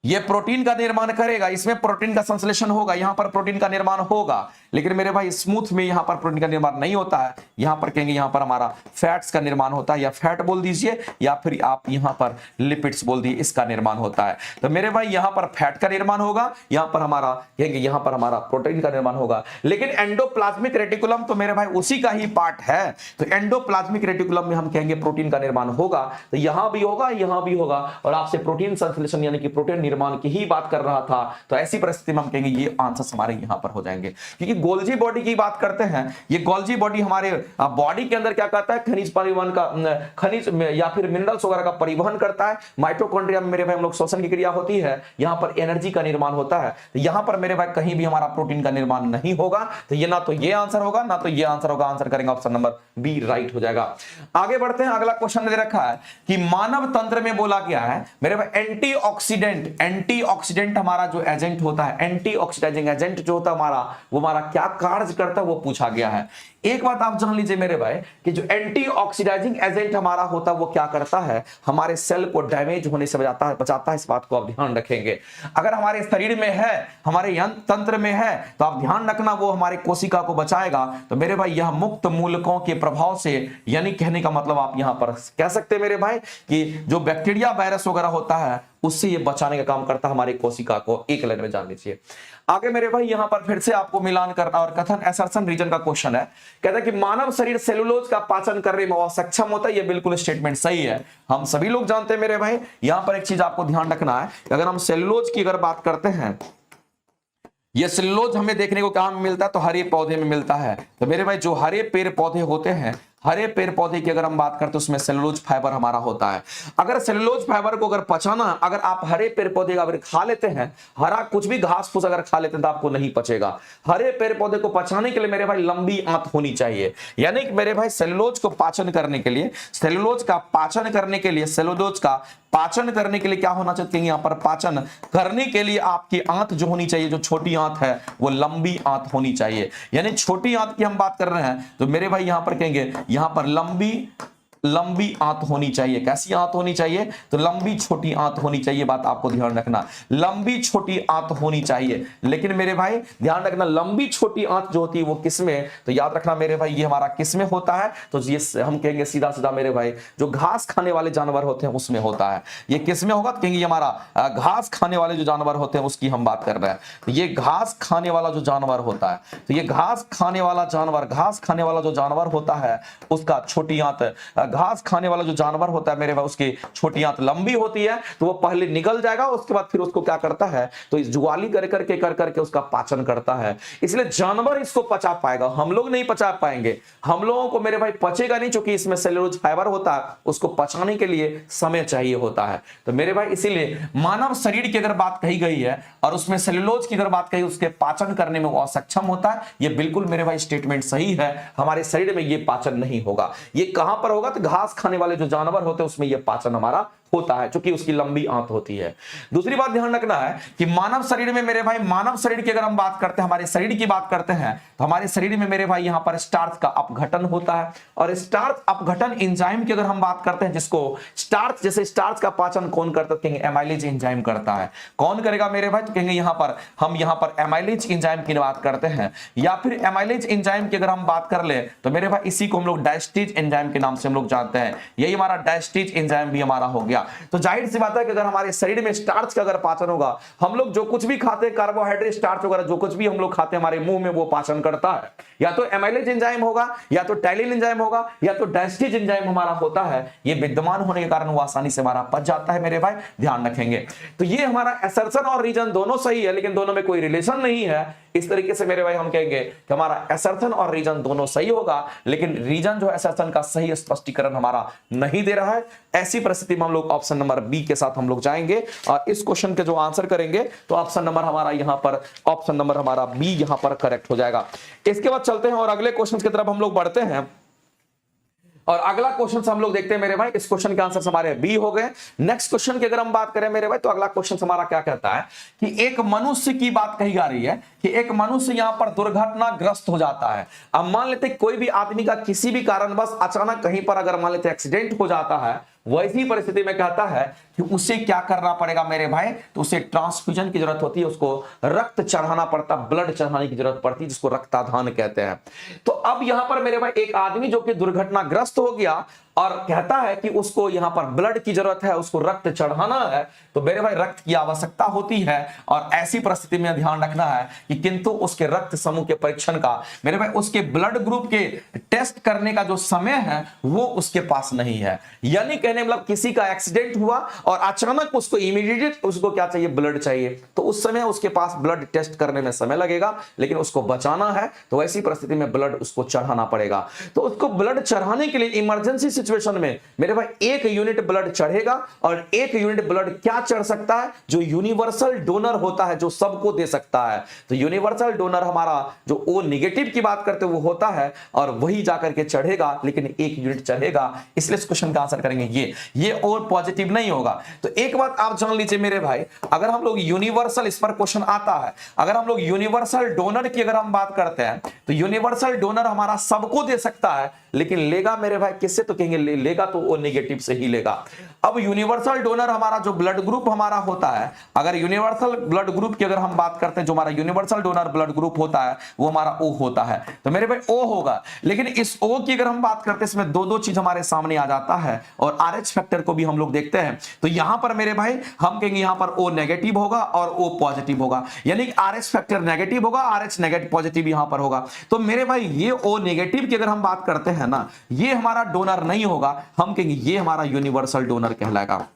ये प्रोटीन का निर्माण करेगा, इसमें प्रोटीन का संश्लेषण होगा, यहां पर प्रोटीन का निर्माण होगा। लेकिन मेरे भाई स्मूथ में यहां पर प्रोटीन का निर्माण नहीं होता है, यहां पर कहेंगे यहां पर हमारा फैट्स का निर्माण होता है, या फैट बोल दीजिए या फिर आप यहां पर लिपिड्स बोल दिए, इसका निर्माण होता है। तो मेरे भाई यहां पर फैट का निर्माण होगा, यहां पर हमारा कहेंगे यहां पर हमारा प्रोटीन का निर्माण होगा। लेकिन एंडोप्लाज्मिक रेटिकुलम तो मेरे भाई उसी का ही पार्ट है, तो एंडोप्लाज्मिक रेटिकुलम में हम कहेंगे प्रोटीन का निर्माण होगा, तो यहां भी होगा, यहां भी होगा, और आपसे प्रोटीन संश्लेषण यानी कि प्रोटीन निर्माण की ही बात कर रहा था, तो ऐसी परिस्थिति में हम कहेंगे ये आंसर हमारे यहां पर हो जाएंगे। क्योंकि गोल्जी बॉडी की बात करते हैं, ये गोल्जी बॉडी हमारे बॉडी के अंदर क्या करता है, खनिज परिवहन का, खनिज या फिर मिनरल्स वगैरह का परिवहन करता है। माइटोकॉन्ड्रिया में मेरे भाई हम लोग श्वसन की क्रिया होती है, यहां पर एनर्जी का निर्माण होता है। तो यहां पर मेरे भाई कहीं भी हमारा प्रोटीन का निर्माण नहीं होगा, तो ये ना तो ये आंसर होगा ना तो ये आंसर होगा। आंसर करेंगे ऑप्शन नंबर बी, राइट हो जाएगा। आगे बढ़ते हैं, अगला क्वेश्चन दे रखा है कि मानव तंत्र में बोला गया है मेरे भाई एंटीऑक्सीडेंट, एंटीऑक्सीडेंट हमारा जो एजेंट होता है, एंटीऑक्सीडाइजिंग एजेंट जो होता है हमारा, वो हमारा क्या कार्य करता है वो पूछा गया है। एक बात आप जान लीजिए मेरे भाई कि जो एंटीऑक्सीडाइजिंग एजेंट हमारा होता है वो क्या करता है, हमारे सेल को डैमेज होने से बचाता है। इस बात को आप ध्यान रखेंगे। अगर हमारे शरीर में है, हमारे यंत्र तंत्र में है, तो आप ध्यान रखना वो हमारे कोशिका को बचाएगा। तो मेरे भाई यह मुक्त मूलकों के प्रभाव से, यानी कहने का मतलब आप यहां पर कह सकते हैं मेरे भाई कि जो बैक्टीरिया वायरस वगैरह होता है उससे ये बचाने का काम करता है हमारी कोशिका को। एक लाइन में जान लीजिए। आगे मेरे भाई यहां पर फिर से आपको मिलान करना और कथन असर्शन रीजन का क्वेश्चन है। कहता है कि मानव शरीर सेलुलोज का पाचन करने में असक्षम होता है। ये बिल्कुल स्टेटमेंट सही है, हम सभी लोग जानते हैं मेरे भाई। यहां पर एक चीज आपको ध्यान रखना है, अगर हम सेलुलोज की अगर बात करते हैं, ये सेलुलोज हमें देखने को कहां मिलता है, तो हरे पौधे में मिलता है। तो मेरे भाई जो हरे पेड़ पौधे होते हैं, हरे पेड़ पौधे की अगर हम बात करते हैं उसमें सेलुलोज फाइबर हमारा होता है। अगर सेलुलोज फाइबर को अगर पचाना, अगर आप हरे पेड़ पौधे का अगर खा लेते हैं, हरा कुछ भी घास फूस अगर खा लेते हैं तो आपको नहीं पचेगा। हरे पेड़ पौधे को पचाने के लिए मेरे भाई लंबी आंत होनी चाहिए। यानी कि मेरे भाई सेलुलोज को पाचन करने के लिए, सेलुलोज का पाचन करने के लिए, सेलुलोज का पाचन करने के लिए क्या होना चाहिए, यहां पर पाचन करने के लिए आपकी आंत जो होनी चाहिए, जो छोटी आंत है वो लंबी आंत होनी चाहिए। यानी छोटी आंत की हम बात कर रहे हैं तो मेरे भाई यहां पर कहेंगे यहां पर लंबी आंत होनी चाहिए। कैसी आंत होनी चाहिए, तो लंबी छोटी आंत होनी चाहिए। बात आपको ध्यान रखना, लंबी छोटी आंत होनी चाहिए। लेकिन मेरे भाई ध्यान रखना, लंबी छोटी आंत जो होती है वो किसमें, तो याद रखना मेरे भाई ये हमारा किसमें होता है, तो ये हम कहेंगे सीधा सीधा मेरे भाई जो घास खाने वाले जानवर होते हैं उसमें होता है। ये किसमें होगा, तो कहेंगे हमारा घास खाने वाले जो जानवर होते हैं उसकी हम बात कर रहे हैं। तो ये घास खाने वाला जो जानवर होता है, तो ये घास खाने वाला जानवर, घास खाने वाला जो जानवर होता है उसका छोटी आंत, घास खाने वाला जो जानवर होता है मेरे भाई उसकी छोटी आंत लंबी होती है। तो वो पहले निगल जाएगा, उसके बाद फिर उसको क्या करता है, तो इस जुगाली कर करके उसका पाचन करता है। इसलिए जानवर इसको पचा पाएगा, हम लोग नहीं पचा पाएंगे। हम लोगों को मेरे भाई पचेगा नहीं, क्योंकि इसमें सेलुलोज फाइबर होता है, उसको पचाने के लिए समय चाहिए होता है। तो मेरे भाई इसीलिए मानव शरीर की अगर बात कही गई है और उसमें सेलुलोज की अगर बात कही, उसके पाचन करने में वो असक्षम होता है। ये बिल्कुल मेरे भाई स्टेटमेंट सही है, हमारे शरीर में ये पाचन नहीं होगा। ये कहां पर होगा, तो घास खाने वाले जो जानवर होते हैं उसमें यह पाचन हमारा होता है, क्योंकि उसकी लंबी आंत होती है। दूसरी बात ध्यान रखना है कि मानव शरीर में मेरे भाई, मानव शरीर की अगर हम बात करते हैं, हमारे शरीर की बात करते हैं, तो हमारे शरीर में मेरे भाई यहां पर स्टार्च का अपघटन होता है। और स्टार्च अपघटन एंजाइम की अगर हम बात करते हैं, जिसको स्टार्च, जैसे स्टार्च का पाचन कौन करता है, कहेंगे एमाइलेज एंजाइम करता है। कौन करेगा मेरे भाई, तो कहेंगे यहां पर हम यहां पर एमाइलेज एंजाइम की बात करते हैं। या फिर एमाइलेज एंजाइम की अगर हम बात कर ले तो मेरे भाई इसी को हम लोग डायस्टीज एंजाइम के नाम से हम लोग जानते हैं। यही हमारा डायस्टीज एंजाइम भी हमारा हो गया। तो जाहिर सी बात है कि अगर हमारे शरीर में स्टार्च का अगर पाचन होगा, हम लोग जो कुछ भी खाते हैं, कार्बोहाइड्रेट, स्टार्च वगैरह जो कुछ भी हम लोग खाते हैं, हमारे मुंह में वो पाचन करता है। या तो एमाइलेज एंजाइम होगा, या तो टाइलिन एंजाइम होगा, या तो डायस्टीज एंजाइम हमारा होता है। ये विद्यमान होने के कारण वो आसानी से हमारा पच जाता है मेरे भाई, ध्यान रखेंगे। तो ये हमारा असर्शन और रीजन दोनों सही है, लेकिन दोनों में कोई रिलेशन नहीं है। इस तरीके से मेरे भाई हम कहेंगे कि हमारा असर्शन और रीजन दोनों सही होगा, लेकिन रीजन जो असर्शन का सही स्पष्टीकरण हमारा नहीं दे रहा है। ऐसी परिस्थिति में हम लोग ऑप्शन नंबर बी के साथ हम लोग जाएंगे और इस क्वेश्चन के जो आंसर करेंगे तो ऑप्शन नंबर हमारा यहां पर, ऑप्शन नंबर हमारा बी यहां पर करेक्ट हो जाएगा। इसके बाद चलते हैं और अगले क्वेश्चन की तरफ हम लोग बढ़ते हैं। और अगला क्वेश्चन हम लोग देखते हैं मेरे भाई, इस क्वेश्चन के आंसर हमारे बी हो गए। नेक्स्ट क्वेश्चन की अगर हम बात करें मेरे भाई, तो अगला क्वेश्चन हमारा क्या कहता है कि एक मनुष्य की बात कही जा रही है कि एक मनुष्य यहां पर दुर्घटनाग्रस्त हो जाता है। अब मान लेते कोई भी आदमी का किसी भी कारणवश अचानक कहीं पर अगर मान लेते एक्सीडेंट हो जाता है, वैसी परिस्थिति में कहता है कि उसे क्या करना पड़ेगा मेरे भाई, तो उसे ट्रांसफ्यूजन की जरूरत होती है, उसको रक्त चढ़ाना पड़ता, ब्लड चढ़ाने की जरूरत पड़ती है, जिसको रक्ताधान कहते हैं। तो अब यहां पर मेरे भाई एक आदमी जो कि दुर्घटनाग्रस्त हो गया और कहता है कि उसको यहां पर ब्लड की जरूरत है, उसको रक्त चढ़ाना है, तो मेरे भाई रक्त की आवश्यकता होती है। और ऐसी परिस्थिति में ध्यान रखना है कि किंतु उसके रक्त समूह के परीक्षण का, मेरे भाई उसके ब्लड ग्रुप के टेस्ट करने का जो समय है वो उसके पास नहीं है। यानी कहने मतलब किसी का एक्सीडेंट हुआ और अचानक उसको इमीडिएट उसको क्या चाहिए, ब्लड चाहिए, तो उस समय उसके पास ब्लड टेस्ट करने में समय लगेगा, लेकिन उसको बचाना है तो ऐसी परिस्थिति में ब्लड उसको चढ़ाना पड़ेगा। तो उसको ब्लड चढ़ाने के लिए इमरजेंसी सिचुएशन में मेरे भाई 1 यूनिट ब्लड चढ़ेगा, और 1 यूनिट ब्लड क्या चढ़ सकता है, जो यूनिवर्सल डोनर होता है, जो सबको दे सकता है। तो यूनिवर्सल डोनर हमारा जो ओ नेगेटिव की बात करते वो होता है, और वही जाकर के चढ़ेगा, लेकिन 1 यूनिट चढ़ेगा। इसलिए इस क्वेश्चन का आंसर करेंगे ये और पॉजिटिव नहीं होगा। तो एक बात आप जान लीजिए मेरे भाई, अगर हम लोग यूनिवर्सल, इस पर क्वेश्चन आता है, अगर हम लोग यूनिवर्सल डोनर की अगर हम बात करते हैं तो यूनिवर्सल डोनर हमारा सबको दे सकता है, लेकिन लेगा मेरे भाई किससे, तो कहेंगे लेगा तो वो नेगेटिव से ही लेगा। अब यूनिवर्सल डोनर हमारा जो ब्लड ग्रुप हमारा होता है, अगर यूनिवर्सल ब्लड ग्रुप की अगर हम बात करते हैं, जो हमारा यूनिवर्सल डोनर ब्लड ग्रुप होता है वो हमारा ओ होता है, तो मेरे भाई ओ होगा। लेकिन इस ओ की अगर हम बात करते हैं, इसमें दो चीज हमारे सामने आ जाता है, और RH फैक्टर को भी हम लोग देखते हैं। तो यहां पर मेरे भाई हम कहेंगे यहां पर ओ नेगेटिव होगा और ओ पॉजिटिव होगा, यानी कि RH फैक्टर नेगेटिव होगा, RH नेगेटिव पॉजिटिव यहां पर होगा। तो मेरे भाई ये ओ नेगेटिव की अगर हम बात करते हैं ना, ये हमारा डोनर नहीं होगा, हम कहेंगे ये हमारा यूनिवर्सल डोनर कहलाएगा,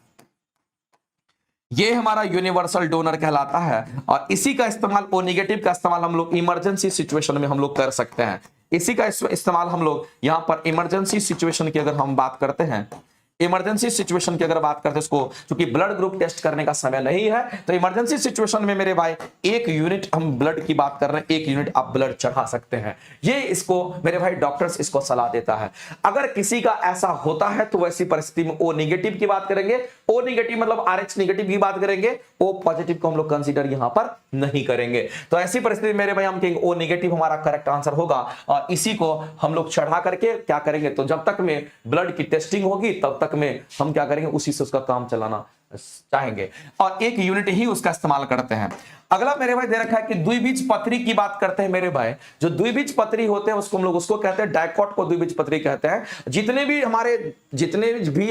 ये हमारा यूनिवर्सल डोनर कहलाता है। और इसी का इस्तेमाल, ओ नेगेटिव का इस्तेमाल हम लोग इमरजेंसी सिचुएशन में हम लोग कर सकते हैं। इसी का इस्तेमाल हम लोग यहां पर इमरजेंसी सिचुएशन की अगर हम बात करते हैं, इमरजेंसी सिचुएशन की अगर बात करते हैं, इसको क्योंकि ब्लड ग्रुप टेस्ट करने का समय नहीं है, तो इमरजेंसी सिचुएशन में मेरे भाई 1 यूनिट हम ब्लड की बात कर रहे हैं, 1 यूनिट आप ब्लड चढ़ा सकते हैं। ये इसको मेरे भाई डॉक्टर्स इसको सलाह देता है। अगर किसी का ऐसा होता है तो वैसी परिस्थिति में ओ नेगेटिव की बात करेंगे, ओ नेगेटिव मतलब RH नेगेटिव की बात करेंगे, ओ पॉजिटिव को हम लोग कंसीडर यहां पर नहीं करेंगे। तो ऐसी परिस्थिति मेरे भाई हम कहेंगे ओ नेगेटिव हमारा करेक्ट आंसर होगा, और इसी को हम लोग चढ़ा करके क्या करेंगे, तो जब तक में ब्लड की टेस्टिंग होगी तब तक में हम क्या करेंगे, उसी से उसका काम चलाना चाहेंगे, और 1 यूनिट ही उसका इस्तेमाल करते हैं। अगला मेरे भाई दे रखा है कि द्विबीज पत्री की बात करते हैं मेरे भाई। जो द्विबीज पत्री होते हैं उसको हम लोग उसको कहते हैं डाइकोट को द्विबीज पत्री कहते हैं। जितने भी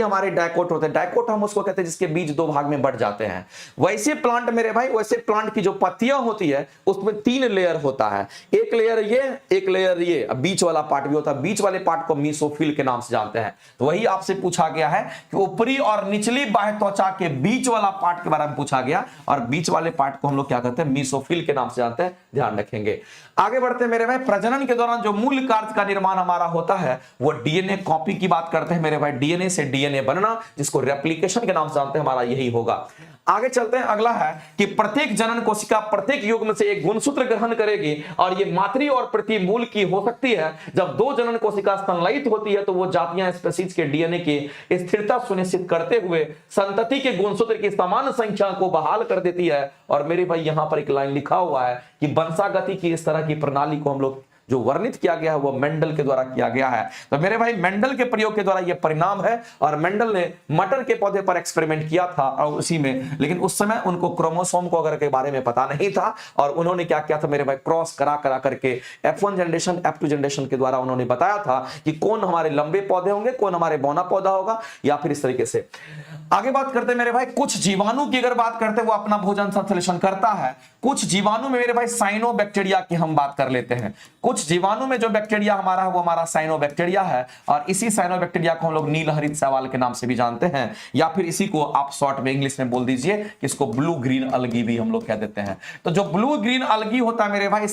हमारे डाइकोट होते हैं, डाइकोट हम उसको कहते हैं जिसके बीज 2 भाग में बढ़ जाते हैं। वैसे प्लांट मेरे भाई, वैसे प्लांट की जो पत्तियां होती है उसमें 3 लेयर होता है, एक लेयर ये, एक लेयर ये, बीच वाला पार्ट भी होता है। बीच वाले पार्ट को मीसोफिल के नाम से जानते हैं। तो वही आपसे पूछा गया है कि ऊपरी और निचली बाह्य त्वचा के बीच वाला पार्ट के बारे में पूछा गया, और बीच वाले पार्ट को हम लोग क्या कहते हैं, मीसोफिल के नाम से जानते हैं, ध्यान रखेंगे। आगे बढ़ते हैं मेरे भाई, प्रजनन के दौरान जो मूल कार्य का निर्माण हमारा होता है वो डीएनए कॉपी की बात करते हैं मेरे भाई। डीएनए से डीएनए बनना, जिसको रेप्लिकेशन के नाम से जानते हैं, हमारा यही होगा। आगे चलते हैं, अगला है कि प्रत्येक जनन कोशिका प्रत्येक युग्म से एक गुणसूत्र ग्रहण करेगी, और ये मातृ और प्रतिमूल की हो सकती है। जब 2 जनन कोशिका संलयित होती है तो वो जातियां स्पीशीज के डीएनए की स्थिरता सुनिश्चित करते हुए संतति के गुणसूत्र की समान संख्या को बहाल कर देती है। और मेरे भाई यहां पर एक लाइन लिखा हुआ है कि वंशागति की इस तरह की प्रणाली को हम लोग जो वर्णित किया गया है वो मेंडल के द्वारा किया गया है। तो मेरे भाई मेंडल के प्रयोग के द्वारा ये परिणाम है, और मेंडल ने मटर के पौधे पर एक्सपेरिमेंट किया था और उसी में, लेकिन उस समय उनको क्रोमोसोम को अगर के बारे में पता नहीं था, और उन्होंने क्या किया था मेरे भाई, क्रॉस करा करके F1 जनरेशन F2 जनरेशन के द्वारा उन्होंने बताया था कि कौन हमारे लंबे पौधे होंगे, कौन हमारे बौना पौधा होगा, या फिर इस तरीके से। आगे बात करते हैं मेरे भाई, कुछ जीवाणु की अगर बात करते हैं वो अपना भोजन संश्लेषण करता है। कुछ जीवाणु में मेरे भाई साइनोबैक्टीरिया की हम बात कर लेते हैं। कुछ जीवाणु में जो बैक्टीरिया हमारा है वो हमारा साइनोबैक्टीरिया है, और इसी साइनोबैक्टीरिया को हम लोग नीलहरित शैवाल के नाम से भी जानते हैं, या फिर इसी को आप शॉर्ट में इंग्लिश में बोल दीजिए कि इसको ब्लू ग्रीन अलगी भी हम लोग कह देते हैं। तो जो ब्लू ग्रीन अलगी होता है मेरे भाई,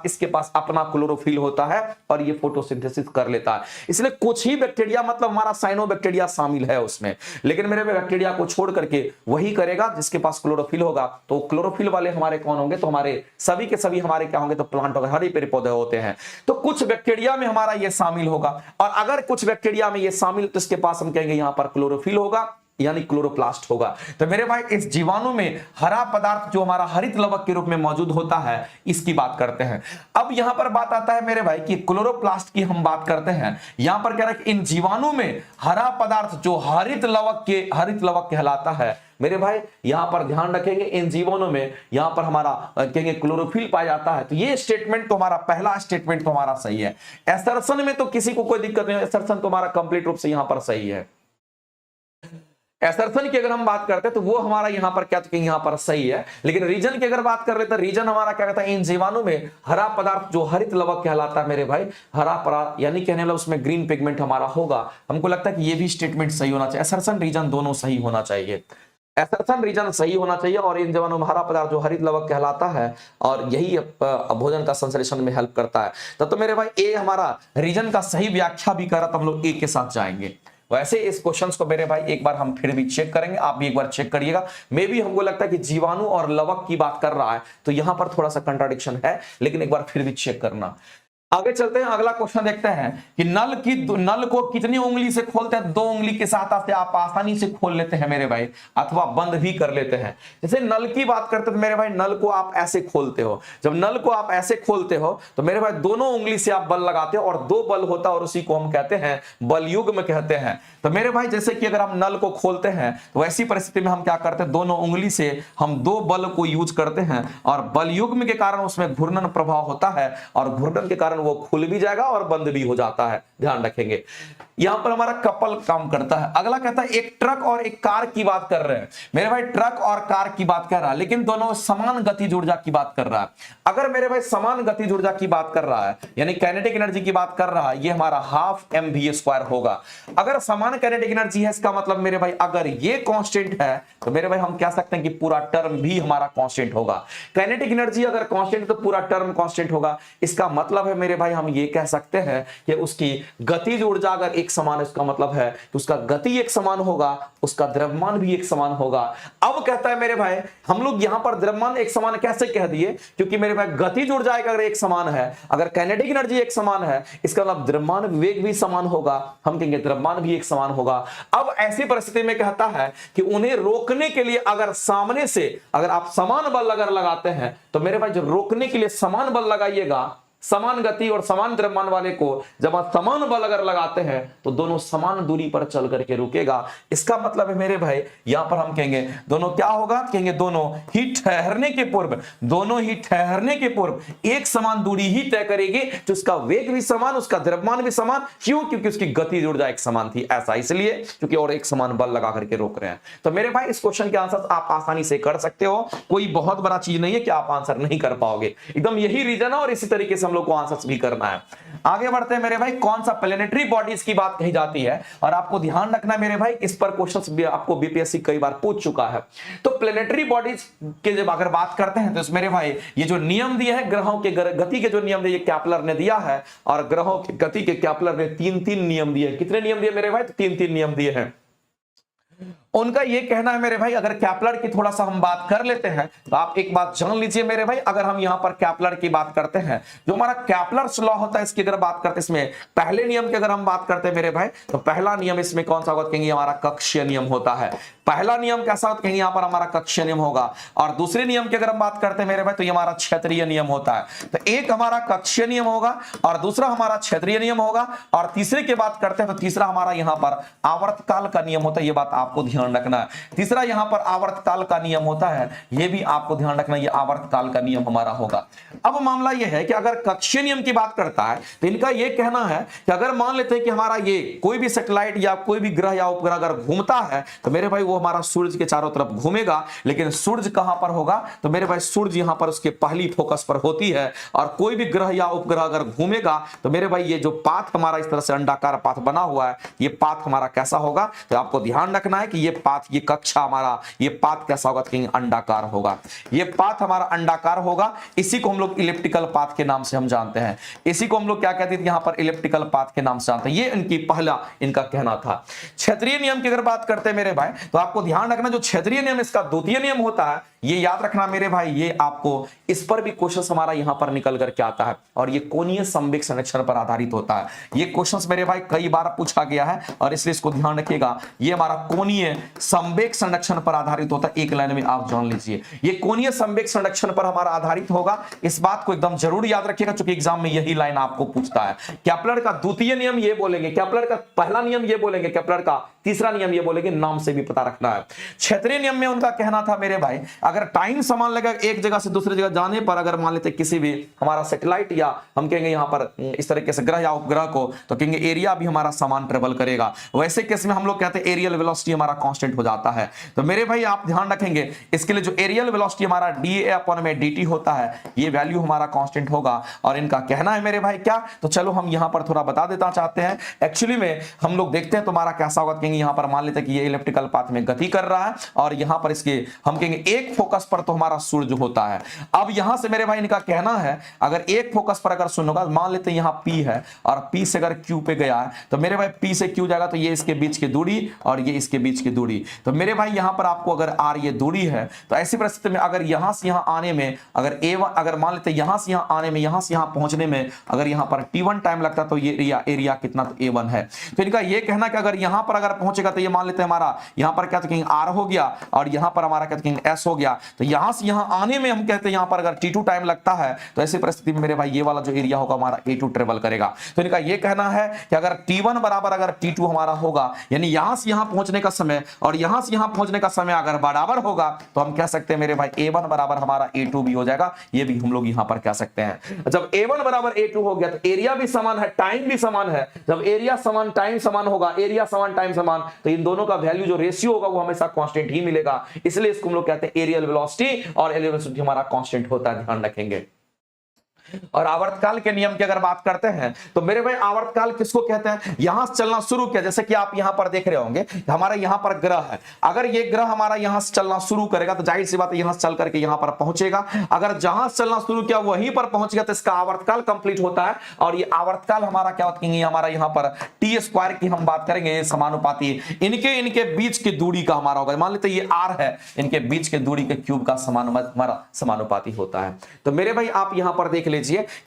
इसके पास अपना क्लोरोफिल होता है, और ये फोटोसिंथेसिस कर लेता है। इसलिए कुछ ही बैक्टीरिया मतलब हमारा साइनोबैक्टीरिया शामिल है उसमें, लेकिन मेरे बैक्टीरिया को छोड़ करके वही करेगा जिसके पास क्लोरोफिल होगा। तो क्लोरोफिल वाले हमारे कौन होंगे, तो हमारे सभी के सभी हमारे क्या होंगे, तो प्लांट वगैरह हरे पेड़ पौधे होते हैं। तो कुछ बैक्टीरिया में हमारा ये शामिल होगा, और अगर कुछ बैक्टीरिया में ये शामिल, तो इसके पास हम कहेंगे यहां पर क्लोरोफिल होगा, यानी क्लोरोप्लास्ट होगा। तो मेरे भाई इस जीवाणु में हरा पदार्थ जो हमारा हरित लवक के रूप में मौजूद होता है, इसकी बात करते हैं। अब यहां पर बात आता है मेरे भाई कि क्लोरोप्लास्ट की हम बात करते हैं। यहां पर कह रहा है कि इन जीवाणु में हरा पदार्थ जो हरित लवक कहलाता है मेरे भाई, यहां पर ध्यान रखेंगे इन जीवाणु में यहां पर हमारा कहेंगे क्लोरोफिल पाया जाता है। तो ये स्टेटमेंट तो हमारा पहला स्टेटमेंट तो हमारा सही है। एसर्शन में तो किसी को कोई दिक्कत नहीं है, एसर्शन तो हमारा कंप्लीट रूप से यहां पर सही है। एसर्शन की अगर हम बात करते हैं तो वो हमारा यहां पर क्या, तो यहां पर सही है। लेकिन रीजन की अगर बात कर लेते हैं, रीजन हमारा क्या कहता है, इन जीवाणु में हरा पदार्थ जो हरित लवक कहलाता है मेरे भाई, हरा पदार्थ यानी कहने लगा उसमें ग्रीन पिगमेंट हमारा होगा। हमको लगता है कि ये भी स्टेटमेंट सही होना चाहिए, एसर्शन रीजन दोनों सही होना चाहिए, एसर्शन रीजन सही होना चाहिए। और इन जीवाणु में हरा पदार्थ जो हरित लवक कहलाता है और यही भोजन का संश्लेषण में हेल्प करता है। तब तो मेरे भाई ए हमारा रीजन का सही व्याख्या भी कर रहा, तो हम लोग ए के साथ जाएंगे। वैसे इस क्वेश्चंस को मेरे भाई एक बार हम फिर भी चेक करेंगे, आप भी एक बार चेक करिएगा। मे भी हमको लगता है कि जीवाणु और लवक की बात कर रहा है, तो यहां पर थोड़ा सा कंट्राडिक्शन है, लेकिन एक बार फिर भी चेक करना। आगे चलते हैं, अगला क्वेश्चन देखते हैं कि नल को कितनी उंगली से खोलते हैं? 2 उंगली के सहायता से आप आसानी से खोल लेते हैं मेरे भाई, अथवा बंद भी कर लेते हैं। जैसे नल की बात करते हैं तो मेरे भाई नल को आप ऐसे खोलते हो, जब नल को आप ऐसे खोलते हो तो मेरे भाई दोनों उंगली से आप बल लगाते हो, और 2 बल होता है और उसी को हम कहते हैं बलयुग्म कहते हैं। तो मेरे भाई जैसे कि अगर हम नल को खोलते हैं तो वैसी परिस्थिति में हम क्या करते हैं, दोनों उंगली से हम 2 बल को यूज करते हैं, और बलयुग्म के कारण उसमें घूर्णन प्रभाव होता है, और घूर्णन के कारण वो खुल भी जाएगा और बंद भी हो जाता है, ध्यान रखेंगे। यहां पर हमारा कपल काम करता है। अगला कहता है एक ट्रक और एक कार की बात कर रहे हैं मेरे भाई, ट्रक और कार की बात कर रहा है, लेकिन दोनों समान गतिज ऊर्जा की बात कर रहा है। अगर मेरे भाई समान गतिज ऊर्जा की बात कर रहा है, यानी काइनेटिक एनर्जी की बात कर रहा है, ये हमारा ½ mv² होगा। अगर समान काइनेटिक एनर्जी है, इसका मतलब मेरे भाई अगर ये कांस्टेंट है तो मेरे भाई हम कह सकते हैं कि पूरा टर्म भी हमारा कांस्टेंट होगा। काइनेटिक एनर्जी अगर कांस्टेंट तो पूरा टर्म कांस्टेंट होगा। इसका मतलब है मेरे भाई हम ये कह सकते हैं कि उसकी गतिज ऊर्जा अगर एक समान है, इसका मतलब है कि उसका गति एक समान होगा, उसका द्रव्यमान भी एक समान होगा। अब कहता है मेरे भाई हम लोग यहां पर द्रव्यमान एक समान कैसे कह दिए, क्योंकि मेरे भाई गतिज ऊर्जा अगर एक समान है, अगर काइनेटिक एनर्जी एक समान है, इसका मतलब द्रव्यमान वेग भी समान होगा, हम कहेंगे द्रव्यमान भी एक समान होगा। अब ऐसी परिस्थिति में कहता है कि उन्हें रोकने के लिए अगर सामने से अगर आप समान बल अगर लगाते हैं तो मेरे भाई जो रोकने के लिए समान बल लगाइएगा, समान गति और समान द्रव्यमान वाले को जब आप समान बल अगर लगाते हैं तो दोनों समान दूरी पर चल करके रुकेगा। इसका मतलब है मेरे भाई यहां पर हम कहेंगे दोनों क्या होगा, कहेंगे दोनों ही ठहरने के पूर्व, दोनों ही ठहरने के पूर्व एक समान दूरी ही तय करेगी, जो उसका वेग भी समान, उसका द्रव्यमान भी समान। क्यों? क्योंकि उसकी गति ऊर्जा एक समान थी, ऐसा इसलिए क्योंकि और एक समान बल लगा करके रोक रहे हैं। तो मेरे भाई इस क्वेश्चन के आंसर आप आसानी से कर सकते हो, कोई बहुत बड़ा चीज नहीं है कि आप आंसर नहीं कर पाओगे, एकदम यही रीजन है और इसी तरीके से हम लोग को आंसर भी करना है। आगे बढ़ते हैं मेरे भाई, कौन सा प्लेनेटरी बॉडीज की बात कही जाती है, और आपको ध्यान रखना है मेरे भाई इस पर क्वेश्चंस भी आपको बीपीएससी कई बार पूछ चुका है। तो प्लेनेटरी बॉडीज के जब अगर बात करते हैं तो मेरे भाई ये जो नियम दिया है ग्रहों के गति के जो नियम दिए कैपलर ने दिया है, और ग्रहों की गति के कैपलर ने 3-3 नियम दिए। कितने नियम दिए मेरे भाई? तो 3-3 नियम दिए हैं। उनका ये कहना है मेरे भाई, अगर कैपलर की थोड़ा सा हम बात कर लेते हैं तो आप एक बात जान लीजिए मेरे भाई, अगर हम यहां पर कैपलर की बात करते हैं, जो हमारा कैपलर्स लॉ होता है इसकी अगर बात करते हैं, इसमें पहले नियम की अगर हम बात करते हैं मेरे भाई, तो पहला नियम इसमें कौन सा होगा, कहेंगे हमारा कक्षीय नियम होता है। पहला नियम कैसा होता है, कहेंगे यहां पर हमारा कक्षीय नियम होगा। और दूसरे नियम की अगर हम बात करते हैं मेरे भाई, तो ये हमारा क्षेत्रीय नियम होता है। तो एक हमारा कक्षीय नियम होगा और दूसरा हमारा क्षेत्रीय नियम होगा, और तीसरे की बात करते हैं तो तीसरा हमारा यहां पर आवर्तकाल का नियम होता है। ये बात आपको ध्यान रखना है, तीसरा यहां पर आवर्तकाल का नियम होता है, ये भी आपको ध्यान रखना, ये आवर्तकाल का नियम हमारा होगा। अब मामला ये है कि अगर कक्षीय नियम की बात करता है तो इनका ये कहना है कि अगर मान लेते हैं कि हमारा ये कोई भी सैटेलाइट या कोई भी ग्रह या उपग्रह अगर घूमता है तो मेरे भाई वो हमारा सूर्य के चारों तरफ घूमेगा, लेकिन सूर्य कहां पर होगा, तो मेरे भाई सूर्य यहां पर उसके पहली फोकस पर होती है। और कोई भी ग्रह या उपग्रह अगर घूमेगा तो मेरे भाई ये जो पाथ हमारा इस तरह से अंडाकार पाथ बना हुआ है, ये पाथ हमारा कैसा होगा, तो आपको ध्यान रखना है कि ये पाथ, ये कक्षा हमारा, ये पाथ कैसा होगा, कहीं अंडाकार होगा। ये पाथ हमारा अंडाकार होगा, इसी को हम लोग इलिप्टिकल पाथ के नाम से हम जानते हैं। इसी को हम लोग क्या कहते थे यहां पर, इलिप्टिकल पाथ के नाम से जानते हैं। ये इनकी पहला इनका कहना था। क्षेत्रीय नियम की अगर बात करते हैं मेरे भाई, तो आपको ध्यान रखना जो क्षेत्रीय नियम इसका द्वितीय नियम होता है, ये याद रखना मेरे भाई, ये आपको इस पर भी क्वेश्चन हमारा यहां पर निकल करके आता है, और ये कोणीय संवेग संरक्षण पर आधारित होता है। ये क्वेश्चंस मेरे भाई कई बार पूछा गया है और इसलिए इसको ध्यान रखिएगा, ये हमारा कोणीय संवेग संरक्षण पर आधारित होता है। एक लाइन में आप जान लीजिए, ये कोणीय संवेग संरक्षण पर हमारा आधारित होगा। इस बात को एकदम जरूर याद रखिएगा, क्योंकि एग्जाम में यही लाइन आपको पूछता है। केपलर का द्वितीय नियम ये बोलेंगे, केपलर का पहला नियम ये बोलेंगे, केपलर का तीसरा नियम ये बोलेंगे, नाम से भी पता रखना है। क्षेत्रीय नियम में उनका कहना था मेरे भाई, अगर अगर टाइम समान लगेगा एक जगह से दूसरी जगह जाने पर, अगर मान लेते किसी भी हमारा सैटेलाइट या हम कहेंगे यहाँ पर इस तरीके से ग्रह या उपग्रह को, तो कहेंगे एरिया भी हमारा समान ट्रेवल करेगा। वैसे केस में हम लोग कहते हैं एरियल वेलोसिटी हमारा कांस्टेंट हो जाता है। तो मेरे भाई आप ध्यान रखेंगे इसके लिए जो एरियल वेलोसिटी हमारा dA/dt होता है, ये वैल्यू हमारा कांस्टेंट होगा। और इनका कहना है मेरे भाई क्या, तो चलो हम यहां पर थोड़ा बता देता चाहते हैं। एक्चुअली में हम लोग देखते हैं तुम्हारा कैसा होगा, कहेंगे यहां पर मान लेते हैं कि ये इलेप्टिकल पाथ में गति कर रहा है और यहां पर इसके हम कहेंगे एक फोकस पर तो हमारा सूर्य होता है। अब यहां से मेरे भाई इनका कहना है अगर एक फोकस पर अगर शून्य होगा, मान लेते हैं यहां P है और P से अगर Q पे गया है, तो मेरे भाई P से Q जाएगा तो ये इसके बीच की दूरी और ये इसके बीच की दूरी। तो मेरे भाई यहां पर आपको अगर R ये दूरी है, तो ऐसी परिस्थिति में अगर यहां से यहां आने में अगर A1 अगर मान लेते हैं यहां से यहां आने में यहां से यहां पहुंचने में अगर यहां पर T1 टाइम लगता तो ये एरिया कितना, तो A1 है। तो इनका ये कहना कि अगर यहां पर अगर पहुंचेगा तो ये मान लेते हैं हमारा यहां पर क्या, तो कहेंगे R हो गया और यहां पर हमारा क्या, तो कहेंगे S हो गया। तो यहां से यहां आने में हम कहते हैं यहां पर अगर T2 टाइम लगता है, तो ऐसी परिस्थिति में मेरे भाई ये वाला जो एरिया होगा हमारा A2 ट्रेवल करेगा। तो इनका ये कहना है कि अगर T1 बराबर अगर T2 हमारा होगा, यानी यहां से यहां पहुंचने का समय और यहां से यहां पहुंचने का समय अगर बराबर होगा, तो हम कह सकते हैं मेरे भाई A1 बराबर हमारा A2 भी हो जाएगा। ये भी हम लोग यहां पर कह सकते हैं। जब A1 बराबर A2 हो गया तो एरिया भी समान है, टाइम भी समान है। जब एरिया समान टाइम समान होगा, एरिया समान टाइम समान, तो इन दोनों का वैल्यू जो रेशियो होगा वो हमेशा कांस्टेंट ही मिलेगा। इसलिए इसको हम लोग कहते हैं एरियल वेलोसिटी, और एरियल वेलोसिटी हमारा कांस्टेंट होता है, ध्यान रखेंगे। और आवर्तकाल के नियम की अगर बात करते हैं तो मेरे भाई आवर्तकाल किसको कहते हैं, यहां से चलना शुरू किया, जैसे कि आप यहां पर देख रहे होंगे हमारा यहां पर ग्रह है। अगर ये ग्रह हमारा यहां से चलना शुरू करेगा तो जाहिर सी बात है यहां से चल करके यहां पर पहुंचेगा। अगर जहां से चलना शुरू किया वहीं पर पहुंच गया तो इसका आवर्तकाल कंप्लीट होता है। और ये आवर्तकाल हमारा क्या होता है, हमारा यहां पर T² की हम बात करेंगे, समानुपाती इनके बीच की दूरी का हमारा होगा। मान लेते ये R है, इनके बीच के दूरी के क्यूब का हमारा समानुपाती होता है। तो मेरे भाई आप यहां पर देख लीजिए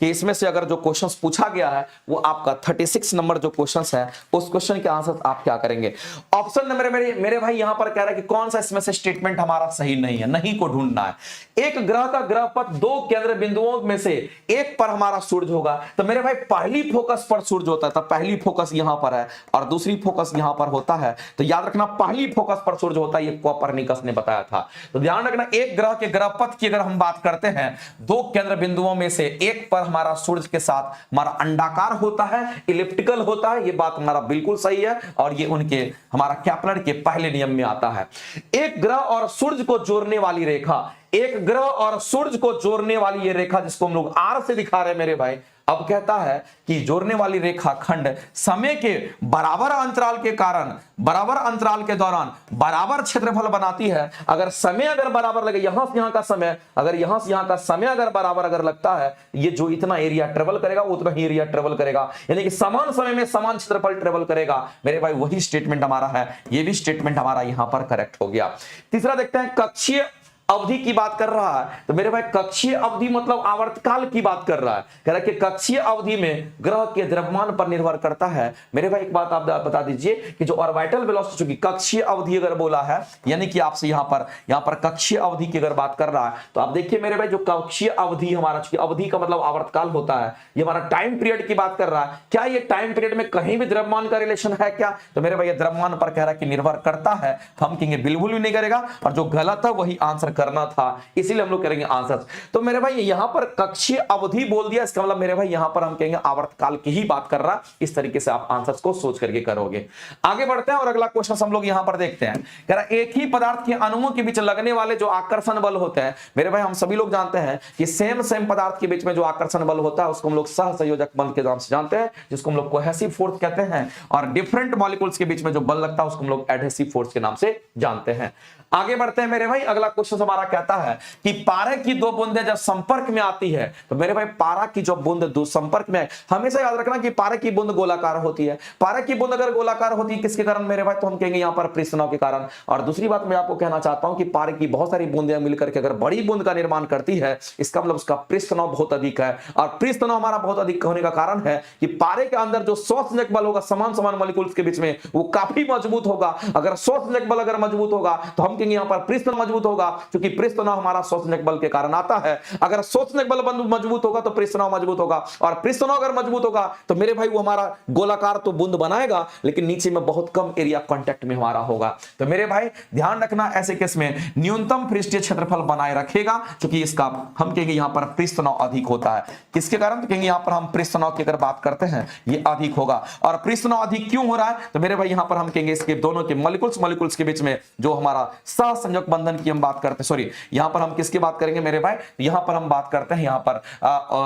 कि इसमें से अगर जो क्वेश्चंस पूछा गया है वो आपका 36 नंबर जो क्वेश्चंस है, उस क्वेश्चन के आंसर आप क्या करेंगे। ऑप्शन नंबर मेरे भाई यहां पर कह रहा है कि कौन सा इसमें से स्टेटमेंट हमारा सही नहीं है, नहीं को ढूंढना है। एक ग्रह का ग्रहपथ दो केंद्र बिंदुओं में से एक पर हमारा सूर्य होगा, तो मेरे भाई पहली फोकस पर सूर्य होता है, तो पहली फोकस यहां पर है और दूसरी फोकस यहां पर होता है। तो याद रखना पहली फोकस पर सूर्य होता है, ये कोपरनिकस ने बताया था। तो ध्यान रखना एक ग्रह के ग्रहपथ की अगर हम बात करते हैं, दो केंद्र बिंदुओं में से एक पर हमारा सूर्य के साथ हमारा अंडाकार होता है, इलिप्टिकल होता है, ये बात हमारा बिल्कुल सही है। और ये उनके हमारा केपलर के पहले नियम में आता है। एक ग्रह और सूर्य को जोड़ने वाली रेखा, एक ग्रह और सूर्य को जोड़ने वाली ये रेखा जिसको हम लोग R से दिखा रहे हैं मेरे भाई, अब कहता है कि जोड़ने वाली रेखा खंड समय के बराबर अंतराल के कारण बराबर अंतराल के दौरान बराबर क्षेत्रफल बनाती है। अगर समय अगर बराबर लगे, यहां से यहां का समय, अगर यहां से यहां का समय अगर बराबर अगर लगता है, ये जो इतना एरिया ट्रेवल करेगा उतना ही एरिया ट्रेवल करेगा, यानी कि समान समय में समान क्षेत्रफल ट्रेवल करेगा। मेरे भाई वही स्टेटमेंट हमारा है, ये भी स्टेटमेंट हमारा यहां पर करेक्ट हो गया। तीसरा देखते हैं, कक्षीय अवधि की बात कर रहा है, तो मेरे भाई कक्षीय अवधि मतलब आवर्तकाल की बात कर रहा है। कह रहा है कि कक्षीय अवधि में ग्रह के द्रव्यमान पर निर्भर करता है। मेरे भाई एक बात आप बता दीजिए कि जो ऑर्बिटल वेलोसिटी, चूंकि कक्षीय अवधि अगर बोला है, यानी कि आपसे यहां पर कक्षीय अवधि की अगर बात कर रहा है, तो आप देखिए मेरे भाई जो कक्षीय अवधि हमारा, चूंकि अवधि का मतलब आवर्तकाल होता है, ये हमारा टाइम पीरियड की बात कर रहा है। क्या ये टाइम पीरियड में कहीं भी द्रव्यमान का रिलेशन है क्या, तो मेरे भाई ये द्रव्यमान पर कह रहा है कि निर्भर करता है, हम कहेंगे बिल्कुल भी नहीं करेगा, और जो गलत है वही आंसर करना था, इसीलिए हम लोग करेंगे आंसर। तो मेरे भाई यहां पर कक्षीय अवधि बोल दिया, इसका मतलब मेरे भाई यहां पर हम कहेंगे आवर्तकाल की ही बात कर रहा। इस तरीके से आप आंसर्स को सोच करके करोगे। आगे बढ़ते हैं और अगला क्वेश्चन हम लोग यहां पर देखते हैं। कह रहा एक ही पदार्थ के अणुओं के बीच लगने वाले जो आकर्षण बल होते हैं, मेरे भाई हम सभी लोग जानते हैं कि सेम पदार्थ के बीच में जो आकर्षण बल होता है उसको हम लोग सहसंयोजक बल के नाम से जानते हैं, जिसको हम लोग कोहेसिव फोर्स कहते हैं। और डिफरेंट मॉलिक्यूल्स के बीच में जो बल लगता है उसको हम लोग एडहेसिव फोर्स के नाम से जानते हैं। आगे बढ़ते हैं मेरे भाई, अगला क्वेश्चन हमारा कहता है कि पारा की दो बूंदें जब संपर्क में आती है, तो मेरे भाई पारा की जो बूंद दो संपर्क में, हमेशा याद रखना कि पारा की बूंद गोलाकार होती है। पारा की बूंद अगर गोलाकार होती है किसके कारण मेरे भाई, तो हम कहेंगे यहां पर पृष्ठ तनाव के कारण। और दूसरी बात मैं आपको कहना चाहता हूं कि पारा की बहुत सारी बूंदें मिलकर के अगर बड़ी बूंद का निर्माण करती है, इसका मतलब उसका पृष्ठ तनाव बहुत अधिक है। और पृष्ठ तनाव हमारा बहुत अधिक होने का कारण है कि पारे के अंदर जो स्वसंयोजक बल होगा समान समान मॉलिक्यूल्स के बीच में, वो काफी मजबूत होगा। अगर स्वसंयोजक बल अगर मजबूत होगा तो हम कहेंगे यहां पर पृष्ठ मजबूत होगा, क्योंकि पृष्ठ तनाव हमारा स्वसंजक बल के कारण आता है। अगर स्वसंजक बल मजबूत होगा तो पृष्ठ तनाव मजबूत होगा, और पृष्ठ तनाव अगर मजबूत होगा तो मेरे भाई वो हमारा गोलाकार तो बूंद बनाएगा, लेकिन नीचे में बहुत कम एरिया कांटेक्ट में हमारा होगा। तो मेरे भाई ध्यान रखना, ऐसे केस में न्यूनतम पृष्ठीय क्षेत्रफल बनाए रखेगा, क्योंकि इसका हम कहेंगे यहां पर पृष्ठ तनाव अधिक होता है। किसके कारण? तो कहेंगे यहां पर हम पृष्ठ तनाव की अगर बात करते हैं ये अधिक होगा। और पृष्ठ तनाव अधिक क्यों हो रहा है? तो मेरे भाई यहां पर हम कहेंगे इसके दोनों के मॉलिक्यूल्स के बीच में जो हमारा सहसंयोजक बंधन की हम बात करते हैं, सॉरी यहां पर हम किसकी बात करेंगे मेरे भाई? यहां पर हम बात करते हैं यहां पर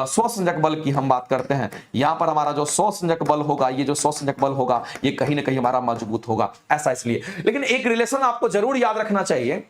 स्वसंयोजक बल की हम बात करते हैं। यहां पर हमारा जो स्वसंयोजक बल होगा, ये जो स्वसंयोजक बल होगा ये कहीं ना कहीं हमारा मजबूत होगा, ऐसा इसलिए। लेकिन एक रिलेशन आपको जरूर याद रखना चाहिए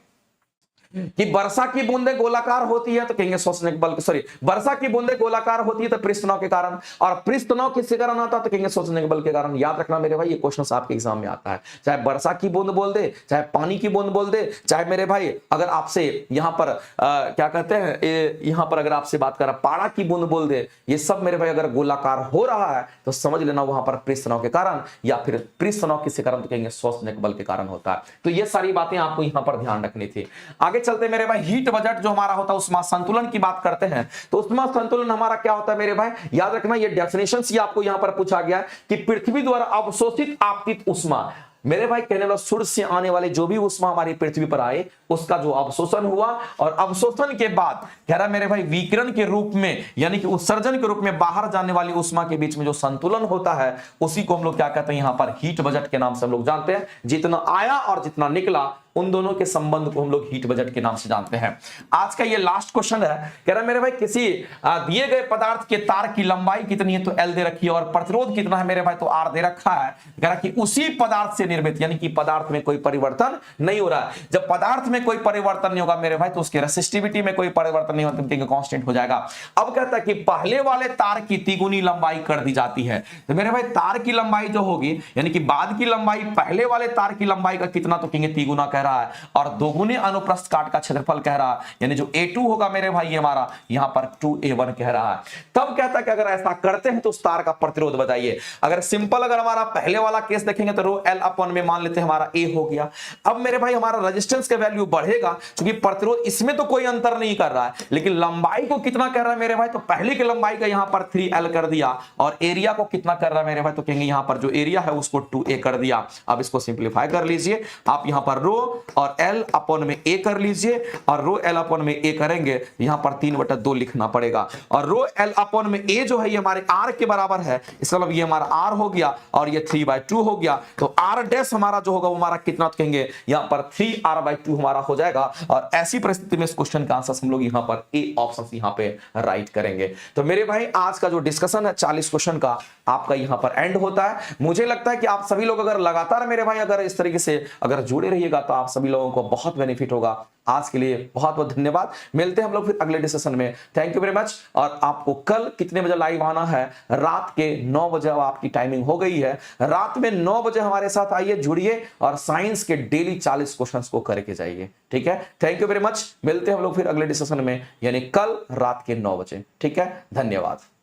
कि वर्षा की बूंदें गोलाकार होती है तो कहेंगे स्वसंयोजक बल, सॉरी वर्षा की बूंदें गोलाकार होती है तो पृष्ठ तनाव के कारण, और पृष्ठ तनाव किसके कारण आता है तो कहेंगे स्वसंयोजक बल के कारण। याद रखना मेरे भाई, ये क्वेश्चन आपके एग्जाम में आता है, चाहे वर्षा की बूंद बोल दे, चाहे पानी की बूंद बोल दे, चाहे मेरे भाई अगर आपसे यहां पर क्या कहते हैं, यहां पर अगर आपसे बात करा पारा की बूंद बोल दे, ये सब मेरे भाई अगर गोलाकार हो रहा है तो समझ लेना वहां पर पृष्ठ तनाव के कारण, या फिर पृष्ठ तनाव किसके कारण तो कहेंगे स्वसंयोजक बल के कारण होता है। तो ये सारी बातें आपको यहां पर ध्यान रखनी थी। आगे चलते मेरे भाई, हीट बजट जो हमारा होता है उष्मा संतुलन की बात करते हैं। तो उष्मा संतुलन हमारा क्या होता है मेरे भाई? याद रखना ये डेफिनेशंस ही आपको यहां पर पूछा गया है कि पृथ्वी द्वारा अवशोषित आपतित उष्मा, मेरे भाई कहने वाला सूर्य से आने वाले जो भी उष्मा हमारी पृथ्वी पर आए उसका जो अवशोषण हुआ, और अवशोषण के बाद कह रहा मेरे भाई विकिरण के रूप में यानी कि उत्सर्जन के रूप में बाहर जाने वाली उष्मा के बीच में जो संतुलन होता है उसी को हम लोग क्या कहते हैं यहां पर हीट बजट के नाम से हम लोग जानते हैं। जितना आया और जितना निकला उन दोनों के संबंध को हम लोग हीट बजट के नाम से जानते हैं। आज का ये लास्ट क्वेश्चन है, कह रहा मेरे भाई किसी दिए गए पदार्थ के तार की लंबाई कितनी है तो L दे रखी है, और प्रतिरोध कितना है मेरे भाई तो R दे रखा है। कह रहा कि उसी पदार्थ से निर्मित, यानी कि पदार्थ में कोई परिवर्तन नहीं हो रहा है। जब पदार्थ में कोई परिवर्तन नहीं होगा मेरे भाई तो उसके रेसिस्टिविटी में कोई परिवर्तन नहीं होता, तो कांस्टेंट हो जाएगा। अब कहता है कि पहले वाले तार की तिगुनी लंबाई कर दी जाती है। तो मेरे भाई तार की लंबाई जो होगी यानी कि बाद की लंबाई पहले वाले तार की लंबाई का कितना तो कहेंगे तिगुना कह रहा है, और दोगुने अनुप्रस्थ काट का क्षेत्रफल कह रहा है, यानी जो A2 होगा मेरे भाई ये हमारा यहां पर 2A1 कह रहा है। तब कहता है कि अगर ऐसा करते हैं तो उस तार का प्रतिरोध बताइए। अगर सिंपल अगर हमारा पहले वाला केस देखेंगे तो रो L अपन में मान लेते हैं हमारा A हो गया। अब मेरे भाई हमारा रेजिस्टेंस का वैल्यू बढ़ेगा क्योंकि प्रतिरोध इसमें तो कोई अंतर नहीं कर रहा है, लेकिन लंबाई को कितना कर रहा है मेरे भाई तो पहले की लंबाई का यहां पर 3L कर दिया, और एरिया को कितना कर रहा है मेरे भाई तो कहेंगे यहां पर जो एरिया है उसको 2A कर दिया। अब इसको सिंप्लीफाई कर लीजिए आप, यहां पर रो और L अपॉन में A कर लीजिए, और रो L अपॉन में A करेंगे यहां पर 3/2 लिखना पड़ेगा, और रो L अपॉन में A जो है ये हमारे R के बराबर है, इसका मतलब ये हमारा R हो गया और ये 3/2 हो गया। तो R डैश हमारा जो होगा वो हमारा कितना तो कहेंगे यहां पर 3R/2 हमारा हो जाएगा। और ऐसी परिस्थिति में इस क्वेश्चन का आंसर हम लोग यहां पर A ऑप्शन यहां पे राइट करेंगे। तो मेरे भाई आज का जो डिस्कशन है 40 क्वेश्चन का आपका यहां पर एंड होता है। मुझे लगता है कि आप सभी लोग अगर लगातार मेरे भाई अगर इस तरीके से अगर जुड़े रहिएगा तो आप सभी लोगों को बहुत बेनिफिट होगा। आज के लिए बहुत बहुत धन्यवाद, मिलते हैं हम लोग फिर अगले डिस्कशन में। Thank you very much. और आपको कल कितने बजे लाइव आना है? रात के 9 बजे आपकी टाइमिंग हो गई है, रात में 9 बजे हमारे साथ आइए, जुड़िए और साइंस के डेली 40 क्वेश्चंस को करके जाइए। ठीक है, थैंक यू वेरी मच। मिलते हैं हम लोग फिर अगले डिस्कशन में, यानी कल रात के 9 बजे। ठीक है, धन्यवाद।